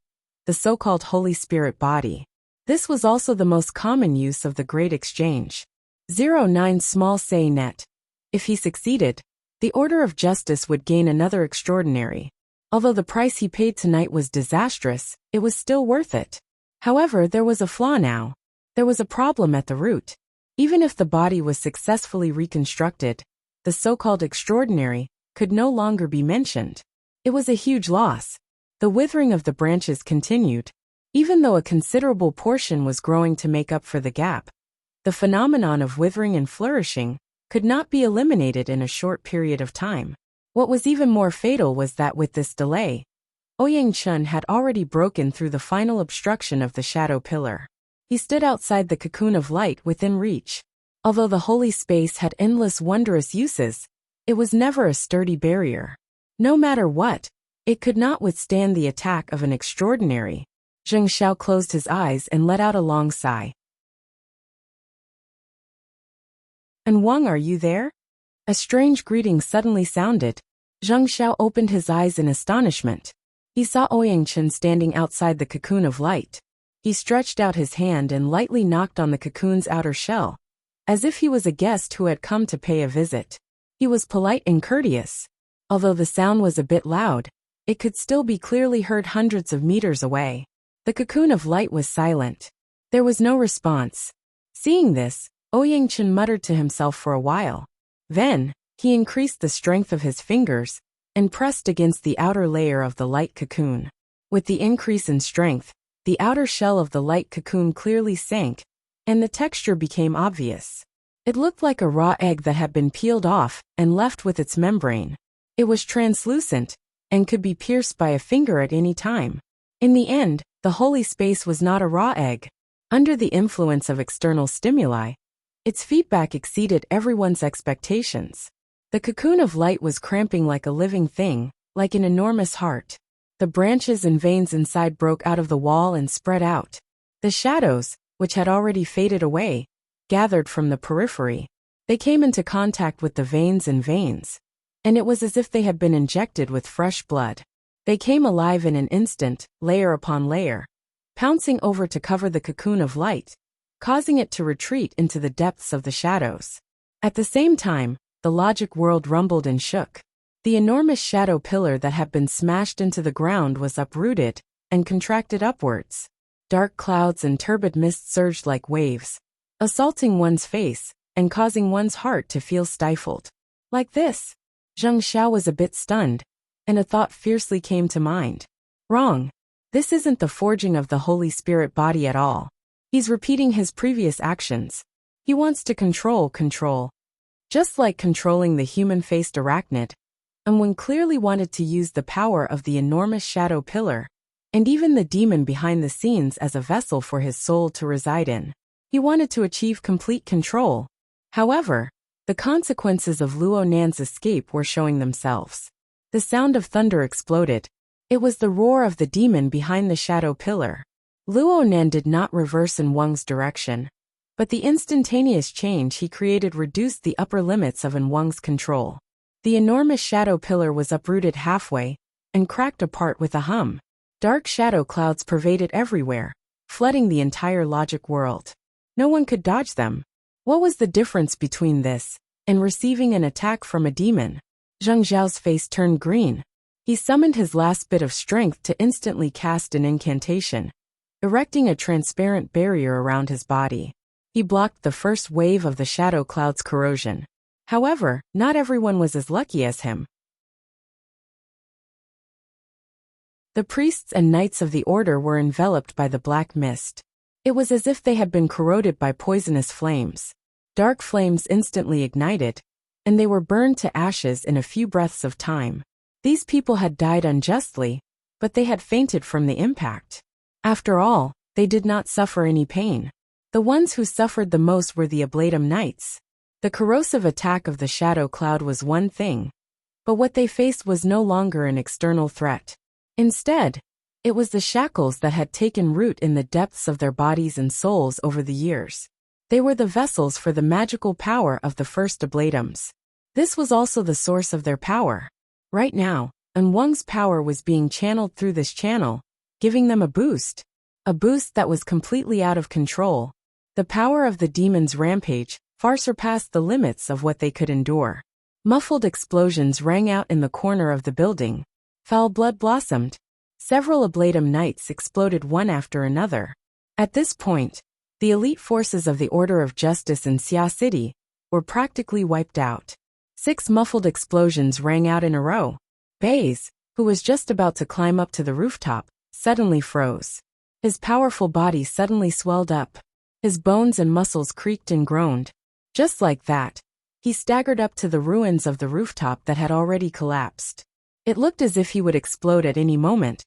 the so-called Holy Spirit body. This was also the most common use of the Great Exchange. 09 small say net. If he succeeded, the Order of Justice would gain another extraordinary. Although the price he paid tonight was disastrous, it was still worth it. However, there was a flaw now. There was a problem at the root. Even if the body was successfully reconstructed, the so-called extraordinary could no longer be mentioned. It was a huge loss. The withering of the branches continued, even though a considerable portion was growing to make up for the gap. The phenomenon of withering and flourishing could not be eliminated in a short period of time. What was even more fatal was that with this delay, Ouyang Chun had already broken through the final obstruction of the shadow pillar. He stood outside the cocoon of light within reach. Although the holy space had endless wondrous uses, it was never a sturdy barrier. No matter what, it could not withstand the attack of an extraordinary. Zheng Xiao closed his eyes and let out a long sigh. "And Wang, are you there?" A strange greeting suddenly sounded. Zheng Xiao opened his eyes in astonishment. He saw Ouyang Chun standing outside the cocoon of light. He stretched out his hand and lightly knocked on the cocoon's outer shell, as if he was a guest who had come to pay a visit. He was polite and courteous. Although the sound was a bit loud, it could still be clearly heard hundreds of meters away. The cocoon of light was silent. There was no response. Seeing this, Ouyang Chun muttered to himself for a while. Then, he increased the strength of his fingers and pressed against the outer layer of the light cocoon. With the increase in strength, the outer shell of the light cocoon clearly sank, and the texture became obvious. It looked like a raw egg that had been peeled off and left with its membrane. It was translucent and could be pierced by a finger at any time. In the end, the holy space was not a raw egg. Under the influence of external stimuli, its feedback exceeded everyone's expectations. The cocoon of light was cramping like a living thing, like an enormous heart. The branches and veins inside broke out of the wall and spread out. The shadows, which had already faded away, gathered from the periphery. They came into contact with the veins, and it was as if they had been injected with fresh blood. They came alive in an instant, layer upon layer, pouncing over to cover the cocoon of light, causing it to retreat into the depths of the shadows. At the same time, the logic world rumbled and shook. The enormous shadow pillar that had been smashed into the ground was uprooted and contracted upwards. Dark clouds and turbid mist surged like waves, assaulting one's face and causing one's heart to feel stifled. Like this, Zheng Xiao was a bit stunned, and a thought fiercely came to mind. Wrong. This isn't the forging of the Holy Spirit body at all. He's repeating his previous actions. He wants to control. Just like controlling the human-faced arachnid, and one clearly wanted to use the power of the enormous shadow pillar, and even the demon behind the scenes as a vessel for his soul to reside in. He wanted to achieve complete control. However, the consequences of Luo Nan's escape were showing themselves. The sound of thunder exploded. It was the roar of the demon behind the shadow pillar. Luo Nan did not reverse in Wang's direction, but the instantaneous change he created reduced the upper limits of Wang's control. The enormous shadow pillar was uprooted halfway and cracked apart with a hum. Dark shadow clouds pervaded everywhere, flooding the entire logic world. No one could dodge them. What was the difference between this and receiving an attack from a demon? Zheng Xiao's face turned green. He summoned his last bit of strength to instantly cast an incantation, erecting a transparent barrier around his body. He blocked the first wave of the shadow cloud's corrosion. However, not everyone was as lucky as him. The priests and knights of the order were enveloped by the black mist. It was as if they had been corroded by poisonous flames. Dark flames instantly ignited, and they were burned to ashes in a few breaths of time. These people had died unjustly, but they had fainted from the impact. After all, they did not suffer any pain. The ones who suffered the most were the Ablatum Knights. The corrosive attack of the shadow cloud was one thing, but what they faced was no longer an external threat. Instead, it was the shackles that had taken root in the depths of their bodies and souls over the years. They were the vessels for the magical power of the first Ablatums. This was also the source of their power. Right now, Wang's power was being channeled through this channel, giving them a boost that was completely out of control. The power of the demon's rampage far surpassed the limits of what they could endure. Muffled explosions rang out in the corner of the building. Foul blood blossomed. Several Ablatum Knights exploded one after another. At this point, The elite forces of the Order of Justice in Xia City were practically wiped out. 6 muffled explosions rang out in a row. Baze, who was just about to climb up to the rooftop, suddenly froze. His powerful body suddenly swelled up. His bones and muscles creaked and groaned. Just like that, he staggered up to the ruins of the rooftop that had already collapsed. It looked as if he would explode at any moment,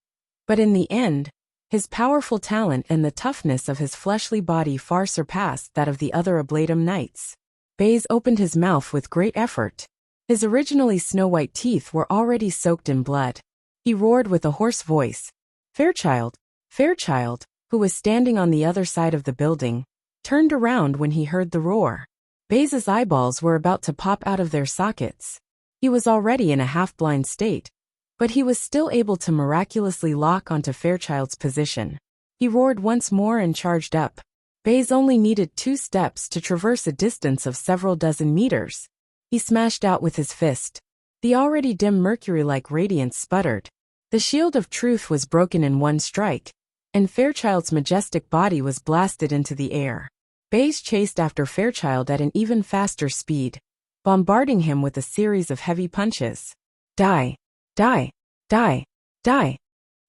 but in the end, his powerful talent and the toughness of his fleshly body far surpassed that of the other Ablatum knights. Baze opened his mouth with great effort. His originally snow-white teeth were already soaked in blood. He roared with a hoarse voice. Fairchild, Fairchild, who was standing on the other side of the building, turned around when he heard the roar. Baze's eyeballs were about to pop out of their sockets. He was already in a half-blind state, but he was still able to miraculously lock onto Fairchild's position. He roared once more and charged up. Baze only needed 2 steps to traverse a distance of several dozen meters. He smashed out with his fist. The already dim mercury-like radiance sputtered. The shield of truth was broken in one strike, and Fairchild's majestic body was blasted into the air. Baze chased after Fairchild at an even faster speed, bombarding him with a series of heavy punches. Die! Die! Die! Die!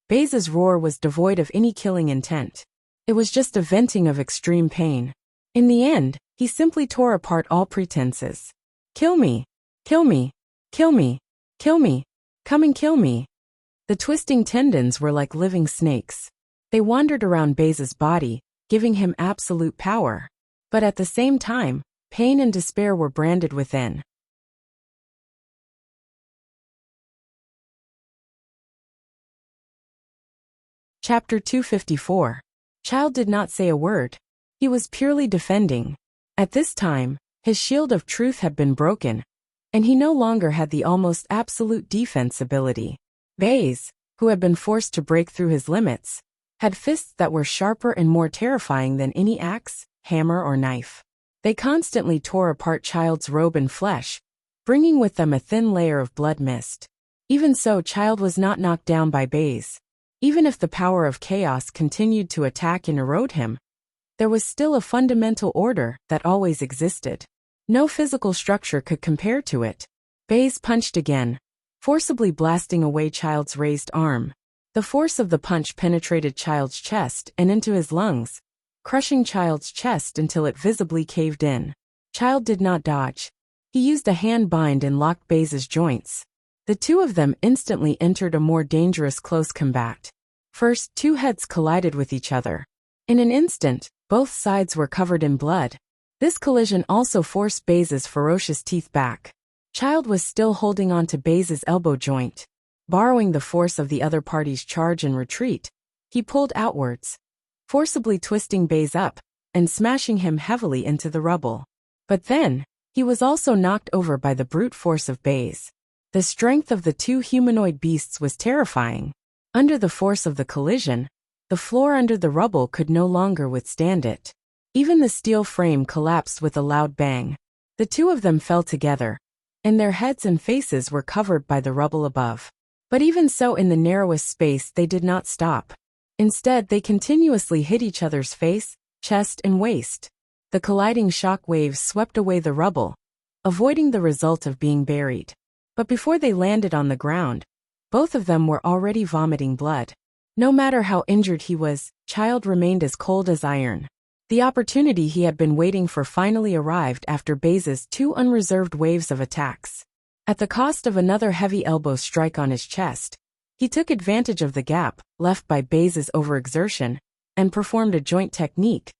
Baze's roar was devoid of any killing intent. It was just a venting of extreme pain. In the end, he simply tore apart all pretenses. Kill me! Kill me! Kill me! Kill me! Come and kill me! The twisting tendons were like living snakes. They wandered around Baze's body, giving him absolute power. But at the same time, pain and despair were branded within. Chapter 254. Child did not say a word. He was purely defending. At this time, his shield of truth had been broken, and he no longer had the almost absolute defense ability. Baze, who had been forced to break through his limits, had fists that were sharper and more terrifying than any axe, hammer or knife. They constantly tore apart Child's robe and flesh, bringing with them a thin layer of blood mist. Even so, Child was not knocked down by Baze. Even if the power of chaos continued to attack and erode him, there was still a fundamental order that always existed. No physical structure could compare to it. Baze punched again, forcibly blasting away Child's raised arm. The force of the punch penetrated Child's chest and into his lungs, crushing Child's chest until it visibly caved in. Child did not dodge. He used a hand bind and locked Baze's joints. The two of them instantly entered a more dangerous close combat. First, 2 heads collided with each other. In an instant, both sides were covered in blood. This collision also forced Baze's ferocious teeth back. Child was still holding on to Baze's elbow joint. Borrowing the force of the other party's charge and retreat, he pulled outwards, forcibly twisting Baze up and smashing him heavily into the rubble. But then, he was also knocked over by the brute force of Baze. The strength of the 2 humanoid beasts was terrifying. Under the force of the collision, the floor under the rubble could no longer withstand it. Even the steel frame collapsed with a loud bang. The 2 of them fell together, and their heads and faces were covered by the rubble above. But even so, in the narrowest space, they did not stop. Instead, they continuously hit each other's face, chest, and waist. The colliding shock waves swept away the rubble, avoiding the result of being buried. But before they landed on the ground, both of them were already vomiting blood. No matter how injured he was, Child remained as cold as iron. The opportunity he had been waiting for finally arrived after Baze's 2 unreserved waves of attacks. At the cost of another heavy elbow strike on his chest, he took advantage of the gap left by Baze's overexertion and performed a joint technique,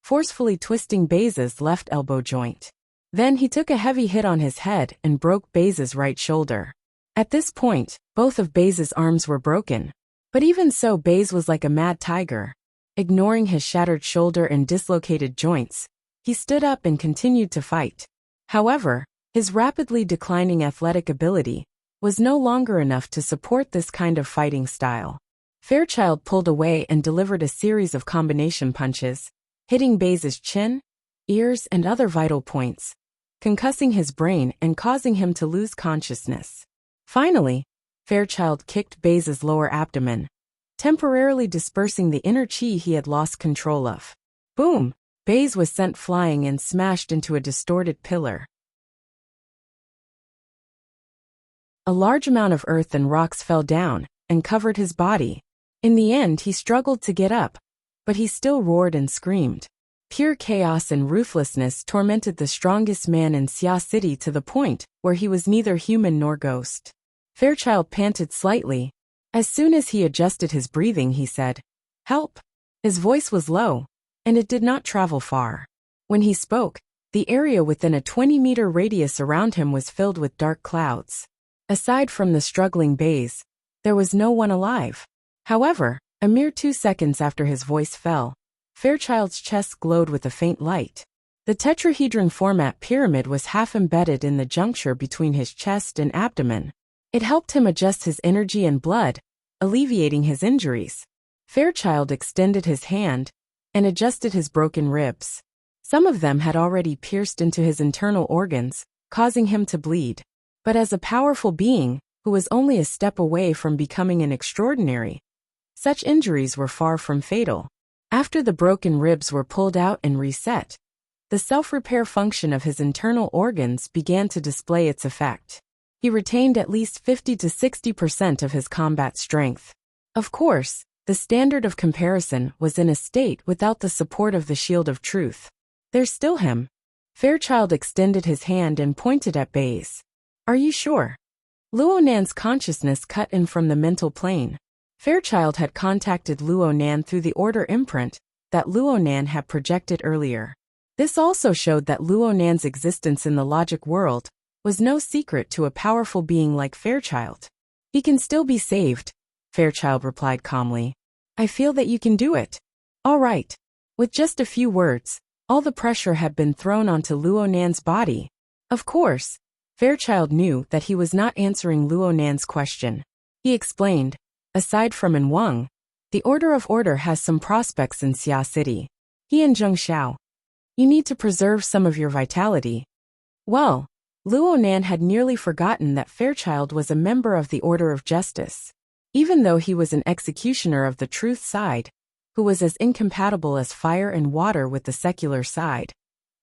forcefully twisting Baze's left elbow joint. Then he took a heavy hit on his head and broke Baze's right shoulder. At this point, both of Baze's arms were broken. But even so, Baze was like a mad tiger. Ignoring his shattered shoulder and dislocated joints, he stood up and continued to fight. However, his rapidly declining athletic ability was no longer enough to support this kind of fighting style. Fairchild pulled away and delivered a series of combination punches, hitting Baze's chin, ears, and other vital points, concussing his brain and causing him to lose consciousness. Finally, Fairchild kicked Baze's lower abdomen, temporarily dispersing the inner chi he had lost control of. Boom! Baze was sent flying and smashed into a distorted pillar. A large amount of earth and rocks fell down and covered his body. In the end, he struggled to get up, but he still roared and screamed. Pure chaos and ruthlessness tormented the strongest man in Xia City to the point where he was neither human nor ghost. Fairchild panted slightly. As soon as he adjusted his breathing, he said, "Help." His voice was low, and it did not travel far. When he spoke, the area within a 20-meter radius around him was filled with dark clouds. Aside from the struggling Baze, there was no one alive. However, a mere 2 seconds after his voice fell, Fairchild's chest glowed with a faint light. The tetrahedron format pyramid was half embedded in the juncture between his chest and abdomen. It helped him adjust his energy and blood, alleviating his injuries. Fairchild extended his hand and adjusted his broken ribs. Some of them had already pierced into his internal organs, causing him to bleed. But as a powerful being, who was only a step away from becoming an extraordinary, such injuries were far from fatal. After the broken ribs were pulled out and reset, the self-repair function of his internal organs began to display its effect. He retained at least 50 to 60% of his combat strength. Of course, the standard of comparison was in a state without the support of the shield of truth. "There's still him." Fairchild extended his hand and pointed at Baze. "Are you sure?" Luonan's consciousness cut in from the mental plane. Fairchild had contacted Luonan through the order imprint that Luonan had projected earlier. This also showed that Luonan's existence in the logic world was no secret to a powerful being like Fairchild. "He can still be saved," Fairchild replied calmly. "I feel that you can do it." "All right." With just a few words, all the pressure had been thrown onto Luonan's body. Of course, Fairchild knew that he was not answering Luonan's question. He explained, "Aside from En Wang, the Order of Order has some prospects in Xia City. He and Zheng Xiao. You need to preserve some of your vitality." Well, Luonan had nearly forgotten that Fairchild was a member of the Order of Justice. Even though he was an executioner of the truth side, who was as incompatible as fire and water with the secular side,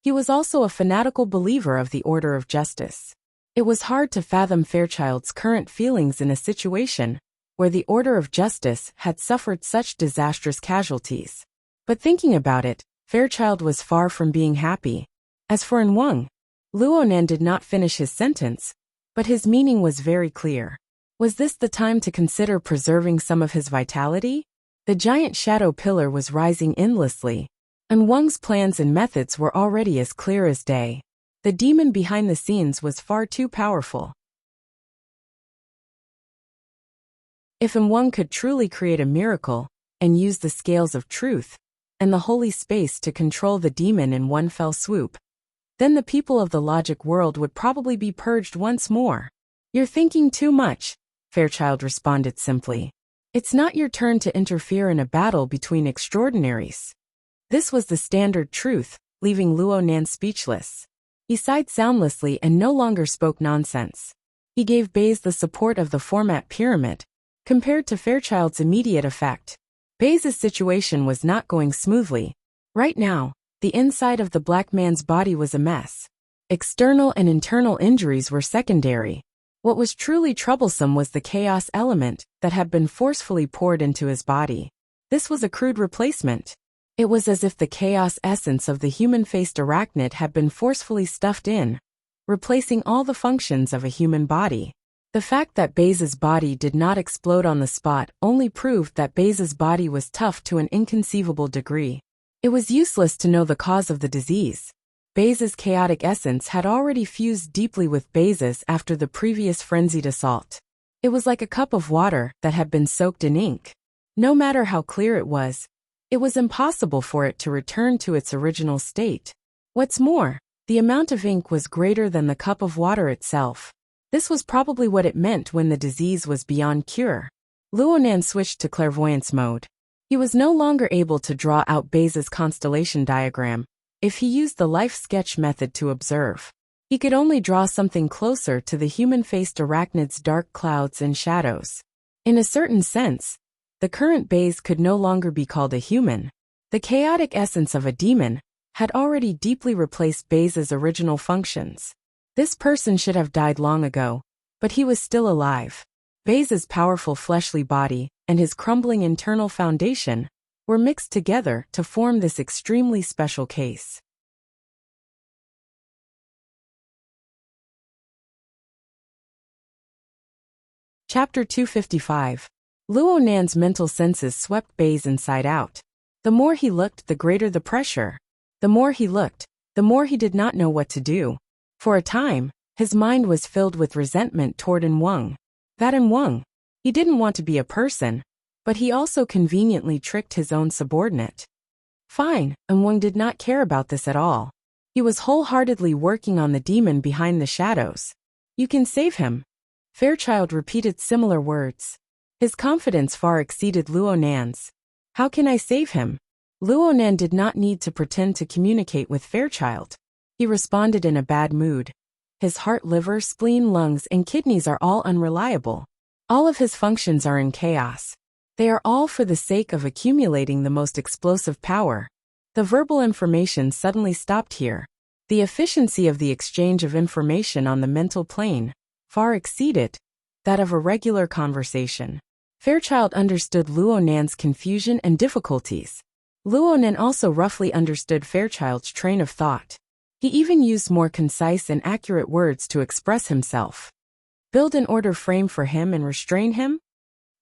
he was also a fanatical believer of the Order of Justice. It was hard to fathom Fairchild's current feelings in a situation where the Order of Justice had suffered such disastrous casualties. But thinking about it, Fairchild was far from being happy. As for En Wang, Luonan did not finish his sentence, but his meaning was very clear. Was this the time to consider preserving some of his vitality? The giant shadow pillar was rising endlessly, and Wang's plans and methods were already as clear as day. The demon behind the scenes was far too powerful. If En Wang could truly create a miracle and use the scales of truth and the holy space to control the demon in one fell swoop, then the people of the logic world would probably be purged once more. "You're thinking too much," Fairchild responded simply. "It's not your turn to interfere in a battle between extraordinaries." This was the standard truth, leaving Luonan speechless. He sighed soundlessly and no longer spoke nonsense. He gave Baze the support of the format pyramid. Compared to Fairchild's immediate effect, Baze's situation was not going smoothly. Right now, the inside of the black man's body was a mess. External and internal injuries were secondary. What was truly troublesome was the chaos element that had been forcefully poured into his body. This was a crude replacement. It was as if the chaos essence of the human-faced arachnid had been forcefully stuffed in, replacing all the functions of a human body. The fact that Baze's body did not explode on the spot only proved that Baze's body was tough to an inconceivable degree. It was useless to know the cause of the disease. Baze's chaotic essence had already fused deeply with Baze's after the previous frenzied assault. It was like a cup of water that had been soaked in ink. No matter how clear it was impossible for it to return to its original state. What's more, the amount of ink was greater than the cup of water itself. This was probably what it meant when the disease was beyond cure. Luonan switched to clairvoyance mode. He was no longer able to draw out Baze's constellation diagram if he used the life sketch method to observe. He could only draw something closer to the human-faced arachnid's dark clouds and shadows. In a certain sense, the current Baze could no longer be called a human. The chaotic essence of a demon had already deeply replaced Baze's original functions. This person should have died long ago, but he was still alive. Baze's powerful fleshly body and his crumbling internal foundation were mixed together to form this extremely special case. Chapter 255. Luo Nan's mental senses swept Baze inside out. The more he looked, the greater the pressure. The more he looked, the more he did not know what to do. For a time, his mind was filled with resentment toward Wang. That Wang. He didn't want to be a person, but he also conveniently tricked his own subordinate. Fine, Wang did not care about this at all. He was wholeheartedly working on the demon behind the shadows. You can save him. Fairchild repeated similar words. His confidence far exceeded Luo Nan's. How can I save him? Luo Nan did not need to pretend to communicate with Fairchild. He responded in a bad mood. His heart, liver, spleen, lungs, and kidneys are all unreliable. All of his functions are in chaos. They are all for the sake of accumulating the most explosive power. The verbal information suddenly stopped here. The efficiency of the exchange of information on the mental plane far exceeded that of a regular conversation. Fairchild understood Luo Nan's confusion and difficulties. Luo Nan also roughly understood Fairchild's train of thought. He even used more concise and accurate words to express himself. Build an order frame for him and restrain him?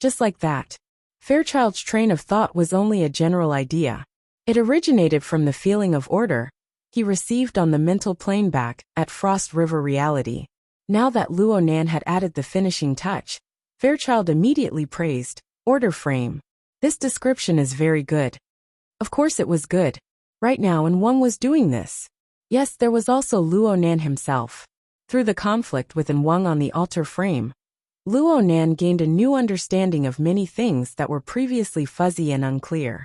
Just like that. Fairchild's train of thought was only a general idea. It originated from the feeling of order he received on the mental plane back at Frost River Reality. Now that Luo Nan had added the finishing touch, Fairchild immediately praised, order frame. This description is very good. Of course it was good. Right now Wang was doing this. Yes, there was also Luo Nan himself. Through the conflict with Wang on the altar frame, Luo Nan gained a new understanding of many things that were previously fuzzy and unclear.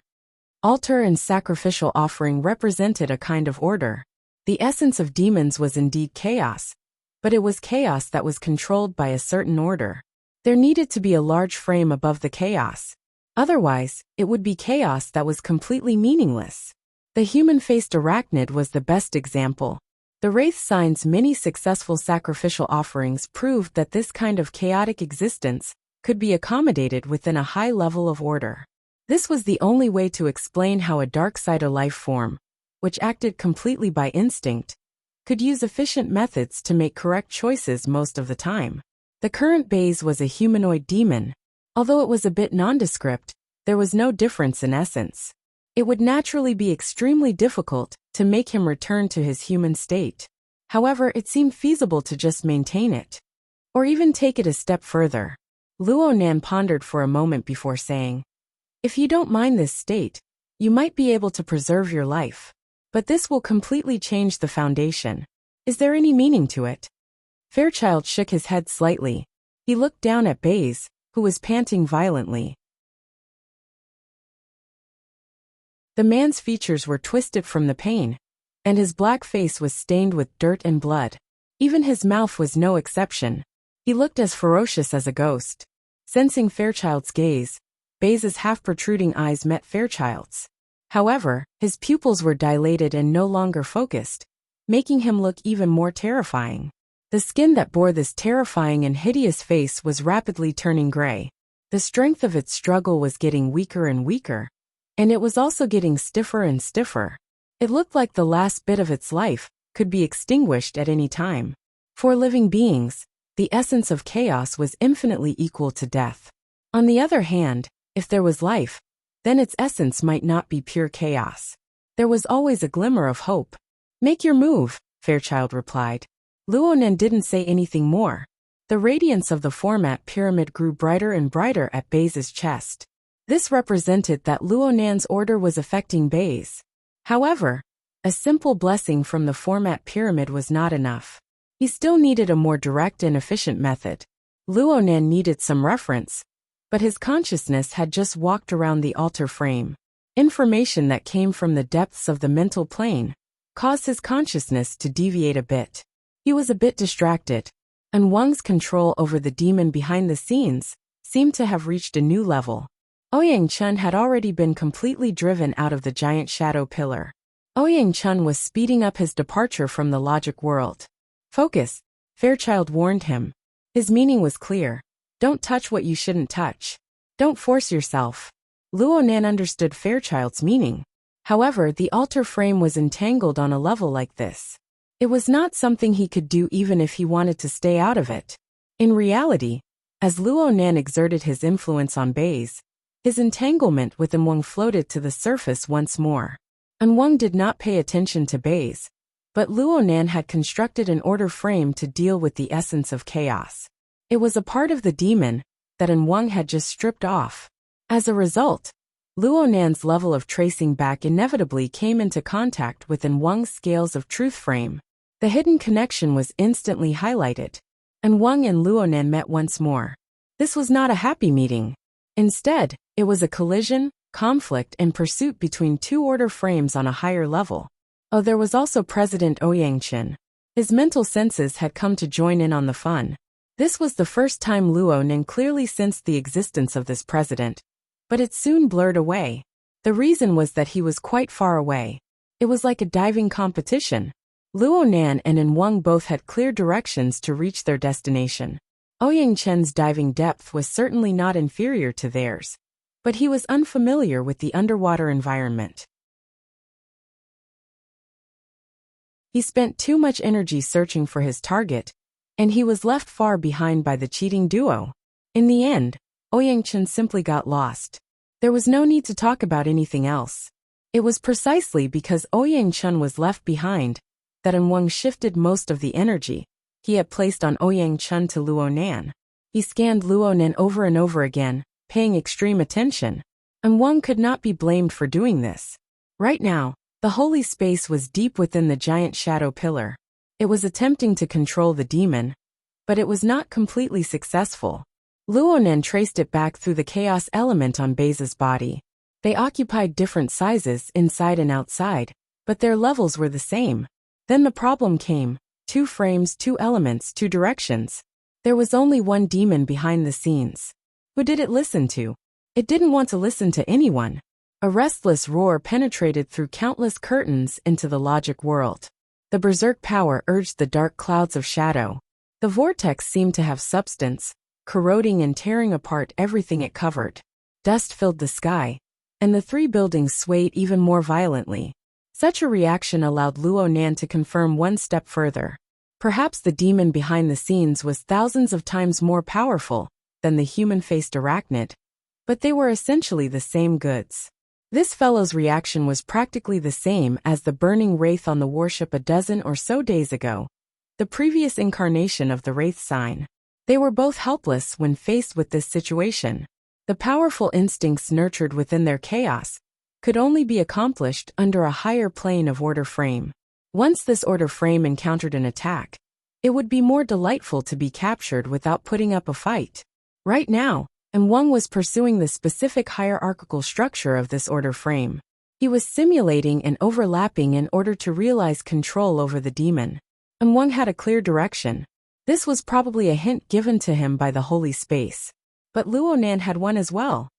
Altar and sacrificial offering represented a kind of order. The essence of demons was indeed chaos, but it was chaos that was controlled by a certain order. There needed to be a large frame above the chaos. Otherwise, it would be chaos that was completely meaningless. The human-faced arachnid was the best example. The Wraith Sign's many successful sacrificial offerings proved that this kind of chaotic existence could be accommodated within a high level of order. This was the only way to explain how a dark-side life form, which acted completely by instinct, could use efficient methods to make correct choices most of the time. The current Baze was a humanoid demon. Although it was a bit nondescript, there was no difference in essence. It would naturally be extremely difficult to make him return to his human state. However, it seemed feasible to just maintain it. Or even take it a step further. Luo Nan pondered for a moment before saying, if you don't mind this state, you might be able to preserve your life. But this will completely change the foundation. Is there any meaning to it? Fairchild shook his head slightly. He looked down at Baze, who was panting violently. The man's features were twisted from the pain, and his black face was stained with dirt and blood. Even his mouth was no exception. He looked as ferocious as a ghost. Sensing Fairchild's gaze, Baze's half-protruding eyes met Fairchild's. However, his pupils were dilated and no longer focused, making him look even more terrifying. The skin that bore this terrifying and hideous face was rapidly turning gray. The strength of its struggle was getting weaker and weaker, and it was also getting stiffer and stiffer. It looked like the last bit of its life could be extinguished at any time. For living beings, the essence of chaos was infinitely equal to death. On the other hand, if there was life, then its essence might not be pure chaos. There was always a glimmer of hope. Make your move, Fairchild replied. Luo Nan didn't say anything more. The radiance of the format pyramid grew brighter and brighter at Baze's chest. This represented that Luo Nan's order was affecting Baze. However, a simple blessing from the format pyramid was not enough. He still needed a more direct and efficient method. Luo Nan needed some reference, but his consciousness had just walked around the altar frame. Information that came from the depths of the mental plane caused his consciousness to deviate a bit. He was a bit distracted, and Wang's control over the demon behind the scenes seemed to have reached a new level. Ouyang Chun had already been completely driven out of the giant shadow pillar. Ouyang Chun was speeding up his departure from the logic world. Focus, Fairchild warned him. His meaning was clear. Don't touch what you shouldn't touch. Don't force yourself. Luonan understood Fairchild's meaning. However, the altar frame was entangled on a level like this. It was not something he could do even if he wanted to stay out of it. In reality, as Luonan exerted his influence on Baze, his entanglement with Nwang floated to the surface once more. Nwang did not pay attention to Baze, but Luonan had constructed an order frame to deal with the essence of chaos. It was a part of the demon that Nwang had just stripped off. As a result, Luonan's level of tracing back inevitably came into contact with Nwang's scales of truth frame. The hidden connection was instantly highlighted. Nwang and Luonan met once more. This was not a happy meeting. Instead, it was a collision, conflict, and pursuit between two order frames on a higher level. Oh, there was also President Ouyang Chun. His mental senses had come to join in on the fun. This was the first time Luonan clearly sensed the existence of this president, but it soon blurred away. The reason was that he was quite far away. It was like a diving competition. Luonan and Nwang both had clear directions to reach their destination. Ouyang Chun's diving depth was certainly not inferior to theirs, but he was unfamiliar with the underwater environment. He spent too much energy searching for his target, and he was left far behind by the cheating duo. In the end, Ouyang Chun simply got lost. There was no need to talk about anything else. It was precisely because Ouyang Chun was left behind that Nwang shifted most of the energy he had placed on Ouyang Chun to Luonan. He scanned Luonan over and over again, paying extreme attention. Nwang could not be blamed for doing this. Right now, the holy space was deep within the giant shadow pillar. It was attempting to control the demon, but it was not completely successful. Luonan traced it back through the chaos element on Baze's body. They occupied different sizes inside and outside, but their levels were the same. Then the problem came. 2 frames, 2 elements, 2 directions. There was only one demon behind the scenes. Who did it listen to? It didn't want to listen to anyone. A restless roar penetrated through countless curtains into the logic world. The berserk power urged the dark clouds of shadow. The vortex seemed to have substance, corroding and tearing apart everything it covered. Dust filled the sky, and the 3 buildings swayed even more violently. Such a reaction allowed Luonan to confirm one step further. Perhaps the demon behind the scenes was thousands of times more powerful than the human-faced arachnid, but they were essentially the same goods. This fellow's reaction was practically the same as the burning wraith on the warship a dozen or so days ago, the previous incarnation of the wraith sign. They were both helpless when faced with this situation. The powerful instincts nurtured within their chaos could only be accomplished under a higher plane of order frame. Once this order frame encountered an attack, it would be more delightful to be captured without putting up a fight. Right now, Nwang was pursuing the specific hierarchical structure of this order frame. He was simulating and overlapping in order to realize control over the demon. Nwang had a clear direction. This was probably a hint given to him by the holy space. But Luonan had one as well.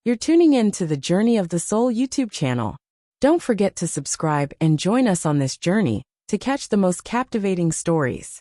You're tuning in to the Journey of the Soul YouTube channel. Don't forget to subscribe and join us on this journey to catch the most captivating stories.